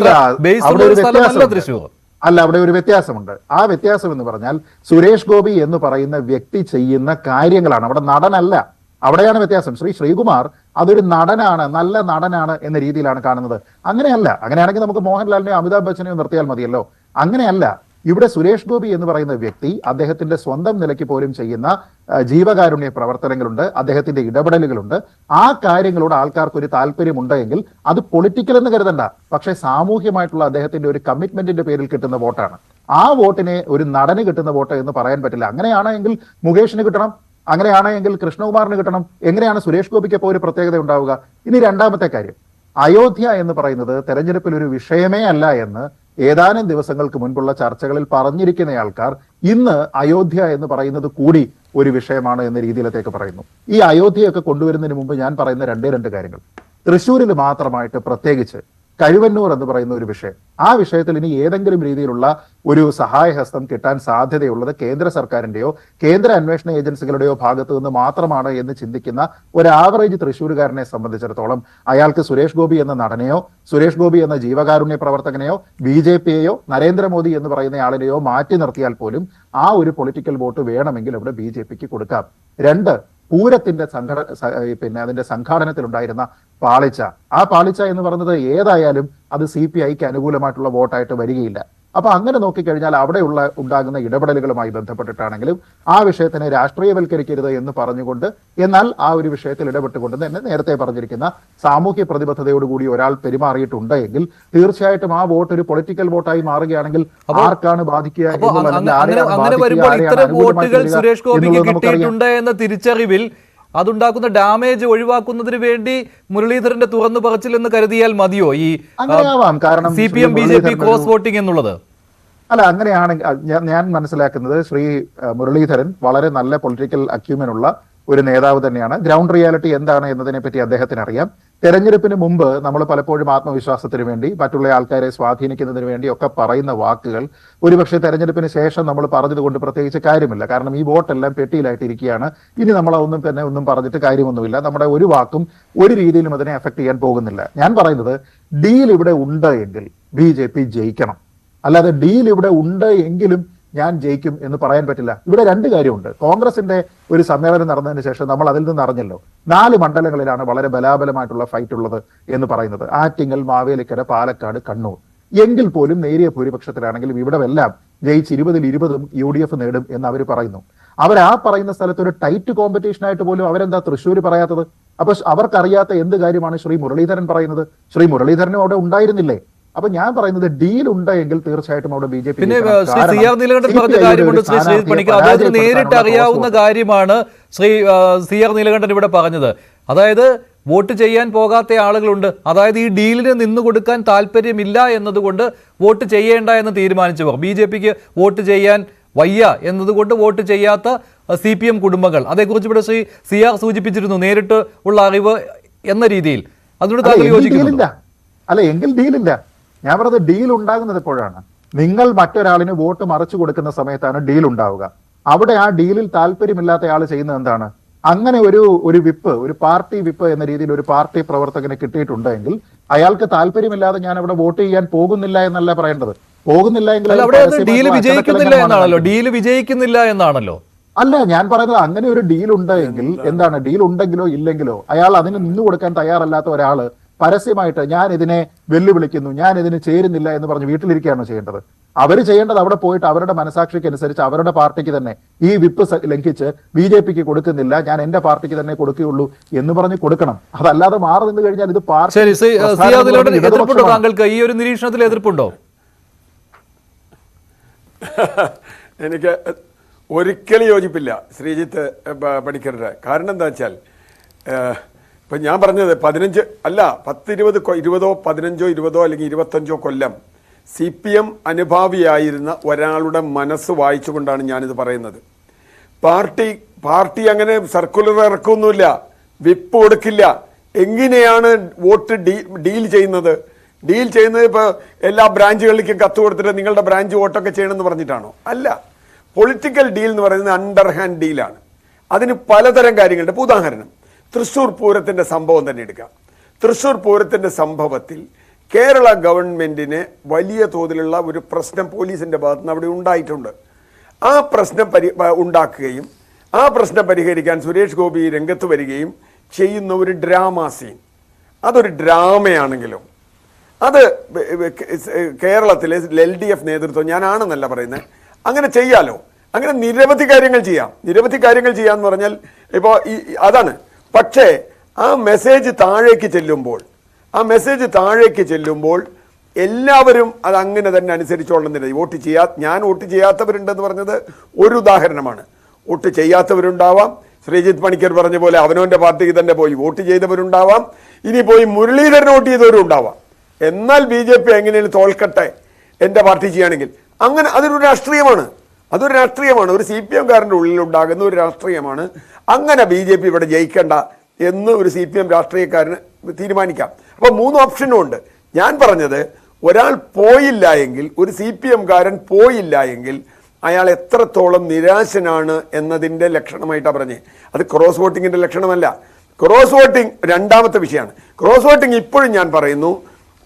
തൃശ്ശൂർ അല്ല, അവിടെ ഒരു വ്യത്യാസമുണ്ട്. ആ വ്യത്യാസം എന്ന് പറഞ്ഞാൽ സുരേഷ് ഗോപി എന്ന് പറയുന്ന വ്യക്തി ചെയ്യുന്ന കാര്യങ്ങളാണ്, അവിടെ നടനല്ല. അവിടെയാണ് വ്യത്യാസം. ശ്രീകുമാർ അതൊരു നടനാണ്, നല്ല നടനാണ് എന്ന രീതിയിലാണ് കാണുന്നത്. അങ്ങനെയല്ല. അങ്ങനെയാണെങ്കിൽ നമുക്ക് മോഹൻലാലിനെയോ അമിതാഭ് ബച്ചനെയോ നിർത്തിയാൽ മതിയല്ലോ. അങ്ങനെയല്ല. ഇവിടെ സുരേഷ് ഗോപി എന്ന് പറയുന്ന വ്യക്തി അദ്ദേഹത്തിന്റെ സ്വന്തം നിലയ്ക്ക് പോലും ചെയ്യുന്ന ജീവകാരുണ്യ പ്രവർത്തനങ്ങളുണ്ട്, അദ്ദേഹത്തിന്റെ ഇടപെടലുകളുണ്ട്. ആ കാര്യങ്ങളോട് ആൾക്കാർക്ക് ഒരു താല്പര്യമുണ്ടെങ്കിൽ അത് പൊളിറ്റിക്കൽ എന്ന് കരുതണ്ട, പക്ഷേ സാമൂഹ്യമായിട്ടുള്ള അദ്ദേഹത്തിന്റെ ഒരു കമ്മിറ്റ്മെന്റിന്റെ പേരിൽ കിട്ടുന്ന വോട്ടാണ്. ആ വോട്ടിനെ ഒരു നടന് കിട്ടുന്ന വോട്ട് എന്ന് പറയാൻ പറ്റില്ല. അങ്ങനെയാണെങ്കിൽ മുകേഷിന് കിട്ടണം, അങ്ങനെയാണെങ്കിൽ കൃഷ്ണകുമാറിന് കിട്ടണം. എങ്ങനെയാണ് സുരേഷ് ഗോപിക്ക് ഇപ്പോൾ ഒരു പ്രത്യേകത ഉണ്ടാവുക? ഇനി രണ്ടാമത്തെ കാര്യം, അയോധ്യ എന്ന് പറയുന്നത് തെരഞ്ഞെടുപ്പിൽ ഒരു വിഷയമേ അല്ല എന്ന് ഏതാനും ദിവസങ്ങൾക്ക് മുൻപുള്ള ചർച്ചകളിൽ പറഞ്ഞിരിക്കുന്ന ആൾക്കാർ ഇന്ന് അയോധ്യ എന്ന് പറയുന്നത് കൂടി ഒരു വിഷയമാണ് എന്ന രീതിയിലത്തേക്ക് പറയുന്നു. ഈ അയോധ്യയൊക്കെ കൊണ്ടുവരുന്നതിന് മുമ്പ് ഞാൻ പറയുന്ന രണ്ട് കാര്യങ്ങൾ, തൃശ്ശൂരിൽ മാത്രമായിട്ട് പ്രത്യേകിച്ച് കഴിവന്നൂർ എന്ന് പറയുന്ന ഒരു വിഷയം, ആ വിഷയത്തിൽ ഇനി ഏതെങ്കിലും രീതിയിലുള്ള ഒരു സഹായഹസ്തം കിട്ടാൻ സാധ്യതയുള്ളത് കേന്ദ്ര സർക്കാരിന്റെയോ കേന്ദ്ര അന്വേഷണ ഏജൻസികളുടെയോ ഭാഗത്തു നിന്ന് മാത്രമാണ് എന്ന് ചിന്തിക്കുന്ന ഒരു ആവറേജ് തൃശ്ശൂരുകാരനെ സംബന്ധിച്ചിടത്തോളം അയാൾക്ക് സുരേഷ് ഗോപി എന്ന നടനെയോ സുരേഷ് ഗോപി എന്ന ജീവകാരുണ്യ പ്രവർത്തകനെയോ BJPയെയോ നരേന്ദ്രമോദി എന്ന് പറയുന്ന ആളിനെയോ മാറ്റി നിർത്തിയാൽ പോലും ആ ഒരു പൊളിറ്റിക്കൽ വോട്ട് വേണമെങ്കിൽ അവിടെ BJPക്ക് കൊടുക്കാം. 2, പൂരത്തിന്റെ അതിന്റെ സംഘാടനത്തിലുണ്ടായിരുന്ന പാളിച്ച, ആ പാളിച്ച എന്ന് പറയുന്നത് ഏതായാലും അത് CPIക്ക് അനുകൂലമായിട്ടുള്ള വോട്ടായിട്ട് വരികയില്ല. അപ്പൊ അങ്ങനെ നോക്കിക്കഴിഞ്ഞാൽ അവിടെയുള്ള ഉണ്ടാകുന്ന ഇടപെടലുകളുമായി ബന്ധപ്പെട്ടിട്ടാണെങ്കിലും ആ വിഷയത്തിനെ രാഷ്ട്രീയവൽക്കരിക്കരുത് എന്ന് പറഞ്ഞുകൊണ്ട്, എന്നാൽ ആ ഒരു വിഷയത്തിൽ ഇടപെട്ടുകൊണ്ട് തന്നെ നേരത്തെ പറഞ്ഞിരിക്കുന്ന സാമൂഹ്യ പ്രതിബദ്ധതയോടുകൂടി ഒരാൾ പെരുമാറിയിട്ടുണ്ട് എങ്കിൽ തീർച്ചയായിട്ടും ആ വോട്ട് ഒരു പൊളിറ്റിക്കൽ വോട്ടായി മാറുകയാണെങ്കിൽ ആർക്കാണ് ബാധിക്കുക സുരേഷ് ഗോപിക്ക് കിട്ടിയിട്ടുണ്ട് എന്ന തിരിച്ചറിവിൽ അതുണ്ടാക്കുന്ന ഡാമേജ് ഒഴിവാക്കുന്നതിന് വേണ്ടി മുരളീധരന്റെ തുറന്നു പറച്ചിൽ എന്ന് കരുതിയാൽ മതിയോ ഈ CPM BJP ക്രോസ് വോട്ടിംഗ് എന്നുള്ളത്? അല്ല, അങ്ങനെയാണെങ്കിൽ ഞാൻ മനസ്സിലാക്കുന്നത് മുരളീധരൻ വളരെ നല്ല പൊളിറ്റിക്കൽ അക്യൂമൻ ഉള്ള ഒരു നേതാവ് തന്നെയാണ്. ഗ്രൗണ്ട് റിയാലിറ്റി എന്താണ് എന്നതിനെ പറ്റി അദ്ദേഹത്തിന് അറിയാം. തെരഞ്ഞെടുപ്പിന് മുമ്പ് നമ്മൾ പലപ്പോഴും ആത്മവിശ്വാസത്തിന് വേണ്ടി മറ്റുള്ള ആൾക്കാരെ സ്വാധീനിക്കുന്നതിന് വേണ്ടി ഒക്കെ പറയുന്ന വാക്കുകൾ ഒരുപക്ഷെ തെരഞ്ഞെടുപ്പിന് ശേഷം നമ്മൾ പറഞ്ഞതുകൊണ്ട് പ്രത്യേകിച്ച് കാര്യമില്ല. കാരണം ഈ വോട്ടെല്ലാം പെട്ടിയിലായിട്ട് ഇരിക്കുകയാണ്. ഇനി നമ്മൾ ഒന്നും പറഞ്ഞിട്ട് കാര്യമൊന്നുമില്ല. നമ്മുടെ ഒരു വാക്കും ഒരു രീതിയിലും അതിനെ അഫക്ട് ചെയ്യാൻ പോകുന്നില്ല. ഞാൻ പറയുന്നത് ഡീൽ ഇവിടെ ഉണ്ട് എങ്കിൽ BJP ജയിക്കണം. അല്ലാതെ ഡീൽ ഇവിടെ ഉണ്ട് എങ്കിലും ഞാൻ ജയിക്കും എന്ന് പറയാൻ പറ്റില്ല. ഇവിടെ 2 കാര്യമുണ്ട്. കോൺഗ്രസിന്റെ ഒരു സമ്മേളനം നടന്നതിന് ശേഷം നമ്മൾ അതിൽ നിന്ന് അറിഞ്ഞല്ലോ 4 മണ്ഡലങ്ങളിലാണ് വളരെ ബലാബലമായിട്ടുള്ള ഫൈറ്റ് ഉള്ളത് എന്ന് പറയുന്നത്. ആറ്റിങ്ങൽ, മാവേലിക്കര, പാലക്കാട്, കണ്ണൂർ. എങ്കിൽ പോലും നേരിയ ഭൂരിപക്ഷത്തിലാണെങ്കിലും ഇവിടെ എല്ലാം ജയിച്ച് 20-ൽ 20 UDF നേടും എന്ന് അവർ പറയുന്നു. അവർ ആ പറയുന്ന സ്ഥലത്ത് ഒരു ടൈറ്റ് കോമ്പറ്റീഷൻ ആയിട്ട് പോലും അവരെന്താ തൃശ്ശൂർ പറയാത്തത്? അപ്പൊ അവർക്കറിയാത്ത എന്ത് കാര്യമാണ് മുരളീധരൻ പറയുന്നത്? മുരളീധരനും അവിടെ ഉണ്ടായിരുന്നില്ലേ? അപ്പൊ ഞാൻ പറയുന്നത് ഡീൽ ഉണ്ടെങ്കിൽ തീർച്ചയായിട്ടും അവിടെ BJP. പിന്നെ നേരിട്ട് അറിയാവുന്ന കാര്യമാണ് CR നീലകണ്ഠൻ ഇവിടെ പറഞ്ഞത്. അതായത് വോട്ട് ചെയ്യാൻ പോകാത്ത ആളുകളുണ്ട്. അതായത് ഈ ഡീലിന് നിന്നു കൊടുക്കാൻ താല്പര്യമില്ല എന്നതുകൊണ്ട് വോട്ട് ചെയ്യേണ്ട എന്ന് തീരുമാനിച്ചവർ, BJPക്ക് വോട്ട് ചെയ്യാൻ വയ്യ എന്നതുകൊണ്ട് വോട്ട് ചെയ്യാത്ത CPM കുടുംബങ്ങൾ, അതേക്കുറിച്ച് ഇവിടെ CR സൂചിപ്പിച്ചിരുന്നു, നേരിട്ട് ഉള്ള അറിവ് എന്ന രീതിയിൽ. അതിനോട് താങ്കൾ യോജിക്കുന്നില്ല? അല്ല, എങ്കിൽ ഡീലില്ല. ഞാൻ പറഞ്ഞത് ഡീൽ ഉണ്ടാകുന്നത് എപ്പോഴാണ്? നിങ്ങൾ മറ്റൊരാളിന് വോട്ട് മറിച്ചു കൊടുക്കുന്ന സമയത്താണ് ഡീൽ ഉണ്ടാവുക. അവിടെ ആ ഡീലിൽ താല്പര്യമില്ലാത്ത ആൾ ചെയ്യുന്നത് എന്താണ്? അങ്ങനെ ഒരു വിപ്പ്, ഒരു പാർട്ടി വിപ്പ് എന്ന രീതിയിൽ ഒരു പാർട്ടി പ്രവർത്തകന് കിട്ടിയിട്ടുണ്ടെങ്കിൽ അയാൾക്ക് താല്പര്യമില്ലാതെ ഞാൻ അവിടെ വോട്ട് ചെയ്യാൻ പോകുന്നില്ല എന്നല്ല പറയേണ്ടത്. പോകുന്നില്ല എങ്കിൽ ഡീൽ വിജയിക്കുന്നില്ല എന്നാണല്ലോ. അല്ല, ഞാൻ പറയുന്നത് അങ്ങനെ ഒരു ഡീൽ ഉണ്ടെങ്കിൽ എന്താണ്? ഡീൽ ഉണ്ടെങ്കിലോ ഇല്ലെങ്കിലോ അയാൾ അതിന് നിന്നു കൊടുക്കാൻ തയ്യാറല്ലാത്ത ഒരാള് പരസ്യമായിട്ട് ഞാൻ ഇതിനെ വെല്ലുവിളിക്കുന്നു, ഞാൻ ഇതിന് ചേരുന്നില്ല എന്ന് പറഞ്ഞ് വീട്ടിലിരിക്കുകയാണോ ചെയ്യേണ്ടത്? അവർ ചെയ്യേണ്ടത് അവിടെ പോയിട്ട് അവരുടെ മനസാക്ഷിക്ക് അനുസരിച്ച് അവരുടെ പാർട്ടിക്ക് തന്നെ ഈ വിപ്പ് ലംഘിച്ച് BJP-ക്ക് കൊടുക്കുന്നില്ല, ഞാൻ എന്റെ പാർട്ടിക്ക് തന്നെ കൊടുക്കുകയുള്ളൂ എന്ന് പറഞ്ഞ് കൊടുക്കണം. അതല്ലാതെ മാറി നിന്ന് കഴിഞ്ഞാൽ ഇത് പാർട്ടി. ശരി, എതിർപ്പുണ്ടോ താങ്കൾക്ക്? ഈ ഒരു നിരീക്ഷണത്തിൽ എതിർപ്പുണ്ടോ? എനിക്ക് ഒരിക്കലും യോജിപ്പില്ല ശ്രീജിത്ത് പണിക്കരുടെ. കാരണം എന്താ വെച്ചാൽ ഇപ്പം ഞാൻ പറഞ്ഞത് 15 അല്ല 10, 20, 20, 15, 20 അല്ലെങ്കിൽ 25 കൊല്ലം CPM അനുഭാവിയായിരുന്ന ഒരാളുടെ മനസ്സ് വായിച്ചുകൊണ്ടാണ് ഞാനിത് പറയുന്നത്. പാർട്ടി അങ്ങനെ സർക്കുലർ ഇറക്കൊന്നുമില്ല, വിപ്പ് കൊടുക്കില്ല. എങ്ങനെയാണ് വോട്ട് ഡീൽ ചെയ്യുന്നത്? ഡീൽ ചെയ്യുന്നത് ഇപ്പോൾ എല്ലാ ബ്രാഞ്ചുകളിലേക്കും കത്ത് കൊടുത്തിട്ട് നിങ്ങളുടെ ബ്രാഞ്ച് വോട്ടൊക്കെ ചെയ്യണമെന്ന് പറഞ്ഞിട്ടാണോ? അല്ല. പൊളിറ്റിക്കൽ ഡീൽ എന്ന് പറയുന്നത് അണ്ടർ ഹാൻഡ് ഡീലാണ്. അതിന് പലതരം കാര്യങ്ങളുണ്ട്. ഇപ്പോൾ ഉദാഹരണം, തൃശ്ശൂർ പൂരത്തിൻ്റെ സംഭവം തന്നെ എടുക്കാം. തൃശ്ശൂർ പൂരത്തിൻ്റെ സംഭവത്തിൽ കേരള ഗവൺമെൻറ്റിന് വലിയ തോതിലുള്ള ഒരു പ്രശ്നം പോലീസിൻ്റെ ഭാഗത്തുനിന്ന് അവിടെ ഉണ്ടായിട്ടുണ്ട്. ആ പ്രശ്നം ഉണ്ടാക്കുകയും ആ പ്രശ്നം പരിഹരിക്കാൻ സുരേഷ് ഗോപി രംഗത്ത് വരികയും ചെയ്യുന്ന ഒരു ഡ്രാമ സീൻ, അതൊരു ഡ്രാമയാണെങ്കിലും അത് കേരളത്തിലെ LDF നേതൃത്വം, ഞാനാണെന്നല്ല പറയുന്നത്, അങ്ങനെ ചെയ്യാലോ. അങ്ങനെ നിരവധി കാര്യങ്ങൾ ചെയ്യാമെന്ന് പറഞ്ഞാൽ ഇപ്പോൾ അതാണ്. പക്ഷേ ആ മെസ്സേജ് താഴേക്ക് ചെല്ലുമ്പോൾ എല്ലാവരും അത് അങ്ങനെ തന്നെ അനുസരിച്ചോളുന്നില്ല. ഞാൻ വോട്ട് ചെയ്യാത്തവരുണ്ടെന്ന് പറഞ്ഞത് ഒരു ഉദാഹരണമാണ്. വോട്ട് ചെയ്യാത്തവരുണ്ടാവാം. ശ്രീജിത്ത് പണിക്കർ പറഞ്ഞ പോലെ അവനവൻ്റെ പാർട്ടിക്ക് തന്നെ പോയി വോട്ട് ചെയ്തവരുണ്ടാവാം. ഇനി പോയി മുരളീധരൻ വോട്ട് ചെയ്തവരും ഉണ്ടാവാം. എന്നാൽ BJP എങ്ങനെയാണ് തോൽക്കട്ടെ എൻ്റെ പാർട്ടി ചെയ്യുകയാണെങ്കിൽ, അങ്ങനെ അതൊരു രാഷ്ട്രീയമാണ്. ഒരു CPM-കാരൻ്റെ ഉള്ളിലുണ്ടാകുന്ന ഒരു രാഷ്ട്രീയമാണ്. അങ്ങനെ BJP ഇവിടെ ജയിക്കണ്ട എന്ന് ഒരു CPM രാഷ്ട്രീയക്കാരന് തീരുമാനിക്കാം. അപ്പോൾ 3 ഓപ്ഷനും ഉണ്ട്. ഞാൻ പറഞ്ഞത്, ഒരാൾ പോയില്ല എങ്കിൽ, ഒരു CPM-കാരൻ പോയില്ല എങ്കിൽ അയാൾ എത്രത്തോളം നിരാശനാണ് എന്നതിൻ്റെ ലക്ഷണമായിട്ടാണ് പറഞ്ഞത്. അത് ക്രോസ് വോട്ടിങ്ങിൻ്റെ ലക്ഷണമല്ല. ക്രോസ് വോട്ടിംഗ് രണ്ടാമത്തെ വിഷയമാണ്. ക്രോസ് വോട്ടിംഗ് ഇപ്പോഴും ഞാൻ പറയുന്നു,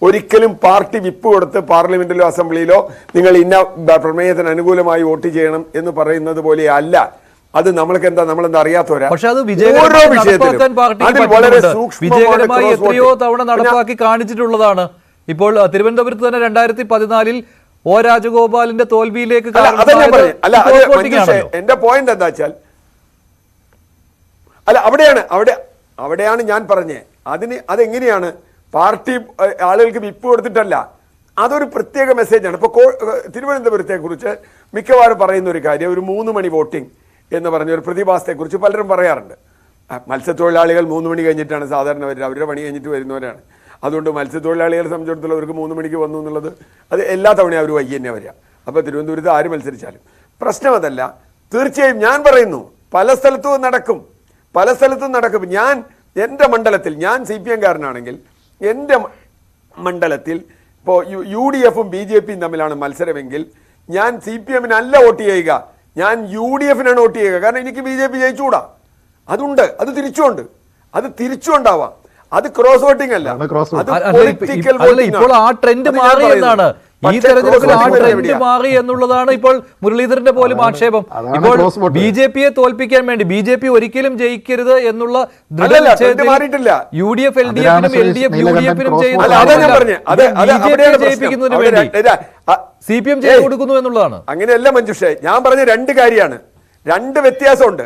ഒരിക്കലും പാർട്ടി വിപ്പ് കൊടുത്ത് പാർലമെന്റിലോ അസംബ്ലിയിലോ നിങ്ങൾ ഇന്ന പ്രമേയത്തിന് അനുകൂലമായി വോട്ട് ചെയ്യണം എന്ന് പറയുന്നത് പോലെ അല്ല. അത് നമ്മളെന്താ അറിയാത്തവരാ. പക്ഷെ അത് വിജയകരമായി എത്രയോ തവണ നടപ്പാക്കി കാണിച്ചിട്ടുള്ളതാണ്. ഇപ്പോൾ തിരുവനന്തപുരത്ത് തന്നെ 2014 O രാജഗോപാലിന്റെ തോൽവിയിലേക്ക് എന്റെ പോയിന്റ് എന്താ വെച്ചാൽ, അവിടെയാണ് ഞാൻ പറഞ്ഞത്. അതെങ്ങനെയാണ് പാർട്ടി ആളുകൾക്ക് വിപ്പ് കൊടുത്തിട്ടല്ല, അതൊരു പ്രത്യേക മെസ്സേജാണ്. ഇപ്പോൾ തിരുവനന്തപുരത്തെ കുറിച്ച് മിക്കവാറും പറയുന്ന ഒരു കാര്യം, ഒരു 3 മണി വോട്ടിംഗ് എന്ന് പറഞ്ഞ ഒരു പ്രതിഭാസത്തെക്കുറിച്ച് പലരും പറയാറുണ്ട്. മത്സ്യത്തൊഴിലാളികൾ 3 മണി കഴിഞ്ഞിട്ടാണ് സാധാരണ വരിക, അവരുടെ പണി കഴിഞ്ഞിട്ട് വരുന്നവരാണ്. അതുകൊണ്ട് മത്സ്യത്തൊഴിലാളികളെ സംബന്ധിച്ചിടത്തോളം അവർക്ക് 3 മണിക്ക് വന്നു എന്നുള്ളത് അത് എല്ലാ തവണയും അവർ വൈകി തന്നെ വരിക. അപ്പോൾ തിരുവനന്തപുരത്ത് ആര് മത്സരിച്ചാലും പ്രശ്നം അതല്ല. തീർച്ചയായും ഞാൻ പറയുന്നു, പല സ്ഥലത്തും നടക്കും. എൻ്റെ മണ്ഡലത്തിൽ, ഞാൻ CPM-കാരനാണെങ്കിൽ എൻ്റെ മണ്ഡലത്തിൽ ഇപ്പോൾ UDF-ഉം BJP-യും തമ്മിലാണ് മത്സരമെങ്കിൽ ഞാൻ CPM-ന് അല്ല വോട്ട് ചെയ്യുക, ഞാൻ UDF-നാണ് വോട്ട് ചെയ്യുക. കാരണം എനിക്ക് BJP ജയിച്ചുകൂടാ. അതുണ്ട്, അത് തിരിച്ചുണ്ടാവാം. അത് ക്രോസ് വോട്ടിംഗ് അല്ല, അത് പൊളിറ്റിക്കൽ വോട്ടിംഗ്. ഇപ്പോൾ ആ ട്രെൻഡ് മാറി എന്നാണ്, ഈ തെരഞ്ഞെടുപ്പിൽ ആ ട്രെൻഡ് മാറി എന്നുള്ളതാണ് ഇപ്പോൾ മുരളീധരന്റെ പോലും ആക്ഷേപം. ഇപ്പോൾ BJP-യെ തോൽപ്പിക്കാൻ വേണ്ടി BJP ഒരിക്കലും ജയിക്കരുത് എന്നുള്ള UDF LDF-നും LDF UDF-നും ജയിപ്പിക്കുന്നതിന് വേണ്ടി CPM ചെയ്ത് കൊടുക്കുന്നു എന്നുള്ളതാണ്. അങ്ങനെയല്ല മഞ്ജുഷേ, ഞാൻ പറഞ്ഞ 2 കാര്യമാണ്, 2 വ്യത്യാസമുണ്ട്.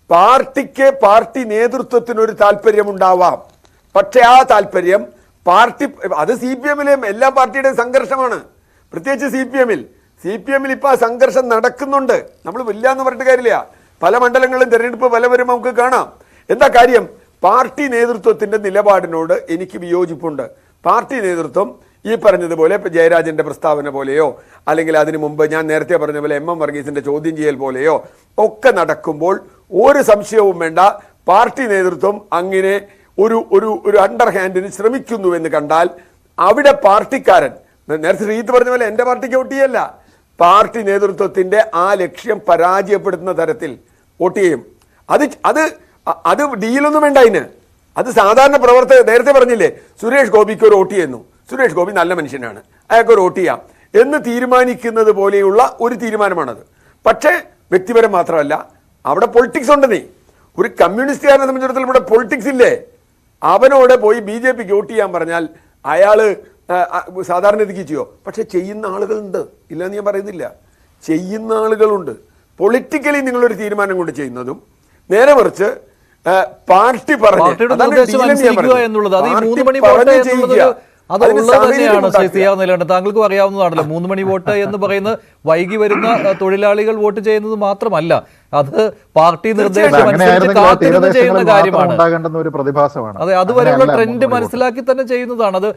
പാർട്ടി നേതൃത്വത്തിനൊരു താല്പര്യമുണ്ടാവാം, പക്ഷെ ആ താല്പര്യം അത് CPM-ലെയും എല്ലാ പാർട്ടിയുടെയും സംഘർഷമാണ്. പ്രത്യേകിച്ച് CPM-ൽ ഇപ്പോൾ ആ സംഘർഷം നടക്കുന്നുണ്ട്. നമ്മൾ ഇല്ല എന്ന് പറഞ്ഞിട്ട് കാര്യമില്ല. പല മണ്ഡലങ്ങളിലും തെരഞ്ഞെടുപ്പ് വരും നമുക്ക് കാണാം. എന്താ കാര്യം? പാർട്ടി നേതൃത്വത്തിന്റെ നിലപാടിനോട് എനിക്ക് വിയോജിപ്പുണ്ട്. പാർട്ടി നേതൃത്വം ഈ പറഞ്ഞതുപോലെ ഇപ്പോൾ ജയരാജന്റെ പ്രസ്താവന പോലെയോ അല്ലെങ്കിൽ അതിനു മുമ്പ് ഞാൻ നേരത്തെ പറഞ്ഞ പോലെ MM വർഗീസിന്റെ ചോദ്യം ചെയ്യൽ പോലെയോ ഒക്കെ നടക്കുമ്പോൾ ഒരു സംശയവും വേണ്ട, പാർട്ടി നേതൃത്വം അങ്ങനെ ഒരു അണ്ടർ ഹാൻഡിന് ശ്രമിക്കുന്നു എന്ന് കണ്ടാൽ അവിടെ പാർട്ടിക്കാരൻ, നേരത്തെ ശ്രീജിത്ത് പറഞ്ഞ പോലെ എൻ്റെ പാർട്ടിക്ക് വോട്ട് ചെയ്യല്ല, പാർട്ടി നേതൃത്വത്തിന്റെ ആ ലക്ഷ്യം പരാജയപ്പെടുത്തുന്ന തരത്തിൽ വോട്ട് ചെയ്യും. അത് ഡീലൊന്നും വേണ്ട. അത് സാധാരണ പ്രവർത്തകർ, നേരത്തെ പറഞ്ഞില്ലേ സുരേഷ് ഗോപിക്ക് ഒരു വോട്ട് ചെയ്യുന്നു, സുരേഷ് ഗോപി നല്ല മനുഷ്യനാണ്, അയാൾക്ക് ഒരു വോട്ട് ചെയ്യാം എന്ന് തീരുമാനിക്കുന്നത് പോലെയുള്ള ഒരു തീരുമാനമാണത്. പക്ഷേ വ്യക്തിപരം മാത്രമല്ല, അവിടെ പൊളിറ്റിക്സ് ഉണ്ട്. ഒരു കമ്മ്യൂണിസ്റ്റുകാരനെ സംബന്ധിച്ചിടത്തോളം ഇവിടെ പൊളിറ്റിക്സ് ഇല്ലേ? അവനോട് പോയി BJPക്ക് വോട്ട് ചെയ്യാൻ പറഞ്ഞാൽ അയാള് സാധാരണ രീതിക്ക് ചെയ്യോ? പക്ഷെ ചെയ്യുന്ന ആളുകളുണ്ട്, ഇല്ലെന്ന് ഞാൻ പറയുന്നില്ല. ചെയ്യുന്ന ആളുകളുണ്ട്. പൊളിറ്റിക്കലി നിങ്ങളൊരു തീരുമാനം കൊണ്ട് ചെയ്യുന്നതും നേരെ മറിച്ച് പാർട്ടി പറഞ്ഞ് താങ്കൾക്കും അറിയാവുന്നതാണല്ലോ. 3 മണി വോട്ട് എന്ന് പറയുന്നത് വൈകി വരുന്ന തൊഴിലാളികൾ വോട്ട് ചെയ്യുന്നത് മാത്രമല്ല, അത് പാർട്ടി നിർദ്ദേശം അനുസരിച്ച് കാത്തിരുന്ന് ചെയ്യുന്ന കാര്യമാണ്. അതെ, അതുവരെയുള്ള ട്രെൻഡ് മനസ്സിലാക്കി തന്നെ ചെയ്യുന്നതാണ്. അത്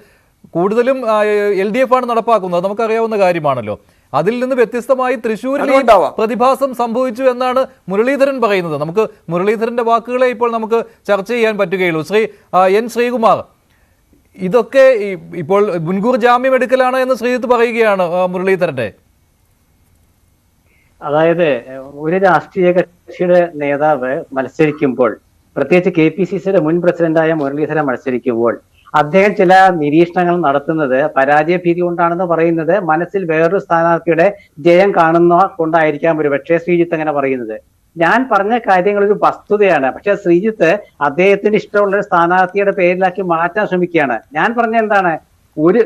കൂടുതലും LDF ആണ് നടപ്പാക്കുന്നത്, നമുക്കറിയാവുന്ന കാര്യമാണല്ലോ. അതിൽ നിന്ന് വ്യത്യസ്തമായി തൃശ്ശൂരിൽ പ്രതിഭാസം സംഭവിച്ചു എന്നാണ് മുരളീധരൻ പറയുന്നത്. നമുക്ക് മുരളീധരന്റെ വാക്കുകളെ ഇപ്പോൾ നമുക്ക് ചർച്ച ചെയ്യാൻ പറ്റുകയുള്ളൂ. N. ശ്രീകുമാർ, ഇതൊക്കെ ഇപ്പോൾ മുൻകൂർ ജാമ്യം എടുക്കലാണ് എന്ന് ശ്രീജിത്ത് പറയുകയാണ് മുരളീധരന്റെ. അതായത് ഒരു രാഷ്ട്രീയ കക്ഷിയുടെ നേതാവ് മത്സരിക്കുമ്പോൾ, പ്രത്യേകിച്ച് KPCCയുടെ മുൻ പ്രസിഡന്റായ മുരളീധരൻ മത്സരിക്കുമ്പോൾ, അദ്ദേഹം ചില നിരീക്ഷണങ്ങൾ നടത്തുന്നത് പരാജയഭീതി കൊണ്ടാണെന്ന് പറയുന്നത് മനസ്സിൽ വേറൊരു സ്ഥാനാർത്ഥിയുടെ ജയം കാണുന്ന കൊണ്ടായിരിക്കാം ഒരു പക്ഷേ ശ്രീജിത്ത് അങ്ങനെ പറയുന്നത്. ഞാൻ പറഞ്ഞ കാര്യങ്ങൾ ഒരു വസ്തുതയാണ്. പക്ഷെ ശ്രീജിത്ത് അദ്ദേഹത്തിന് ഇഷ്ടമുള്ള ഒരു സ്ഥാനാർത്ഥിയുടെ പേരിലാക്കി മാറ്റാൻ ശ്രമിക്കുകയാണ്. ഞാൻ പറഞ്ഞ എന്താണ്, ഒരു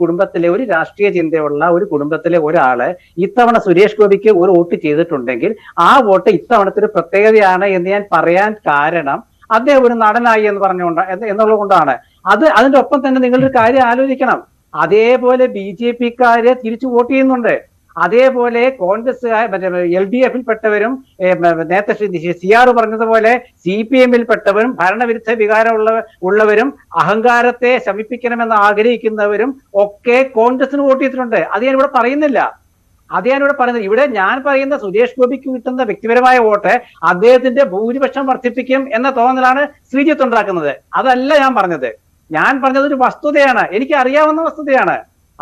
കുടുംബത്തിലെ, ഒരു രാഷ്ട്രീയ ചിന്തയുള്ള ഒരു കുടുംബത്തിലെ ഒരാള് ഇത്തവണ സുരേഷ് ഗോപിക്ക് ഒരു വോട്ട് ചെയ്തിട്ടുണ്ടെങ്കിൽ ആ വോട്ട് ഇത്തവണത്തെ ഒരു പ്രത്യേകതയാണ് എന്ന് ഞാൻ പറയാൻ കാരണം അദ്ദേഹം ഒരു നടനായി എന്ന് പറഞ്ഞുകൊണ്ട് എന്നുള്ളത് കൊണ്ടാണ്. അതിന്റെ ഒപ്പം തന്നെ നിങ്ങളൊരു കാര്യം ആലോചിക്കണം. അതേപോലെ BJPക്കാര് തിരിച്ചു വോട്ട് ചെയ്യുന്നുണ്ട്. അതേപോലെ കോൺഗ്രസ്സുകാർ, LDFിൽ പെട്ടവരും, നേരത്തെ CR പറഞ്ഞതുപോലെ CPMൽ പെട്ടവരും, ഭരണവിരുദ്ധ വികാരം ഉള്ളവരും, അഹങ്കാരത്തെ ശമിപ്പിക്കണമെന്ന് ആഗ്രഹിക്കുന്നവരും ഒക്കെ കോൺഗ്രസിന് വോട്ട് ചെയ്തിട്ടുണ്ട്. അത് ഞാൻ ഇവിടെ പറയുന്നില്ല. ഇവിടെ ഞാൻ പറയുന്ന സുരേഷ് ഗോപിക്ക് കിട്ടുന്ന വ്യക്തിപരമായ വോട്ട് അദ്ദേഹത്തിന്റെ ഭൂരിപക്ഷം വർദ്ധിപ്പിക്കും എന്ന തോന്നലാണ് ശ്രീജിത്ത് ഉണ്ടാക്കുന്നത്. അതല്ല ഞാൻ പറഞ്ഞത്. ഞാൻ പറഞ്ഞത് ഒരു വസ്തുതയാണ്, എനിക്ക് അറിയാവുന്ന വസ്തുതയാണ്.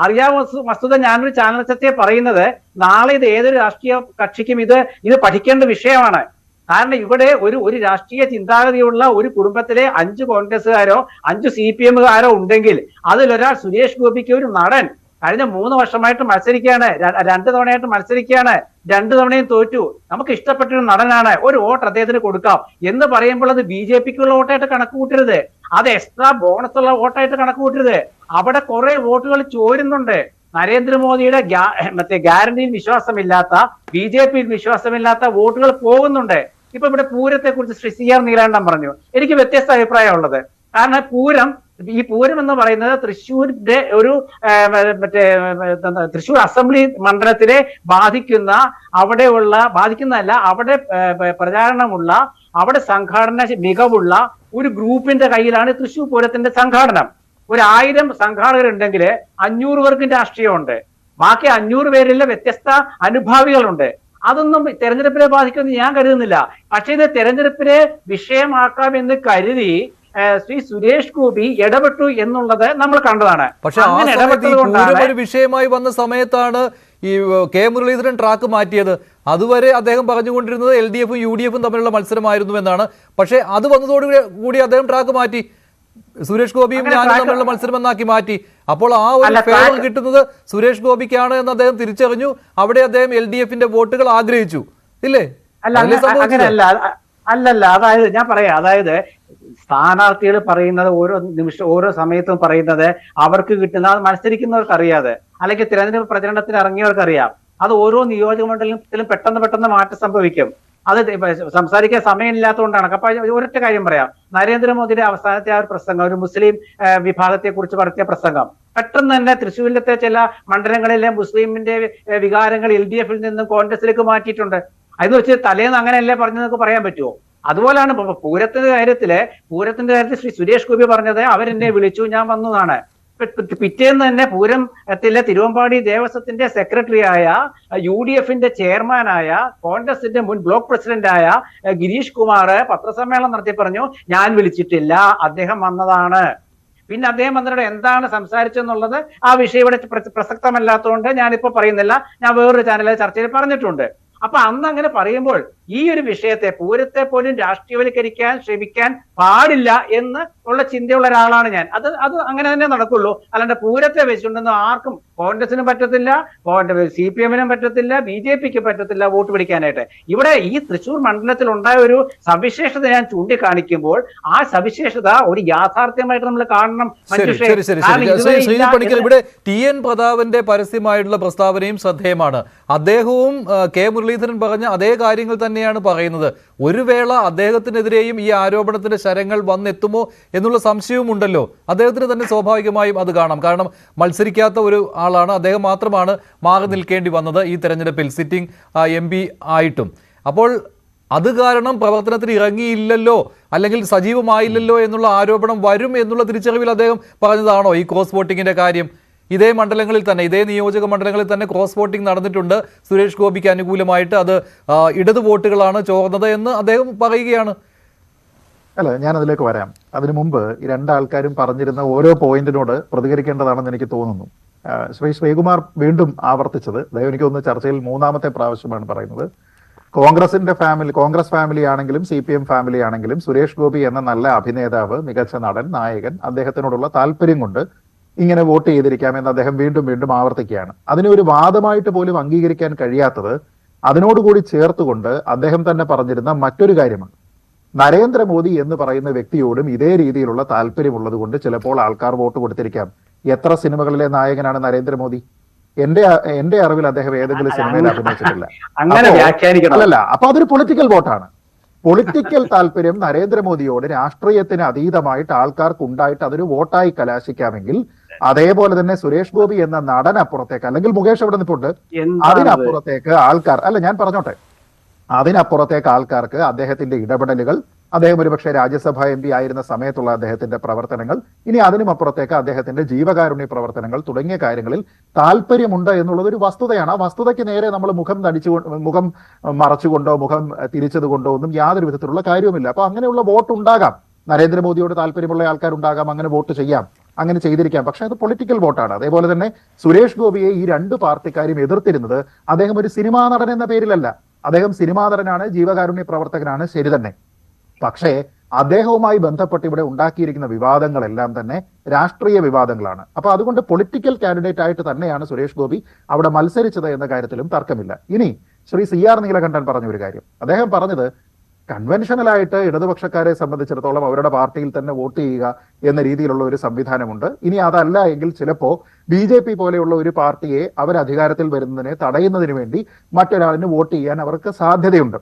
അറിയാവുന്ന വസ്തുത ഞാനൊരു ചാനൽ ചർച്ചയെ പറയുന്നത്, നാളെ ഇത് ഏതൊരു രാഷ്ട്രീയ കക്ഷിക്കും ഇത് പഠിക്കേണ്ട വിഷയമാണ്. കാരണം ഇവിടെ ഒരു രാഷ്ട്രീയ ചിന്താഗതിയുള്ള ഒരു കുടുംബത്തിലെ 5 കോൺഗ്രസ്സുകാരോ 5 CPMകാരോ ഉണ്ടെങ്കിൽ അതിലൊരാൾ സുരേഷ് ഗോപിക്ക് ഒരു നടൻ കഴിഞ്ഞ 3 വർഷമായിട്ട് മത്സരിക്കുകയാണ്, 2 തവണയായിട്ട് മത്സരിക്കുകയാണ്, 2 തവണയും തോറ്റു, നമുക്ക് ഇഷ്ടപ്പെട്ടൊരു നടനാണ്, ഒരു വോട്ട് അദ്ദേഹത്തിന് കൊടുക്കാം എന്ന് പറയുമ്പോൾ അത് BJPക്കുള്ള വോട്ടായിട്ട് കണക്ക് കൂട്ടരുത്, അത് എക്സ്ട്രാ ബോണസ് ഉള്ള വോട്ടായിട്ട് കണക്ക് കൂട്ടരുത്. അവിടെ കുറെ വോട്ടുകൾ ചോരുന്നുണ്ട്. നരേന്ദ്രമോദിയുടെ ഗ്യാരണ്ടിയിൽ വിശ്വാസമില്ലാത്ത, BJPയിൽ വിശ്വാസമില്ലാത്ത വോട്ടുകൾ പോകുന്നുണ്ട്. ഇപ്പൊ ഇവിടെ പൂരത്തെ കുറിച്ച് ശ്രീ CR നീലാണ്ടൻ പറഞ്ഞു. എനിക്ക് വ്യത്യസ്ത അഭിപ്രായമുള്ളത്. കാരണം ഈ പൂരം എന്ന് പറയുന്നത് തൃശ്ശൂരിന്റെ ഒരു തൃശ്ശൂർ അസംബ്ലി മണ്ഡലത്തിനെ ബാധിക്കുന്നതല്ല, അവിടെ പ്രചാരണമുള്ള, അവിടെ സംഘാടന മികവുള്ള ഒരു ഗ്രൂപ്പിന്റെ കയ്യിലാണ് തൃശ്ശൂർ പൂരത്തിന്റെ സംഘാടനം. 1000 സംഘാടകരുണ്ടെങ്കിൽ 500 പേർക്കും രാഷ്ട്രീയമുണ്ട്. ബാക്കി 500 പേരിലെ വ്യത്യസ്ത അനുഭാവികളുണ്ട്. അതൊന്നും തെരഞ്ഞെടുപ്പിനെ ബാധിക്കുമെന്ന് ഞാൻ കരുതുന്നില്ല. പക്ഷേ ഇത് തെരഞ്ഞെടുപ്പിനെ വിഷയമാക്കാമെന്ന് കരുതി ശ്രീ സുരേഷ് ഗോപി ഇടപെട്ടു എന്നുള്ളത് നമ്മൾ കണ്ടതാണ്. പക്ഷെ ഒരു വിഷയമായി വന്ന സമയത്താണ് ഈ കെ മുരളീധരൻ ട്രാക്ക് മാറ്റിയത്. അതുവരെ അദ്ദേഹം പറഞ്ഞുകൊണ്ടിരുന്നത് LDFും UDFും തമ്മിലുള്ള മത്സരമായിരുന്നു എന്നാണ്. പക്ഷെ അത് വന്നതോടുകൂടി അദ്ദേഹം ട്രാക്ക് മാറ്റി, സുരേഷ് ഗോപിയും ഞാനും തമ്മിലുള്ള മത്സരം എന്നാക്കി മാറ്റി. അപ്പോൾ ആ ഒരു ഫേവർ കിട്ടുന്നത് സുരേഷ് ഗോപിക്കാണ് എന്ന് അദ്ദേഹം തിരിച്ചറിഞ്ഞു. അവിടെ അദ്ദേഹം LDFന്റെ വോട്ടുകൾ ആഗ്രഹിച്ചു, ഇല്ലേ? അല്ലല്ല, അതായത് ഞാൻ പറയാം, അതായത് സ്ഥാനാർത്ഥികൾ പറയുന്നത് ഓരോ സമയത്തും പറയുന്നത് അവർക്ക് കിട്ടുന്ന, അത് മത്സരിക്കുന്നവർക്ക് അറിയാതെ, അല്ലെങ്കിൽ തിരഞ്ഞെടുപ്പ് പ്രചരണത്തിന് ഇറങ്ങിയവർക്ക് അറിയാം. അത് ഓരോ നിയോജക മണ്ഡലത്തിലും പെട്ടെന്ന് മാറ്റം സംഭവിക്കും. അത് സംസാരിക്കാൻ സമയമില്ലാത്തതുകൊണ്ടാണ്. അപ്പൊ ഒരൊറ്റ കാര്യം പറയാം. നരേന്ദ്രമോദിയുടെ അവസാനത്തെ ആ ഒരു പ്രസംഗം, ഒരു മുസ്ലിം വിഭാഗത്തെ കുറിച്ച് നടത്തിയ പ്രസംഗം, പെട്ടെന്ന് തന്നെ തൃശ്ശൂരിലത്തെ ചില മണ്ഡലങ്ങളിലെ മുസ്ലിമിന്റെ വികാരങ്ങൾ LDFിൽ നിന്നും കോൺഗ്രസിലേക്ക് മാറ്റിയിട്ടുണ്ട്. അതെന്ന് വെച്ച് തലേന്ന് അങ്ങനെയല്ലേ പറഞ്ഞതെന്നൊക്കെ പറയാൻ പറ്റുമോ? അതുപോലാണ് പൂരത്തിന്റെ കാര്യത്തില് ശ്രീ സുരേഷ് ഗോപി പറഞ്ഞത്, അവരെന്നെ വിളിച്ചു, ഞാൻ വന്നതാണ്. പിറ്റേന്ന് തന്നെ പൂരത്തിലെ തിരുവമ്പാടി ദേവസ്വത്തിന്റെ സെക്രട്ടറിയായ, UDFന്റെ ചെയർമാനായ, കോൺഗ്രസിന്റെ മുൻ ബ്ലോക്ക് പ്രസിഡന്റായ ഗിരീഷ് കുമാർ പത്രസമ്മേളനം നടത്തി പറഞ്ഞു, ഞാൻ വിളിച്ചിട്ടില്ല, അദ്ദേഹം വന്നതാണ്. പിന്നെ അദ്ദേഹം വന്നിട്ട് എന്താണ് സംസാരിച്ചെന്നുള്ളത് ആ വിഷയം ഇവിടെ പ്രസക്തമല്ലാത്തതുകൊണ്ട് ഞാനിപ്പോ പറയുന്നില്ല. ഞാൻ വേറൊരു ചാനലിലെ ചർച്ചയിൽ പറഞ്ഞിട്ടുണ്ട്. അപ്പൊ അന്ന് അങ്ങനെ പറയുമ്പോൾ ഈ ഒരു വിഷയത്തെ, പൂരത്തെ പോലും രാഷ്ട്രീയവൽക്കരിക്കാൻ ശ്രമിക്കാൻ പാടില്ല എന്ന് ഉള്ള ചിന്തയുള്ള ഒരാളാണ് ഞാൻ. അത് അങ്ങനെ തന്നെ നടക്കുള്ളൂ. അല്ലാണ്ട് പൂരത്തെ വെച്ചുകൊണ്ടൊന്നും ആർക്കും, കോൺഗ്രസിനും പറ്റത്തില്ല, CPM-നും പറ്റത്തില്ല, BJP-ക്ക് പറ്റത്തില്ല വോട്ട് പിടിക്കാനായിട്ട്. ഇവിടെ ഈ തൃശ്ശൂർ മണ്ഡലത്തിൽ ഉണ്ടായ ഒരു സവിശേഷത ഞാൻ ചൂണ്ടിക്കാണിക്കുമ്പോൾ ആ സവിശേഷത ഒരു യാഥാർത്ഥ്യമായിട്ട് നമ്മൾ കാണണം. ശ്രീ പണിക്കർ, ഇവിടെ TN പ്രതാപന്റെ പരസ്യമായിട്ടുള്ള പ്രസ്താവനയും ശ്രദ്ധേയമാണ്. അദ്ദേഹവും കെ മുരളീധരൻ പറഞ്ഞ അതേ കാര്യങ്ങൾ തന്നെയാണ് പറയുന്നത്. ഒരു വേള അദ്ദേഹത്തിനെതിരെയും ഈ ആരോപണത്തിന്റെ ശരങ്ങൾ വന്നെത്തുമോ എന്നുള്ള സംശയവും ഉണ്ടല്ലോ. അദ്ദേഹത്തിന് തന്നെ സ്വാഭാവികമായും അത് കാണാം. കാരണം മത്സരിക്കാത്ത ഒരു ആളാണ് അദ്ദേഹം, മാത്രമാണ് മാറി നിൽക്കേണ്ടി വന്നത് ഈ തെരഞ്ഞെടുപ്പിൽ, സിറ്റിംഗ് MP ആയിട്ടും. അപ്പോൾ അത് കാരണം പ്രവർത്തനത്തിന് ഇറങ്ങിയില്ലല്ലോ, അല്ലെങ്കിൽ സജീവമായില്ലല്ലോ എന്നുള്ള ആരോപണം വരും എന്നുള്ള തിരിച്ചറിവിൽ അദ്ദേഹം പറഞ്ഞതാണോ ഈ ക്രോസ് വോട്ടിങ്ങിന്റെ കാര്യം? ഇതേ മണ്ഡലങ്ങളിൽ തന്നെ, ഇതേ നിയോജക മണ്ഡലങ്ങളിൽ തന്നെ ക്രോസ് വോട്ടിംഗ് നടന്നിട്ടുണ്ട്. സുരേഷ് ഗോപിക്ക് അനുകൂലമായിട്ട് അത് ഇടത് വോട്ടുകളാണ് ചോർന്നത് എന്ന് അദ്ദേഹം പറയുകയാണ്. അല്ല, ഞാൻ അതിലേക്ക് വരാം. അതിനു മുമ്പ് ഈ രണ്ടാൾക്കാരും പറഞ്ഞിരുന്ന ഓരോ പോയിന്റിനോട് പ്രതികരിക്കേണ്ടതാണെന്ന് എനിക്ക് തോന്നുന്നു. ശ്രീകുമാർ വീണ്ടും ആവർത്തിച്ചത്, അദ്ദേഹം എനിക്ക് തോന്നുന്നു ചർച്ചയിൽ 3-ാമത്തെ പ്രാവശ്യമാണ് പറയുന്നത്, കോൺഗ്രസ് ഫാമിലി ആണെങ്കിലും CPM ഫാമിലി ആണെങ്കിലും സുരേഷ് ഗോപി എന്ന നല്ല അഭിനേതാവ്, മികച്ച നടൻ, നായകൻ, അദ്ദേഹത്തിനോടുള്ള താല്പര്യം കൊണ്ട് ഇങ്ങനെ വോട്ട് ചെയ്തിരിക്കാമെന്ന് അദ്ദേഹം വീണ്ടും വീണ്ടും ആവർത്തിക്കുകയാണ്. അതിനെ ഒരു വാദമായിട്ട് പോലും അംഗീകരിക്കാൻ കഴിയാത്തത് അതിനോടുകൂടി ചേർത്തുകൊണ്ട് അദ്ദേഹം തന്നെ പറഞ്ഞിരുന്ന മറ്റൊരു കാര്യമാണ്. നരേന്ദ്രമോദി എന്ന് പറയുന്ന വ്യക്തിയോടും ഇതേ രീതിയിലുള്ള താല്പര്യമുള്ളത് കൊണ്ട് ചിലപ്പോൾ ആൾക്കാർ വോട്ട് കൊടുത്തിരിക്കാം. എത്ര സിനിമകളിലെ നായകനാണ് നരേന്ദ്രമോദി? എന്റെ അറിവിൽ അദ്ദേഹം ഏതെങ്കിലും സിനിമയിൽ അഭിനയിച്ചിട്ടില്ല. അല്ലല്ല, അപ്പൊ അതൊരു പൊളിറ്റിക്കൽ വോട്ടാണ്. പൊളിറ്റിക്കൽ താല്പര്യം നരേന്ദ്രമോദിയോട് രാഷ്ട്രീയത്തിന് അതീതമായിട്ട് ആൾക്കാർക്ക് ഉണ്ടായിട്ട് അതൊരു വോട്ടായി കലാശിക്കാമെങ്കിൽ, അതേപോലെ തന്നെ സുരേഷ് ഗോപി എന്ന നടനപ്പുറത്തേക്ക്, അല്ലെങ്കിൽ മുകേഷ് അവിടെ നിൽപ്പുണ്ട്, അതിനപ്പുറത്തേക്ക് ആൾക്കാർ, അല്ല ഞാൻ പറഞ്ഞോട്ടെ, അതിനപ്പുറത്തേക്ക് ആൾക്കാർക്ക് അദ്ദേഹത്തിന്റെ ഇടപെടലുകൾ, അദ്ദേഹം ഒരുപക്ഷെ രാജ്യസഭാ MP ആയിരുന്ന സമയത്തുള്ള അദ്ദേഹത്തിന്റെ പ്രവർത്തനങ്ങൾ, ഇനി അതിനും അപ്പുറത്തേക്ക് അദ്ദേഹത്തിന്റെ ജീവകാരുണ്യ പ്രവർത്തനങ്ങൾ തുടങ്ങിയ കാര്യങ്ങളിൽ താല്പര്യമുണ്ട് എന്നുള്ളത് ഒരു വസ്തുതയാണ്. ആ വസ്തുതയ്ക്ക് നേരെ നമ്മൾ മുഖം മറച്ചുകൊണ്ടോ മുഖം തിരിച്ചതുകൊണ്ടോ ഒന്നും യാതൊരു വിധത്തിലുള്ള കാര്യവുമില്ല. അപ്പൊ അങ്ങനെയുള്ള വോട്ട് ഉണ്ടാകാം, നരേന്ദ്രമോദിയോട് താല്പര്യമുള്ള ആൾക്കാരുണ്ടാകാം, അങ്ങനെ വോട്ട് ചെയ്യാം, അങ്ങനെ ചെയ്തിരിക്കാം. പക്ഷെ അത് പൊളിറ്റിക്കൽ വോട്ടാണ്. അതേപോലെ തന്നെ സുരേഷ് ഗോപിയെ ഈ രണ്ട് പാർട്ടിക്കാരും എതിർത്തിരുന്നത് അദ്ദേഹം ഒരു സിനിമാ നടൻ എന്ന പേരിലല്ല. അദ്ദേഹം സിനിമാ നടനാണ്, ജീവകാരുണ്യ പ്രവർത്തകനാണ്, ശരി തന്നെ. പക്ഷേ അദ്ദേഹവുമായി ബന്ധപ്പെട്ട് ഇവിടെ ഉണ്ടാക്കിയിരിക്കുന്ന വിവാദങ്ങളെല്ലാം തന്നെ രാഷ്ട്രീയ വിവാദങ്ങളാണ്. അപ്പൊ അതുകൊണ്ട് പൊളിറ്റിക്കൽ കാൻഡിഡേറ്റ് ആയിട്ട് തന്നെയാണ് സുരേഷ് ഗോപി അവിടെ മത്സരിച്ചത് എന്ന കാര്യത്തിലും തർക്കമില്ല. ഇനി ശ്രീ CR നീലകണ്ഠൻ പറഞ്ഞ ഒരു കാര്യം, അദ്ദേഹം പറഞ്ഞത് കൺവെൻഷനലായിട്ട് ഇടതുപക്ഷക്കാരെ സംബന്ധിച്ചിടത്തോളം അവരുടെ പാർട്ടിയിൽ തന്നെ വോട്ട് ചെയ്യുക എന്ന രീതിയിലുള്ള ഒരു സംവിധാനമുണ്ട്. ഇനി അതല്ല എങ്കിൽ ചിലപ്പോ BJP പോലെയുള്ള ഒരു പാർട്ടിയെ അവർ അധികാരത്തിൽ വരുന്നതിനെ തടയുന്നതിന് വേണ്ടി മറ്റൊരാളിന് വോട്ട് ചെയ്യാൻ അവർക്ക് സാധ്യതയുണ്ട്.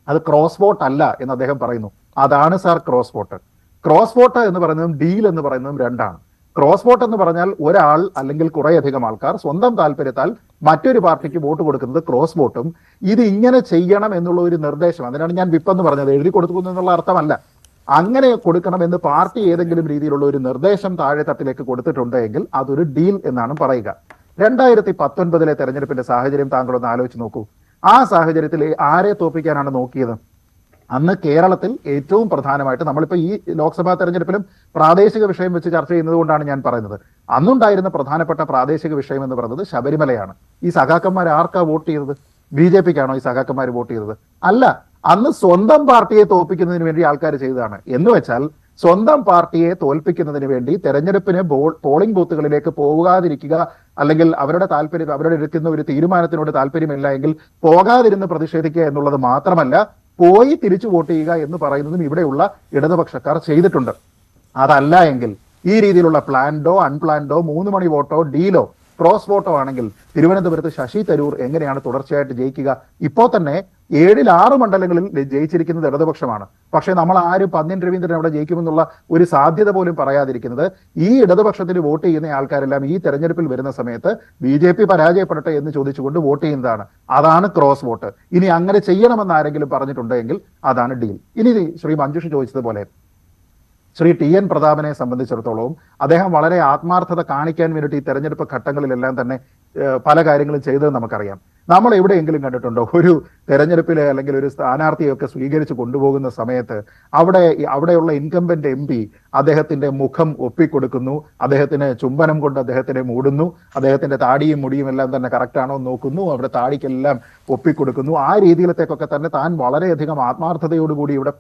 അത് ക്രോസ് വോട്ട് അല്ല എന്ന് അദ്ദേഹം പറയുന്നു. അതാണ് sir cross vote. Cross vote എന്ന് പറയുന്നതും ഡീൽ എന്ന് പറയുന്നതും രണ്ടാണ്. ക്രോസ് വോട്ട് എന്ന് പറഞ്ഞാൽ ഒരാൾ അല്ലെങ്കിൽ കുറേയധികം ആൾക്കാർ സ്വന്തം താല്പര്യത്താൽ മറ്റൊരു പാർട്ടിക്ക് വോട്ട് കൊടുക്കുന്നത് ക്രോസ് വോട്ടും. ഇത് ഇങ്ങനെ ചെയ്യണം എന്നുള്ള ഒരു നിർദ്ദേശം, അതിനാണ് ഞാൻ വിപ്പെന്ന് പറഞ്ഞത്, എഴുതി കൊടുക്കുന്നു എന്നുള്ള അർത്ഥമല്ല. അങ്ങനെ കൊടുക്കണം എന്ന് പാർട്ടി ഏതെങ്കിലും രീതിയിലുള്ള ഒരു നിർദ്ദേശം താഴെ തട്ടിലേക്ക് കൊടുത്തിട്ടുണ്ട് എങ്കിൽ അതൊരു ഡീൽ എന്നാണ് പറയുക. 2019 തെരഞ്ഞെടുപ്പിന്റെ സാഹചര്യം താങ്കളൊന്ന് ആലോചിച്ച് നോക്കൂ. ആ സാഹചര്യത്തിൽ ആരെ തോൽപ്പിക്കാനാണ് നോക്കിയത്? അന്ന് കേരളത്തിൽ ഏറ്റവും പ്രധാനമായിട്ട്, നമ്മളിപ്പോൾ ഈ ലോക്സഭാ തെരഞ്ഞെടുപ്പിലും പ്രാദേശിക വിഷയം വെച്ച് ചർച്ച ചെയ്യുന്നത് കൊണ്ടാണ് ഞാൻ പറയുന്നത്, അന്നുണ്ടായിരുന്ന പ്രധാനപ്പെട്ട പ്രാദേശിക വിഷയം എന്ന് പറയുന്നത് ശബരിമലയാണ്. ഈ സഖാക്കന്മാർ ആർക്കാ വോട്ട് ചെയ്തത്? BJP-ക്കാണോ ഈ സഖാക്കന്മാർ വോട്ട് ചെയ്തത്? അല്ല, അന്ന് സ്വന്തം പാർട്ടിയെ തോൽപ്പിക്കുന്നതിന് വേണ്ടി ആൾക്കാർ ചെയ്തതാണ്. എന്ന് വെച്ചാൽ സ്വന്തം പാർട്ടിയെ തോൽപ്പിക്കുന്നതിന് വേണ്ടി തെരഞ്ഞെടുപ്പിന് പോളിംഗ് ബൂത്തുകളിലേക്ക് പോകാതിരിക്കുക, അല്ലെങ്കിൽ അവരുടെ എടുക്കുന്ന ഒരു തീരുമാനത്തിനോട് താല്പര്യമില്ല എങ്കിൽ പോകാതിരുന്ന് പ്രതിഷേധിക്കുക എന്നുള്ളത് മാത്രമല്ല, പോയി തിരിച്ചു വോട്ട് ചെയ്യുക എന്ന് പറയുന്നതും ഇവിടെയുള്ള ഇടതുപക്ഷക്കാർ ചെയ്തിട്ടുണ്ട്. അതല്ല എങ്കിൽ ഈ രീതിയിലുള്ള പ്ലാൻഡോ അൺപ്ലാൻഡോ 3 മണി വോട്ടോ ഡീലോ ക്രോസ് വോട്ടോ ആണെങ്കിൽ തിരുവനന്തപുരത്ത് ശശി തരൂർ എങ്ങനെയാണ് തുടർച്ചയായിട്ട് ജയിക്കുക? ഇപ്പോൾ തന്നെ 7-6 മണ്ഡലങ്ങളിൽ ജയിച്ചിരിക്കുന്നത് ഇടതുപക്ഷമാണ്. പക്ഷേ നമ്മൾ ആരും പന്ന്യൻ രവീന്ദ്രൻ അവിടെ ജയിക്കുമെന്നുള്ള ഒരു സാധ്യത പോലും പറയാതിരിക്കുന്നത് ഈ ഇടതുപക്ഷത്തിന് വോട്ട് ചെയ്യുന്ന ആൾക്കാരെല്ലാം ഈ തെരഞ്ഞെടുപ്പിൽ വരുന്ന സമയത്ത് BJP പരാജയപ്പെടട്ടെ എന്ന് ചോദിച്ചുകൊണ്ട് വോട്ട് ചെയ്യുന്നതാണ്. അതാണ് ക്രോസ് വോട്ട്. ഇനി അങ്ങനെ ചെയ്യണമെന്ന് ആരെങ്കിലും പറഞ്ഞിട്ടുണ്ടെങ്കിൽ അതാണ് ഡീൽ. ഇനി ശ്രീ മഞ്ജുഷ് ചോദിച്ചതുപോലെ ശ്രീ TN പ്രതാപനെ സംബന്ധിച്ചിടത്തോളം അദ്ദേഹം വളരെ ആത്മാർത്ഥത കാണിക്കാൻ വേണ്ടിയിട്ട് ഈ തെരഞ്ഞെടുപ്പ് ഘട്ടങ്ങളിലെല്ലാം തന്നെ പല കാര്യങ്ങളും ചെയ്തത് നമുക്കറിയാം. നമ്മൾ എവിടെയെങ്കിലും കണ്ടിട്ടുണ്ടോ ഒരു തെരഞ്ഞെടുപ്പിലെ അല്ലെങ്കിൽ ഒരു സ്ഥാനാർത്ഥിയൊക്കെ സ്വീകരിച്ച് കൊണ്ടുപോകുന്ന സമയത്ത് അവിടെയുള്ള ഇൻകംബന്റ് MP അദ്ദേഹത്തിന്റെ മുഖം ഒപ്പിക്കൊടുക്കുന്നു, അദ്ദേഹത്തിന് ചുംബനം കൊണ്ട് അദ്ദേഹത്തിനെ മൂടുന്നു, അദ്ദേഹത്തിന്റെ താടിയും മുടിയും എല്ലാം തന്നെ കറക്റ്റ് ആണോ നോക്കുന്നു, അവിടെ താടിക്കെല്ലാം ഒപ്പിക്കൊടുക്കുന്നു. ആ രീതിയിലത്തേക്കൊക്കെ തന്നെ താൻ വളരെയധികം ആത്മാർത്ഥതയോടുകൂടി ഇവിടെ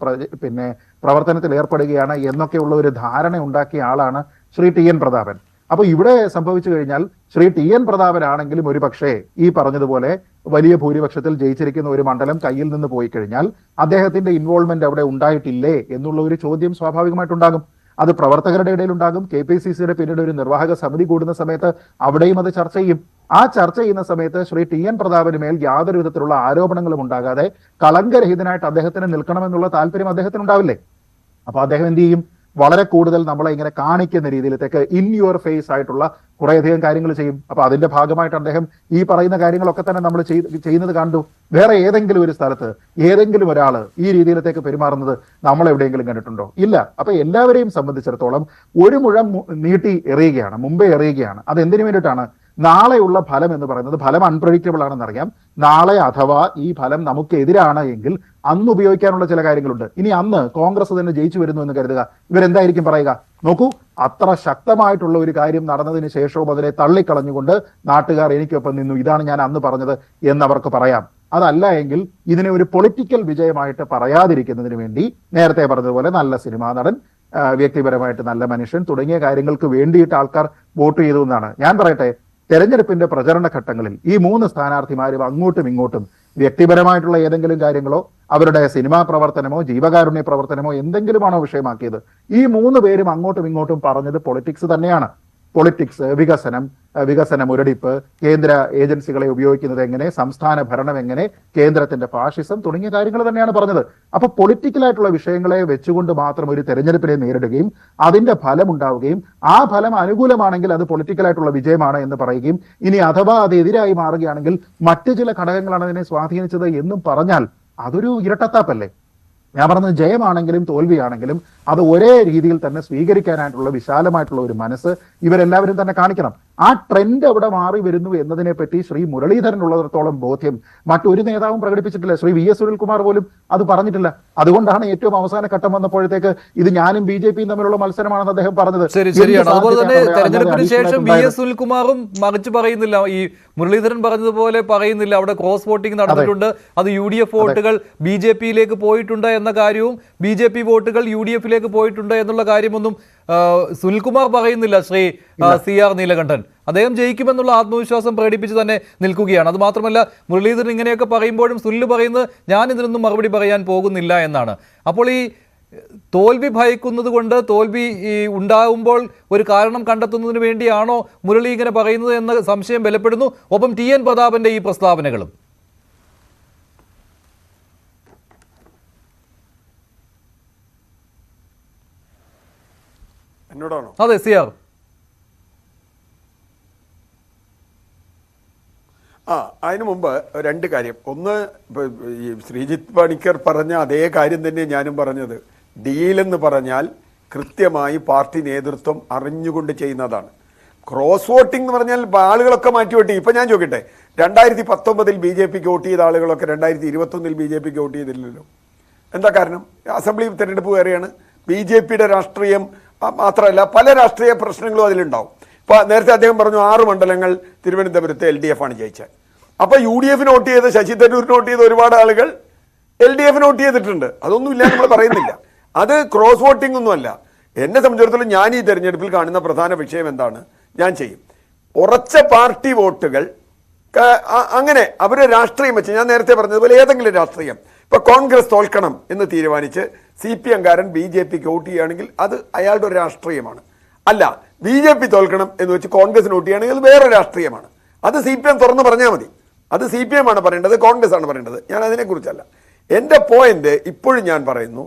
പ്രവർത്തനത്തിൽ ഏർപ്പെടുകയാണ് എന്നൊക്കെയുള്ള ഒരു ധാരണ ഉണ്ടാക്കിയ ആളാണ് ശ്രീ TN പ്രതാപൻ. അപ്പൊ ഇവിടെ സംഭവിച്ചു കഴിഞ്ഞാൽ ശ്രീ TN പ്രതാപനാണെങ്കിലും ഒരു പക്ഷേ ഈ പറഞ്ഞതുപോലെ വലിയ ഭൂരിപക്ഷത്തിൽ ജയിച്ചിരിക്കുന്ന ഒരു മണ്ഡലം കയ്യിൽ നിന്ന് പോയി കഴിഞ്ഞാൽ അദ്ദേഹത്തിന്റെ ഇൻവോൾവ്മെന്റ് അവിടെ ഉണ്ടായിട്ടില്ലേ എന്നുള്ള ഒരു ചോദ്യം സ്വാഭാവികമായിട്ടുണ്ടാകും. അത് പ്രവർത്തകരുടെ ഇടയിൽ ഉണ്ടാകും. KPCCയുടെ പിന്നീട് ഒരു നിർവാഹക സമിതി കൂടുന്ന സമയത്ത് അവിടെയും അത് ചർച്ച ചെയ്യും. ആ ചർച്ച ചെയ്യുന്ന സമയത്ത് ശ്രീ TN പ്രതാപന് മേൽ യാതൊരു വിധത്തിലുള്ള ആരോപണങ്ങളും ഉണ്ടാകാതെ കളങ്കരഹിതനായിട്ട് അദ്ദേഹത്തിന് നിൽക്കണമെന്നുള്ള താല്പര്യം അദ്ദേഹത്തിന് ഉണ്ടാവില്ലേ? അപ്പൊ അദ്ദേഹം എന്ത് ചെയ്യും? വളരെ കൂടുതൽ നമ്മളെ ഇങ്ങനെ കാണിക്കുന്ന രീതിയിലത്തേക്ക് ഇൻ യുവർ ഫേസ് ആയിട്ടുള്ള കുറേയധികം കാര്യങ്ങൾ ചെയ്യും. അപ്പൊ അതിന്റെ ഭാഗമായിട്ട് അദ്ദേഹം ഈ പറയുന്ന കാര്യങ്ങളൊക്കെ തന്നെ നമ്മൾ ചെയ്യുന്നത് കണ്ടു. വേറെ ഏതെങ്കിലും ഒരു സ്ഥലത്ത് ഏതെങ്കിലും ഒരാള് ഈ രീതിയിലത്തേക്ക് പെരുമാറുന്നത് നമ്മൾ എവിടെയെങ്കിലും കണ്ടിട്ടുണ്ടോ? ഇല്ല. അപ്പൊ എല്ലാവരെയും സംബന്ധിച്ചിടത്തോളം ഒരു മുഴം നീട്ടി എറിയുകയാണ്, മുമ്പേ എറിയുകയാണ്. അത് എന്തിനു വേണ്ടിയിട്ടാണ്? നാളെയുള്ള ഫലം എന്ന് പറയുന്നത് ഫലം അൺപ്രഡിക്റ്റബിൾ ആണെന്നറിയാം. നാളെ അഥവാ ഈ ഫലം നമുക്ക് എതിരാണ് എങ്കിൽ അന്ന് ഉപയോഗിക്കാനുള്ള ചില കാര്യങ്ങളുണ്ട്. ഇനി അന്ന് കോൺഗ്രസ് തന്നെ ജയിച്ചു വരുന്നു എന്ന് കരുതുക, ഇവരെന്തായിരിക്കും പറയുക? നോക്കൂ, അത്ര ശക്തമായിട്ടുള്ള ഒരു കാര്യം നടന്നതിന് ശേഷവും അതിനെ തള്ളിക്കളഞ്ഞുകൊണ്ട് നാട്ടുകാർ എനിക്കൊപ്പം നിന്നു, ഇതാണ് ഞാൻ അന്ന് പറഞ്ഞത് എന്നവർക്ക് പറയാം. അതല്ല എങ്കിൽ ഇതിനെ ഒരു പൊളിറ്റിക്കൽ വിജയമായിട്ട് പറയാതിരിക്കുന്നതിന് വേണ്ടി നേരത്തെ പറഞ്ഞതുപോലെ നല്ല സിനിമാ നടൻ, വ്യക്തിപരമായിട്ട് നല്ല മനുഷ്യൻ തുടങ്ങിയ കാര്യങ്ങൾക്ക് വേണ്ടിയിട്ട് ആൾക്കാർ വോട്ട് ചെയ്തു എന്നാണ്. ഞാൻ പറയട്ടെ, തെരഞ്ഞെടുപ്പിന്റെ പ്രചരണ ഘട്ടങ്ങളിൽ ഈ 3 സ്ഥാനാർത്ഥിമാരും അങ്ങോട്ടും ഇങ്ങോട്ടും വ്യക്തിപരമായിട്ടുള്ള ഏതെങ്കിലും കാര്യങ്ങളോ അവരുടെ സിനിമാ പ്രവർത്തനമോ ജീവകാരുണ്യ പ്രവർത്തനമോ എന്തെങ്കിലുമാണോ വിഷയമാക്കിയത്? ഈ 3 പേരും അങ്ങോട്ടും ഇങ്ങോട്ടും പറഞ്ഞത് പൊളിറ്റിക്സ് തന്നെയാണ്. പൊളിറ്റിക്സ്, വികസന മുരടിപ്പ്, കേന്ദ്ര ഏജൻസികളെ ഉപയോഗിക്കുന്നത് എങ്ങനെ, സംസ്ഥാന ഭരണം എങ്ങനെ, കേന്ദ്രത്തിന്റെ ഫാഷിസം തുടങ്ങിയ കാര്യങ്ങൾ തന്നെയാണ് പറഞ്ഞത്. അപ്പൊ പൊളിറ്റിക്കലായിട്ടുള്ള വിഷയങ്ങളെ വെച്ചുകൊണ്ട് മാത്രം ഒരു തെരഞ്ഞെടുപ്പിനെ നേരിടുകയും അതിന്റെ ഫലം ഉണ്ടാവുകയും ആ ഫലം അനുകൂലമാണെങ്കിൽ അത് പൊളിറ്റിക്കലായിട്ടുള്ള വിജയമാണ് എന്ന് പറയുകയും ഇനി അഥവാ അത് എതിരായി മാറുകയാണെങ്കിൽ മറ്റു ചില ഘടകങ്ങളാണ് അതിനെ സ്വാധീനിച്ചത് എന്നും പറഞ്ഞാൽ അതൊരു ഇരട്ടത്താപ്പല്ലേ? ഞാൻ പറഞ്ഞത് ജയമാണെങ്കിലും തോൽവിയാണെങ്കിലും അത് ഒരേ രീതിയിൽ തന്നെ സ്വീകരിക്കാനായിട്ടുള്ള വിശാലമായിട്ടുള്ള ഒരു മനസ്സ് ഇവരെല്ലാവരും തന്നെ കാണിക്കണം. ആ ട്രെൻഡ് അവിടെ മാറി വരുന്നു എന്നതിനെ പറ്റി ശ്രീ മുരളീധരൻ ഉള്ളിടത്തോളം ബോധ്യം മറ്റൊരു നേതാവും പ്രകടിപ്പിച്ചിട്ടില്ല. ശ്രീ VS സുനിൽകുമാർ പോലും അത് പറഞ്ഞിട്ടില്ല. അതുകൊണ്ടാണ് ഏറ്റവും അവസാന ഘട്ടം വന്നപ്പോഴത്തേക്ക് ഇത് ഞാനും BJPയും തമ്മിലുള്ള മത്സരമാണെന്ന് അദ്ദേഹം പറഞ്ഞത്. ശരിയാണ്. അതുപോലെ തന്നെ തെരഞ്ഞെടുപ്പിന് ശേഷം VS സുനിൽകുമാറും മറിച്ച് പറയുന്നില്ല, ഈ മുരളീധരൻ പറഞ്ഞതുപോലെ പറയുന്നില്ല അവിടെ ക്രോസ് വോട്ടിംഗ് നടന്നിട്ടുണ്ട്, അത് UDF വോട്ടുകൾ BJPയിലേക്ക് പോയിട്ടുണ്ട് എന്ന കാര്യവും BJP വോട്ടുകൾ UDFയിലേക്ക് പോയിട്ടുണ്ട് എന്നുള്ള കാര്യമൊന്നും സുനിൽകുമാർ പറയുന്നില്ല. ശ്രീ CR നീലകണ്ഠൻ അദ്ദേഹം ജയിക്കുമെന്നുള്ള ആത്മവിശ്വാസം പ്രകടിപ്പിച്ച് തന്നെ നിൽക്കുകയാണ്. അത് മാത്രമല്ല, മുരളീധരൻ ഇങ്ങനെയൊക്കെ പറയുമ്പോഴും സുനിൽ പറയുന്നത് ഞാൻ ഇതിനൊന്നും മറുപടി പറയാൻ പോകുന്നില്ല എന്നാണ്. അപ്പോൾ ഈ തോൽവി ഭയക്കുന്നത് കൊണ്ട് തോൽവി ഉണ്ടാകുമ്പോൾ ഒരു കാരണം കണ്ടെത്തുന്നതിന് വേണ്ടിയാണോ മുരളി ഇങ്ങനെ പറയുന്നത് എന്ന സംശയം ബലപ്പെടുന്നു. ഒപ്പം TN പ്രതാപന്റെ ഈ പ്രസ്താവനകളും. എന്നോടാണോ? അതെ, CR. അതിനു മുമ്പ് 2 കാര്യം. ഒന്ന്, ഈ ശ്രീജിത്ത് പണിക്കർ പറഞ്ഞ അതേ കാര്യം തന്നെ ഞാനും പറഞ്ഞത്. ഡീലെന്ന് പറഞ്ഞാൽ കൃത്യമായി പാർട്ടി നേതൃത്വം അറിഞ്ഞുകൊണ്ട് ചെയ്യുന്നതാണ്. ക്രോസ് വോട്ടിംഗ് എന്ന് പറഞ്ഞാൽ ആളുകളൊക്കെ മാറ്റിവെട്ടി. ഇപ്പം ഞാൻ ചോദിക്കട്ടെ, 2019 BJPക്ക് വോട്ട് ചെയ്ത ആളുകളൊക്കെ 2021 BJPക്ക് വോട്ട് ചെയ്തില്ലല്ലോ. എന്താ കാരണം? അസംബ്ലി തെരഞ്ഞെടുപ്പ് വേറെയാണ്. BJPയുടെ രാഷ്ട്രീയം മാത്രമല്ല, പല രാഷ്ട്രീയ പ്രശ്നങ്ങളും അതിലുണ്ടാവും. ഇപ്പോൾ നേരത്തെ അദ്ദേഹം പറഞ്ഞു 6 മണ്ഡലങ്ങൾ തിരുവനന്തപുരത്ത് LDF ആണ് ജയിച്ചത്. അപ്പോൾ UDFന് വോട്ട് ചെയ്ത് ശശി തരൂരിന് വോട്ട് ചെയ്ത ഒരുപാട് ആളുകൾ LDFന് വോട്ട് ചെയ്തിട്ടുണ്ട്. അതൊന്നും ഇല്ല നമ്മൾ പറയുന്നില്ല. അത് ക്രോസ് വോട്ടിംഗ് ഒന്നുമല്ല. എന്നെ സംബന്ധിച്ചിടത്തോളം ഞാൻ ഈ തെരഞ്ഞെടുപ്പിൽ കാണുന്ന പ്രധാന വിഷയം എന്താണ്? ഞാൻ ചെയ്യും ഉറച്ച പാർട്ടി വോട്ടുകൾ അങ്ങനെ അവരുടെ രാഷ്ട്രീയം വെച്ച്, ഞാൻ നേരത്തെ പറഞ്ഞതുപോലെ ഏതെങ്കിലും രാഷ്ട്രീയം, ഇപ്പോൾ കോൺഗ്രസ് തോൽക്കണം എന്ന് തീരുമാനിച്ച് CPM-കാരൻ BJPക്ക് വോട്ട് ചെയ്യുകയാണെങ്കിൽ അത് അയാളുടെ ഒരു രാഷ്ട്രീയമാണ്. അല്ല, BJP തോൽക്കണം എന്ന് വെച്ച് കോൺഗ്രസിന് വോട്ട് ചെയ്യുകയാണെങ്കിൽ അത് വേറെ രാഷ്ട്രീയമാണ്. അത് CPM തുറന്ന് പറഞ്ഞാൽ മതി. അത് CPM ആണ് പറയേണ്ടത്, കോൺഗ്രസ് ആണ് പറയേണ്ടത്. ഞാൻ അതിനെക്കുറിച്ചല്ല. എൻ്റെ പോയിന്റ് ഇപ്പോഴും ഞാൻ പറയുന്നു,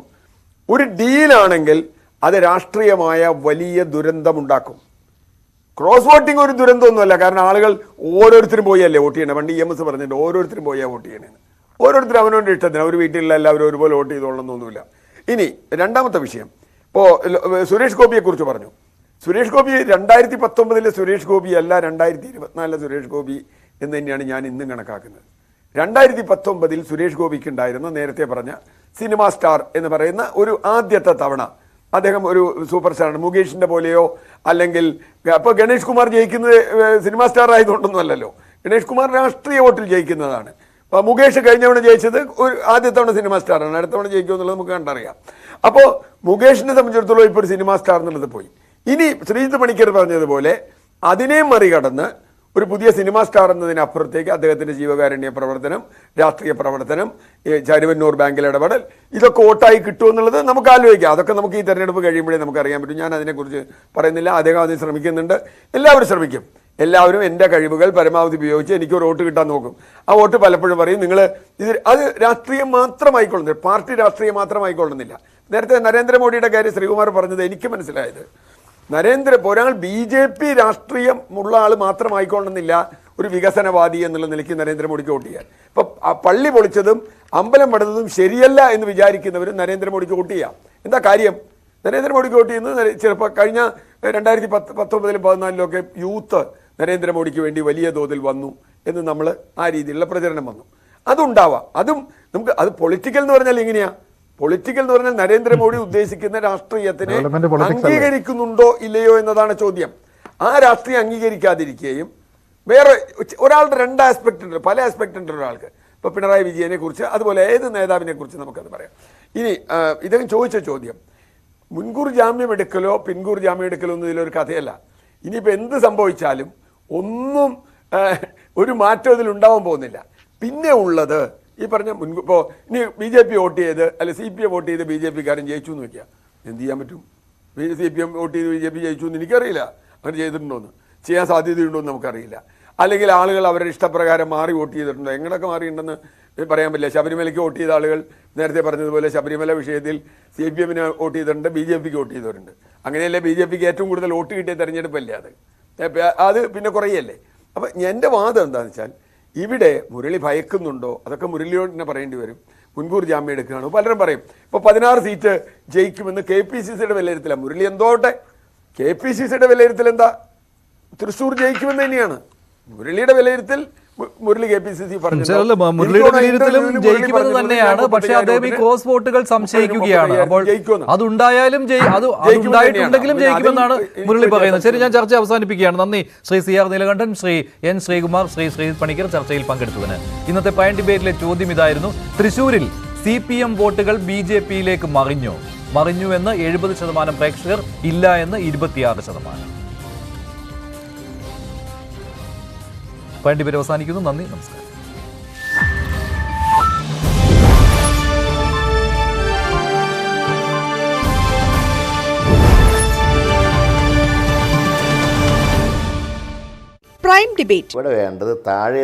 ഒരു ഡീലാണെങ്കിൽ അത് രാഷ്ട്രീയമായ വലിയ ദുരന്തമുണ്ടാക്കും. ക്രോസ് വോട്ടിംഗ് ഒരു ദുരന്തമൊന്നുമല്ല. കാരണം ആളുകൾ ഓരോരുത്തരും പോയല്ലേ വോട്ട് ചെയ്യണേ. പണ്ട് EMS പറഞ്ഞിട്ട് ഓരോരുത്തരും പോയാൽ വോട്ട് ചെയ്യണേന്ന്. ഓരോരുത്തരും അവനവൻ്റെ ഇഷ്ടത്തിന്, ഒരു വീട്ടിലുള്ള എല്ലാവരും ഒരുപോലെ വോട്ട് ചെയ്തോളണമെന്നൊന്നുമില്ല. ഇനി രണ്ടാമത്തെ വിഷയം, ഇപ്പോൾ സുരേഷ് ഗോപിയെക്കുറിച്ച് പറഞ്ഞു. സുരേഷ് ഗോപി 2019 സുരേഷ് ഗോപി അല്ല 2024 സുരേഷ് ഗോപി എന്ന് തന്നെയാണ് ഞാൻ ഇന്നും കണക്കാക്കുന്നത്. 2019 സുരേഷ് ഗോപിക്ക് ഉണ്ടായിരുന്ന നേരത്തെ പറഞ്ഞ സിനിമ സ്റ്റാർ എന്ന് പറയുന്ന ഒരു ആദ്യത്തെ തവണ അദ്ദേഹം ഒരു സൂപ്പർ സ്റ്റാറാണ്. മുകേഷിന്റെ പോലെയോ അല്ലെങ്കിൽ അപ്പോൾ ഗണേഷ് കുമാർ ജയിക്കുന്നത് സിനിമ സ്റ്റാർ ആയതുകൊണ്ടൊന്നും അല്ലല്ലോ. ഗണേഷ് കുമാർ രാഷ്ട്രീയ വോട്ടിൽ ജയിക്കുന്നതാണ്. അപ്പോൾ മുകേഷ് കഴിഞ്ഞ തവണ ജയിച്ചത് ഒരു ആദ്യ തവണ സിനിമ സ്റ്റാറാണ്. അടുത്ത തവണ ജയിക്കുമോ എന്നുള്ളത് നമുക്ക് കണ്ടറിയാം. അപ്പോൾ മുകേഷിനെ സംബന്ധിച്ചിടത്തോളം ഇപ്പോൾ ഒരു സിനിമ സ്റ്റാർ എന്നുള്ളത് പോയി. ഇനി ശ്രീജിത്ത് പണിക്കർ പറഞ്ഞതുപോലെ അതിനെ മറികടന്ന് ഒരു പുതിയ സിനിമ സ്റ്റാർ എന്നതിനപ്പുറത്തേക്ക് അദ്ദേഹത്തിൻ്റെ ജീവകാരുണ്യ പ്രവർത്തനം, രാഷ്ട്രീയ പ്രവർത്തനം, ചരുവന്നൂർ ബാങ്കിൽ ഇടപെടൽ, ഇതൊക്കെ വോട്ടായി കിട്ടുമെന്നുള്ളത് നമുക്ക് ആലോചിക്കാം. അതൊക്കെ നമുക്ക് ഈ തെരഞ്ഞെടുപ്പ് കഴിയുമ്പോഴേ നമുക്ക് അറിയാൻ പറ്റും. ഞാൻ അതിനെക്കുറിച്ച് പറയുന്നില്ല. അദ്ദേഹം അതിന് ശ്രമിക്കുന്നുണ്ട്. എല്ലാവരും ശ്രമിക്കും. എല്ലാവരും എൻ്റെ കഴിവുകൾ പരമാവധി ഉപയോഗിച്ച് എനിക്ക് ഒരു വോട്ട് കിട്ടാൻ നോക്കും. ആ വോട്ട് പലപ്പോഴും പറയും നിങ്ങൾ അത് രാഷ്ട്രീയം മാത്രമായിക്കൊള്ളുന്നില്ല, പാർട്ടി രാഷ്ട്രീയം മാത്രമായിക്കൊള്ളുന്നില്ല. നേരത്തെ നരേന്ദ്രമോദിയുടെ കാര്യം ശ്രീകുമാർ പറഞ്ഞത് എനിക്ക് മനസ്സിലായത്, ഒരാൾ BJP രാഷ്ട്രീയം ഉള്ള ആൾ മാത്രമായിക്കൊള്ളുന്നില്ല ഒരു വികസനവാദി എന്നുള്ള നിലയ്ക്ക് നരേന്ദ്രമോദിക്ക് വോട്ട് ചെയ്യാൻ. ഇപ്പം പള്ളി പൊളിച്ചതും അമ്പലം പണിതതും ശരിയല്ല എന്ന് വിചാരിക്കുന്നവരും നരേന്ദ്രമോദിക്ക് വോട്ട് ചെയ്യാം. എന്താ കാര്യം? നരേന്ദ്രമോദിക്ക് വോട്ട് ചെയ്യുന്നത് ചിലപ്പോൾ കഴിഞ്ഞ 2019-14 യൂത്ത് നരേന്ദ്രമോദിക്ക് വേണ്ടി വലിയ തോതിൽ വന്നു എന്ന് നമ്മൾ ആ രീതിയിലുള്ള പ്രചരണം വന്നു. അതുണ്ടാവാം. അതും നമുക്ക് അത് പൊളിറ്റിക്കൽ എന്ന് പറഞ്ഞാൽ എങ്ങനെയാ? പൊളിറ്റിക്കൽ എന്ന് പറഞ്ഞാൽ നരേന്ദ്രമോദി ഉദ്ദേശിക്കുന്ന രാഷ്ട്രീയത്തിനെ അംഗീകരിക്കുന്നുണ്ടോ ഇല്ലയോ എന്നതാണ് ചോദ്യം. ആ രാഷ്ട്രീയം അംഗീകരിക്കാതിരിക്കുകയും വേറെ ഒരാളുടെ രണ്ട് ആസ്പെക്ട് ഉണ്ട്, പല ആസ്പെക്ട് ഉണ്ട് ഒരാൾക്ക്. ഇപ്പോൾ പിണറായി വിജയനെ കുറിച്ച്, അതുപോലെ ഏത് നേതാവിനെ കുറിച്ച് നമുക്കത് പറയാം. ഇനി ഇദ്ദേഹം ചോദിച്ച ചോദ്യം മുൻകൂർ ജാമ്യം എടുക്കലോ പിൻകൂർ ജാമ്യം എടുക്കലോ ഒന്നും ഇതിലൊരു കഥയല്ല. ഇനിയിപ്പോൾ എന്ത് സംഭവിച്ചാലും ഒന്നും ഒരു മാറ്റം ഇതിലുണ്ടാവാൻ പോകുന്നില്ല. പിന്നെ ഉള്ളത് ഈ പറഞ്ഞ ഇപ്പോൾ ഇനി BJP വോട്ട് ചെയ്ത് അല്ലെ CPM വോട്ട് ചെയ്ത് BJP-കാരൻ ജയിച്ചു എന്ന് വയ്ക്കുക, എന്ത് ചെയ്യാൻ പറ്റും? CPM വോട്ട് ചെയ്ത് BJP ജയിച്ചു എന്ന് എനിക്കറിയില്ല. അങ്ങനെ ചെയ്തിട്ടുണ്ടോയെന്ന്, ചെയ്യാൻ സാധ്യതയുണ്ടോ എന്ന് നമുക്കറിയില്ല. അല്ലെങ്കിൽ ആളുകൾ അവരുടെ ഇഷ്ടപ്രകാരം മാറി വോട്ട് ചെയ്തിട്ടുണ്ടോ, എങ്ങനെയൊക്കെ മാറിയിട്ടുണ്ടെന്ന് പറയാൻ പറ്റില്ല. ശബരിമലയ്ക്ക് വോട്ട് ചെയ്ത ആളുകൾ നേരത്തെ പറഞ്ഞതുപോലെ ശബരിമല വിഷയത്തിൽ CPM-ന് വോട്ട് ചെയ്തിട്ടുണ്ട്, BJP-ക്ക് വോട്ട് ചെയ്തവരുണ്ട്. അങ്ങനെയല്ലേ BJP-ക്ക് ഏറ്റവും കൂടുതൽ വോട്ട് കിട്ടിയ തെരഞ്ഞെടുപ്പല്ലേ അത് പിന്നെ കുറയല്ലേ. അപ്പം എൻ്റെ വാദം എന്താണെന്ന് വെച്ചാൽ ഇവിടെ മുരളി ഭയക്കുന്നുണ്ടോ, അതൊക്കെ മുരളിയോട് തന്നെ പറയേണ്ടി വരും. മുൻകൂർ ജാമ്യം എടുക്കുകയാണോ പലരും പറയും. ഇപ്പോൾ 16 സീറ്റ് ജയിക്കുമെന്ന് KPCC-യുടെ വിലയിരുത്തലാണ്. മുരളി എന്തോട്ടെ, KPCC-യുടെ വിലയിരുത്തൽ എന്താ? തൃശ്ശൂർ ജയിക്കുമെന്ന് തന്നെയാണ് മുരളിയുടെ വിലയിരുത്തൽ. മുരളി KPCC പറഞ്ഞു മുരളിയുടെ വിലയിരുത്തലും ജയിക്കുമെന്ന് തന്നെയാണ്. പക്ഷേ അദ്ദേഹം ഈ ക്രോസ് വോട്ടുകൾ സംശയിക്കുകയാണ്. അപ്പോൾ അതുണ്ടായാലും അതുണ്ടായിട്ടുണ്ടെങ്കിലും ജയിക്കുമെന്നാണ് മുരളി പറയുന്നത്. ശരി, ഞാൻ ചർച്ച അവസാനിപ്പിക്കുകയാണ്. നന്ദി ശ്രീ CR നീലകണ്ഠൻ, ശ്രീ N ശ്രീകുമാർ, ശ്രീജിത്ത് പണിക്കർ ചർച്ചയിൽ പങ്കെടുത്തതിന്. ഇന്നത്തെ പോയിന്റ് ഡിബേറ്റിലെ ചോദ്യം ഇതായിരുന്നു: തൃശ്ശൂരിൽ CPM വോട്ടുകൾ BJP-യിലേക്ക് മറിഞ്ഞു എന്ന് 70% പ്രേക്ഷകർ, ഇല്ല എന്ന് 26%. പോയിന്റ് ഡിബേറ്റ് അവസാനിക്കുന്നു. നന്ദി, നമസ്കാരം. പ്രൈം ഡിബേറ്റ് ഇവിടെ വേണ്ടത് താഴെ